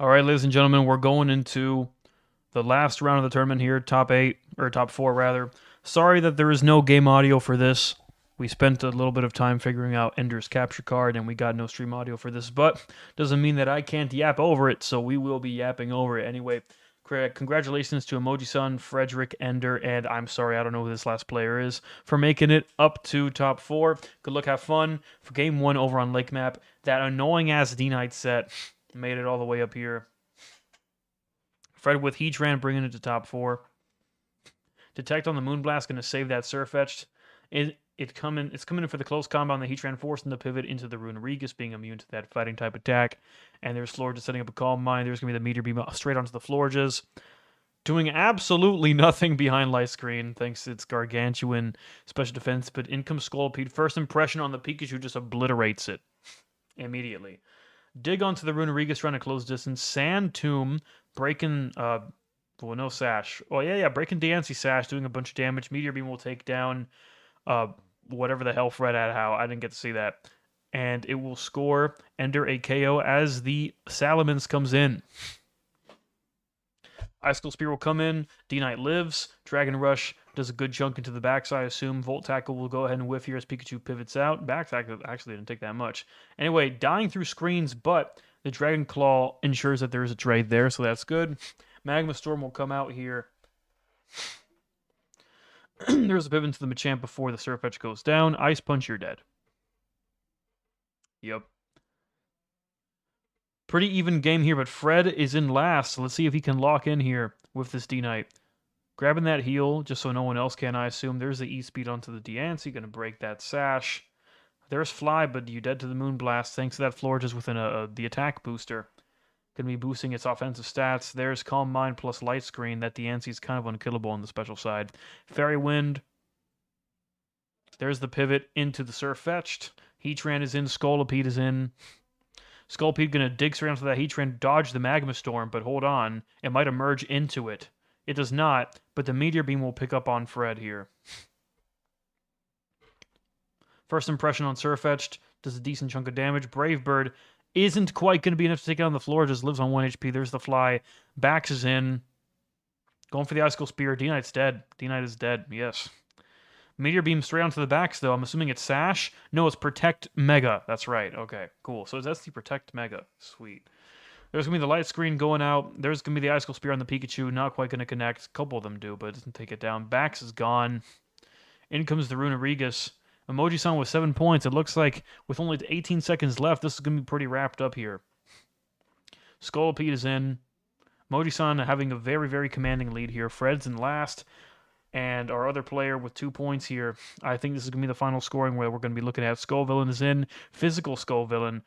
All right, ladies and gentlemen, we're going into the last round of the tournament here, top 8, or top 4 rather. Sorry that there is no game audio for this. We spent a little bit of time figuring out Ender's capture card, and we got no stream audio for this, but doesn't mean that I can't yap over it, so we will be yapping over it anyway. Congratulations to Emoji-san, Frederick, Ender, and I'm sorry, I don't know who this last player is, for making it up to top 4. Good luck, have fun. For game 1 over on Lake Map, that annoying-ass D-Night set made it all the way up here. Fred with Heatran bringing it to top 4. Detect on the Moonblast going to save that Surfetched. It's coming in for the close combo on the Heatran, forcing the pivot into the Runerigus, being immune to that fighting type attack. And there's Florges setting up a Calm Mind. There's going to be the Meteor Beam straight onto the Florges. Doing absolutely nothing behind Light Screen, thanks to its gargantuan special defense. But in comes Scolipede. First impression on the Pikachu just obliterates it immediately. Dig onto the Runerigus, trying to close distance. Sand Tomb, breaking, well, no Sash. Oh, yeah, breaking Diancie Sash, doing a bunch of damage. Meteor Beam will take down, whatever the hell Fred had how. I didn't get to see that. And it will score Ender a KO as the Salamence comes in. Icicle Spear will come in. D-Knight lives. Dragon Rush does a good chunk into the backside, I assume. Volt Tackle will go ahead and whiff here as Pikachu pivots out. Back Tackle actually didn't take that much. Anyway, dying through screens, but the Dragon Claw ensures that there is a trade there, so that's good. Magma Storm will come out here. There's a pivot into the Machamp before the Surfetch goes down. Ice Punch, you're dead. Yep. Pretty even game here, but Fred is in last, so let's see if he can lock in here with this D-Knight. Grabbing that heal, just so no one else can, I assume. There's the E-Speed onto the Diancie, gonna break that Sash. There's Fly, but you dead to the Moonblast, thanks to that Florges within the attack booster. Gonna be boosting its offensive stats. There's Calm Mind plus Light Screen. That Diancie's kind of unkillable on the special side. Fairy Wind. There's the pivot into the Surfetched. Heatran is in, Scolipede is in. Scolipede gonna dig straight onto that Heatran, dodge the Magma Storm, but hold on. It might emerge into it. It does not, but the Meteor Beam will pick up on Fred here. First impression on Surfetched, does a decent chunk of damage. Brave Bird isn't quite going to be enough to take out the floor, just lives on 1 HP. There's the Fly. Bax is in. Going for the Icicle Spear. D-Knight's dead. D-Knight is dead, yes. Meteor Beam straight onto the backs, though. I'm assuming it's Sash. No, it's Protect Mega. That's right. Okay, cool. So that's the Protect Mega. Sweet. There's going to be the Light Screen going out. There's going to be the Icicle Spear on the Pikachu. Not quite going to connect. A couple of them do, but it doesn't take it down. Bax is gone. In comes the Runerigus. Emoji-san with 7 points. It looks like with only 18 seconds left, this is going to be pretty wrapped up here. Scolipede is in. Emoji-san having a very, very commanding lead here. Fred's in last. And our other player with 2 points here. I think this is going to be the final scoring where we're going to be looking at. Skull Villain is in. Physical Skull Villain.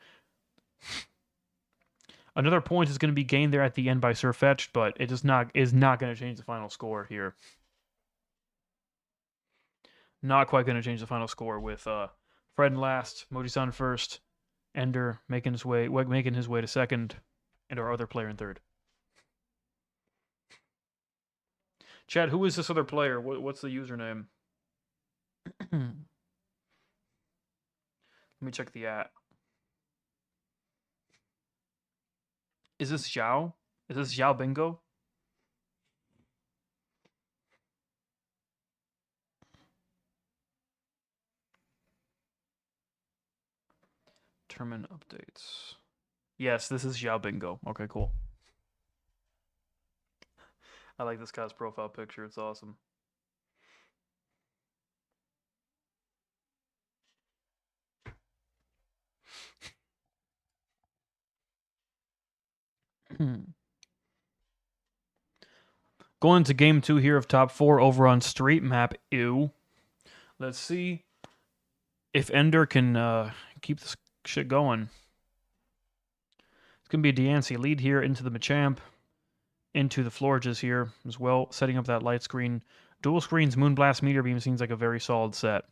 Another point is going to be gained there at the end by Surfetched, but it is not going to change the final score here. Not quite going to change the final score with Fred in last, Moji-san first, Ender making his way to second. and our other player in third. Chad, who is this other player? What's the username? Let me check the at. Is this Xiao? Is this Xiao Bingo? Tournament updates. Yes, this is Xiao Bingo. Okay, cool. I like this guy's profile picture. It's awesome. Going to game 2 here of top 4 over on Street Map. Ew. Let's see if Ender can keep this shit going. It's going to be a Deancey lead here into the Machamp, into the Florges here as well, setting up that light screen. Dual screens, Moonblast, Meteor Beam seems like a very solid set.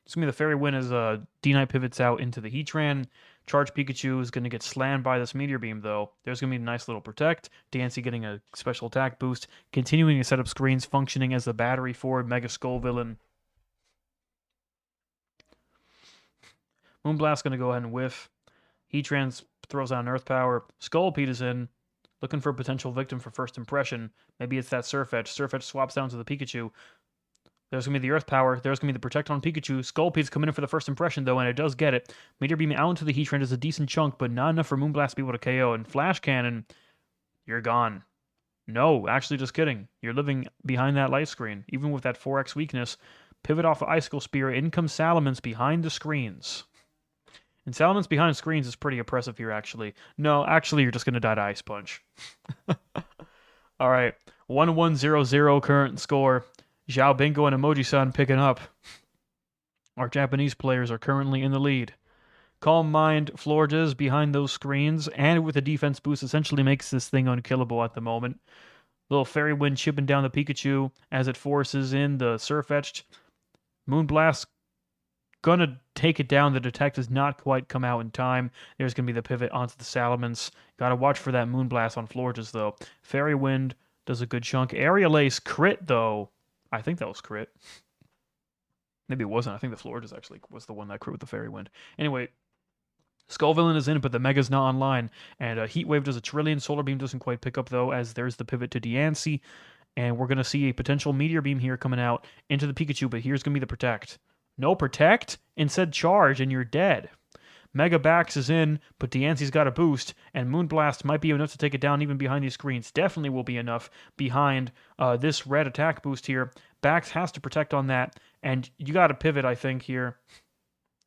It's going to be the Fairy Wind as D-Knight pivots out into the Heatran. Charge Pikachu is going to get slammed by this Meteor Beam, though. There's going to be a nice little Protect. Deancey getting a special attack boost. Continuing to set up screens, functioning as the battery for Mega Skull Villain. Moonblast going to go ahead and whiff. Heatran throws out an Earth Power. Skullpede is in. Looking for a potential victim for first impression. Maybe it's that Surfetch. Surfetch swaps down to the Pikachu. There's going to be the Earth Power. There's going to be the Protect on Pikachu. Skullpede's coming in for the first impression, though, and it does get it. Meteor Beam out into the Heatran is a decent chunk, but not enough for Moonblast to be able to KO. And Flash Cannon, you're gone. No, actually, just kidding. You're living behind that light screen. Even with that 4x weakness, pivot off of Icicle Spear. In comes Salamence behind the screens. And Salamence behind screens is pretty oppressive here, actually. No, actually, you're just going to die to Ice Punch. All right, 1-1-0-0 current score. Xiao Bingo and Emoji-san picking up. Our Japanese players are currently in the lead. Calm Mind Florges behind those screens, and with a defense boost, essentially makes this thing unkillable at the moment. Little Fairy Wind chipping down the Pikachu as it forces in the Surfetched. Moonblast gonna take it down. The Detect does not quite come out in time. There's gonna be the pivot onto the Salamence. Gotta watch for that Moonblast on Florges, though. Fairy Wind does a good chunk. Aerial Ace crit, though. I think that was crit. Maybe it wasn't. I think the Florges actually was the one that crit with the Fairy Wind. Anyway, Skull Villain is in, but the Mega's not online. And Heat Wave does a trillion. Solar Beam doesn't quite pick up, though, as there's the pivot to Deancey. And we're going to see a potential Meteor Beam here coming out into the Pikachu, but here's going to be the Protect. No Protect? Instead Charge, and you're dead. Mega Bax is in, but Deancey's got a boost, and Moonblast might be enough to take it down even behind these screens. Definitely will be enough behind this red attack boost here. Bax has to protect on that, and you got to pivot, I think, here.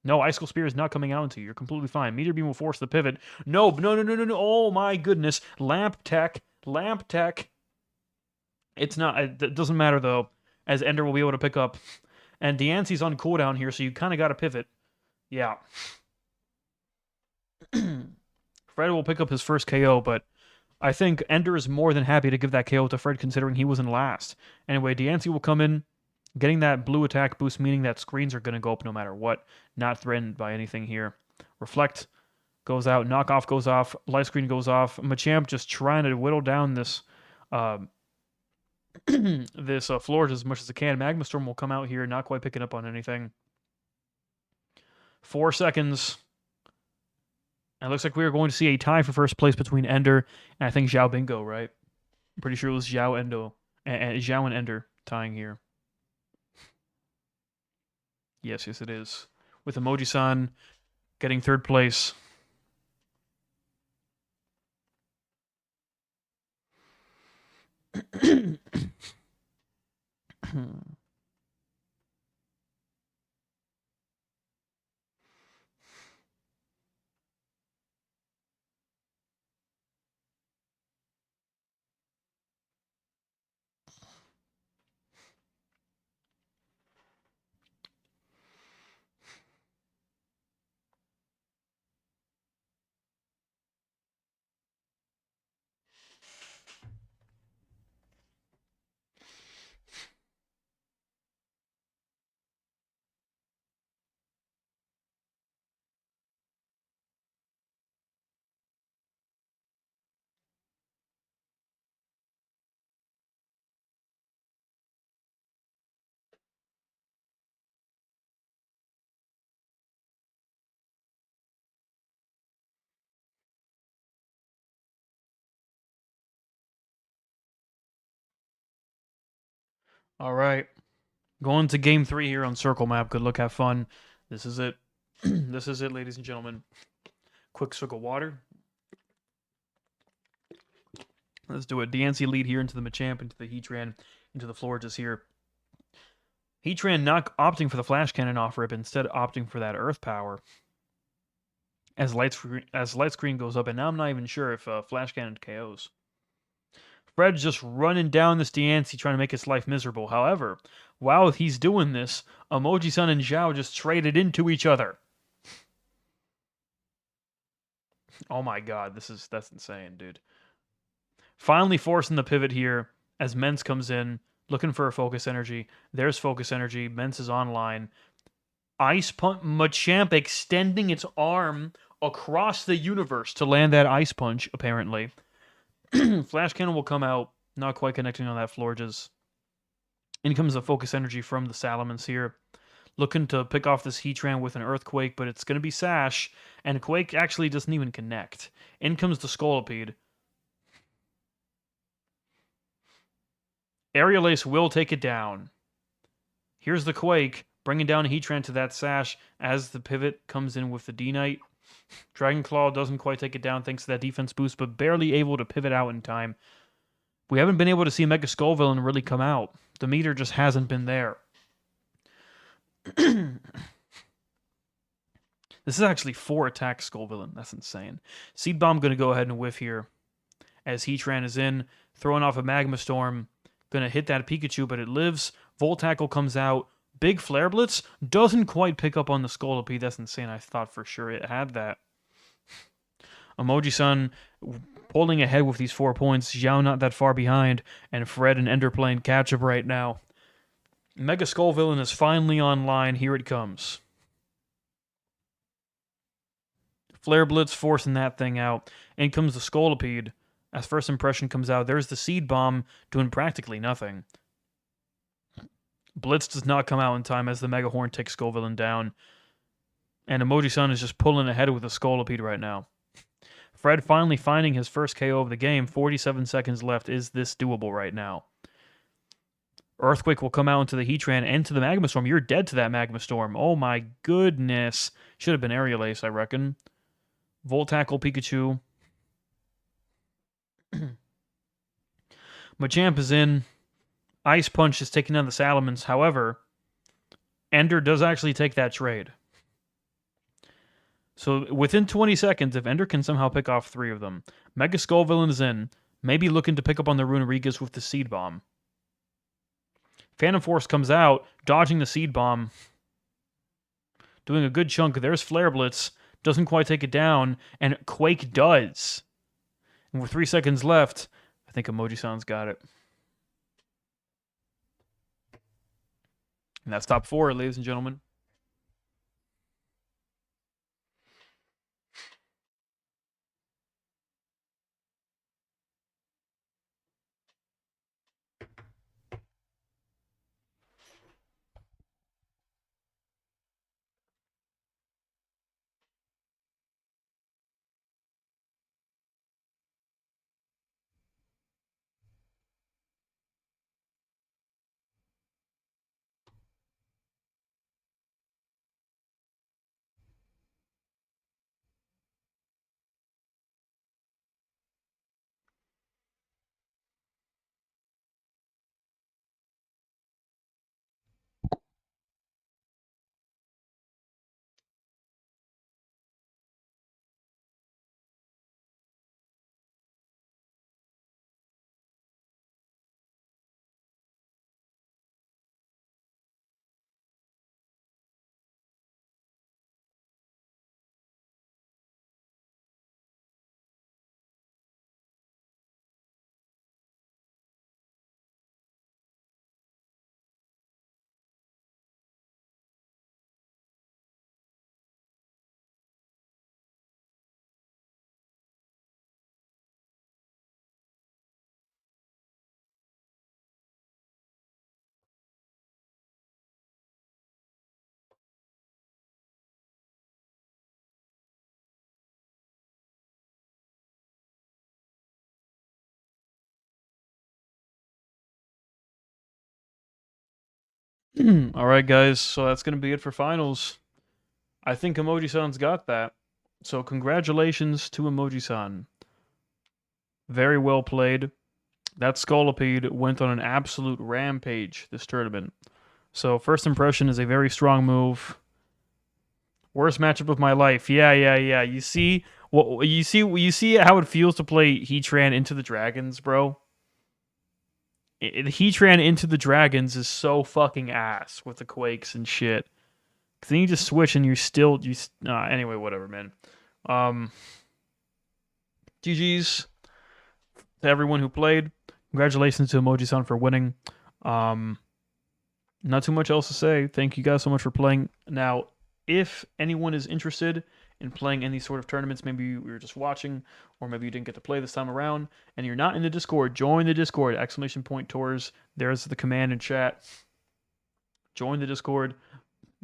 No, Icicle Spear is not coming out into you. You're completely fine. Meteor Beam will force the pivot. No. Oh, my goodness. Lamp Tech. It's not. It doesn't matter, though, as Ender will be able to pick up. And Deancey's on cooldown here, so you kind of got to pivot. Yeah. Fred will pick up his first KO, but I think Ender is more than happy to give that KO to Fred, considering he was in last. Anyway, Deancey will come in, getting that blue attack boost, meaning that screens are going to go up no matter what. Not threatened by anything here. Reflect goes out, Knockoff goes off, Light Screen goes off. Machamp just trying to whittle down this this Florges as much as it can. Magma Storm will come out here, not quite picking up on anything. 4 seconds. And it looks like we are going to see a tie for first place between Ender and I think Xiao Bingo, right? I'm pretty sure it was Xiao and Ender tying here. Yes, it is. With Emoji-san getting third place. All right. Going to game 3 here on Circle Map. Good luck, have fun. This is it. This is it, ladies and gentlemen. Quick circle water. Let's do it. DNC lead here into the Machamp, into the Heatran, into the Florges here. Heatran not opting for the Flash Cannon off rip, instead opting for that Earth Power. As light screen goes up, and now I'm not even sure if Flash Cannon KOs. Fred's just running down this Diancie trying to make his life miserable. However, while he's doing this, Emoji-san and Zhao just traded into each other. Oh my god, that's insane, dude. Finally forcing the pivot here as Mens comes in, looking for a Focus Energy. There's Focus Energy. Mens is online. Ice Punch. Machamp extending its arm across the universe to land that Ice Punch, apparently. Flash Cannon will come out, not quite connecting on that Florges. In comes the Focus Energy from the Salamence here. Looking to pick off this Heatran with an Earthquake, but it's going to be Sash, and Quake actually doesn't even connect. In comes the Scolipede. Aerial Ace will take it down. Here's the Quake, bringing down Heatran to that Sash as the pivot comes in with the D-Knight. Dragon Claw doesn't quite take it down thanks to that defense boost, but barely able to pivot out in time. We haven't been able to see Mega Skullvillain really come out. The meter just hasn't been there. This is actually 4 attack Skullvillain. That's insane. Seed Bomb going to go ahead and whiff here as Heatran is in, throwing off a Magma Storm. Going to hit that Pikachu, but it lives. Volt Tackle comes out. Big Flare Blitz doesn't quite pick up on the Scolipede. That's insane. I thought for sure it had that. Emoji-san pulling ahead with these 4 points. Zhao not that far behind. And Fred and Ender playing catch-up right now. Mega Skullvillain is finally online. Here it comes. Flare Blitz forcing that thing out. In comes the Scolipede. As first impression comes out, there's the Seed Bomb doing practically nothing. Blitz does not come out in time as the Mega Horn takes Skullvillain down. And Emoji-san is just pulling ahead with the Scolipede right now. Fred finally finding his first KO of the game. 47 seconds left. Is this doable right now? Earthquake will come out into the Heatran and to the Magma Storm. You're dead to that Magma Storm. Oh my goodness. Should have been Aerial Ace, I reckon. Volt Tackle Pikachu. Machamp is in. Ice Punch is taking down the Salamence. However, Ender does actually take that trade. So within 20 seconds, if Ender can somehow pick off 3 of them, Mega Skullvillain is in, maybe looking to pick up on the Runerigas with the Seed Bomb. Phantom Force comes out, dodging the Seed Bomb. Doing a good chunk. There's Flare Blitz. Doesn't quite take it down, and Quake does. And with 3 seconds left, I think Emoji-san's got it. And that's top 4, ladies and gentlemen. All right, guys. So that's gonna be it for finals. I think Emoji-san's got that. So congratulations to Emoji-san. Very well played. That Scolipede went on an absolute rampage this tournament. So first impression is a very strong move. Worst matchup of my life. Yeah. You see you see how it feels to play Heatran into the Dragons, bro? Heatran into the Dragons is so fucking ass with the Quakes and shit. Cause then you just switch and anyway, whatever, man. Um GG's to everyone who played. Congratulations to Emoji-san for winning. Um Not too much else to say. Thank you guys so much for playing. Now, if anyone is interested in playing any sort of tournaments, maybe you were just watching, or maybe you didn't get to play this time around, and you're not in the Discord, join the Discord, ! Tours. There's the command in chat. Join the Discord.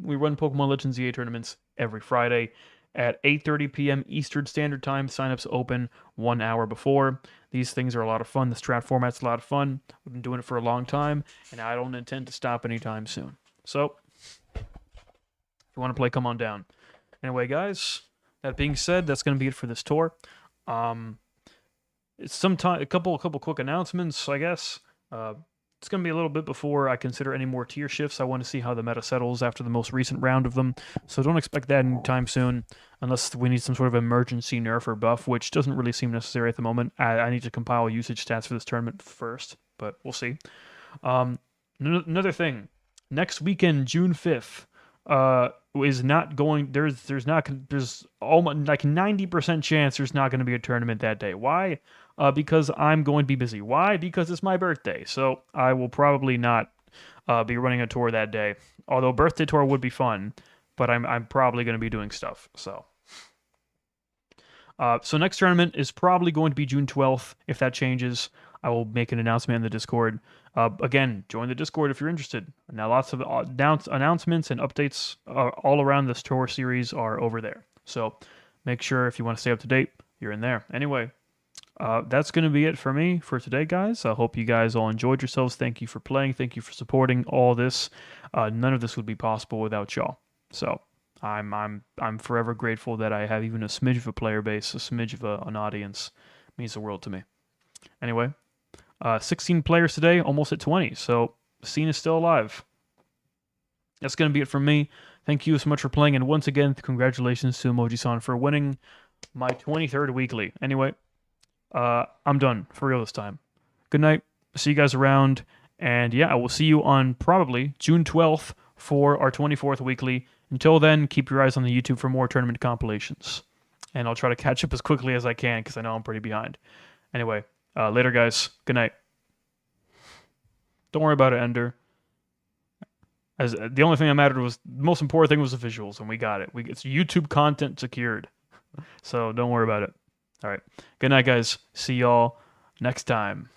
We run Pokemon Legends EA tournaments every Friday at 8:30 p.m. Eastern Standard Time. Signups open 1 hour before. These things are a lot of fun. The strat format's a lot of fun. We've been doing it for a long time, and I don't intend to stop anytime soon. So, if you want to play, come on down. Anyway, guys, that being said, that's going to be it for this tour. It's a couple quick announcements, I guess. It's going to be a little bit before I consider any more tier shifts. I want to see how the meta settles after the most recent round of them. So don't expect that anytime soon, unless we need some sort of emergency nerf or buff, which doesn't really seem necessary at the moment. I need to compile usage stats for this tournament first, but we'll see. Another thing, next weekend, June 5th, is not going. There's almost like 90% chance there's not going to be a tournament that day. Why? Because I'm going to be busy. Why? Because it's my birthday. So I will probably not be running a tour that day. Although birthday tour would be fun, but I'm probably going to be doing stuff. So next tournament is probably going to be June 12th. If that changes, I will make an announcement in the Discord. Again, join the Discord if you're interested. Now, lots of announcements and updates all around this tour series are over there. So make sure if you want to stay up to date, you're in there. Anyway, that's going to be it for me for today, guys. I hope you guys all enjoyed yourselves. Thank you for playing. Thank you for supporting all this. None of this would be possible without y'all. So I'm forever grateful that I have even a smidge of a player base, a smidge of an audience. It means the world to me. Anyway, 16 players today, almost at 20. So the scene is still alive. That's going to be it from me. Thank you so much for playing. And once again, congratulations to Emoji-san for winning my 23rd weekly. Anyway, I'm done for real this time. Good night. See you guys around. And yeah, I will see you on probably June 12th for our 24th weekly. Until then, keep your eyes on the YouTube for more tournament compilations. And I'll try to catch up as quickly as I can because I know I'm pretty behind. Anyway, later, guys. Good night. Don't worry about it, Ender. As the only thing that mattered was the most important thing was the visuals, and we got it. It's YouTube content secured, so don't worry about it. All right. Good night, guys. See y'all next time.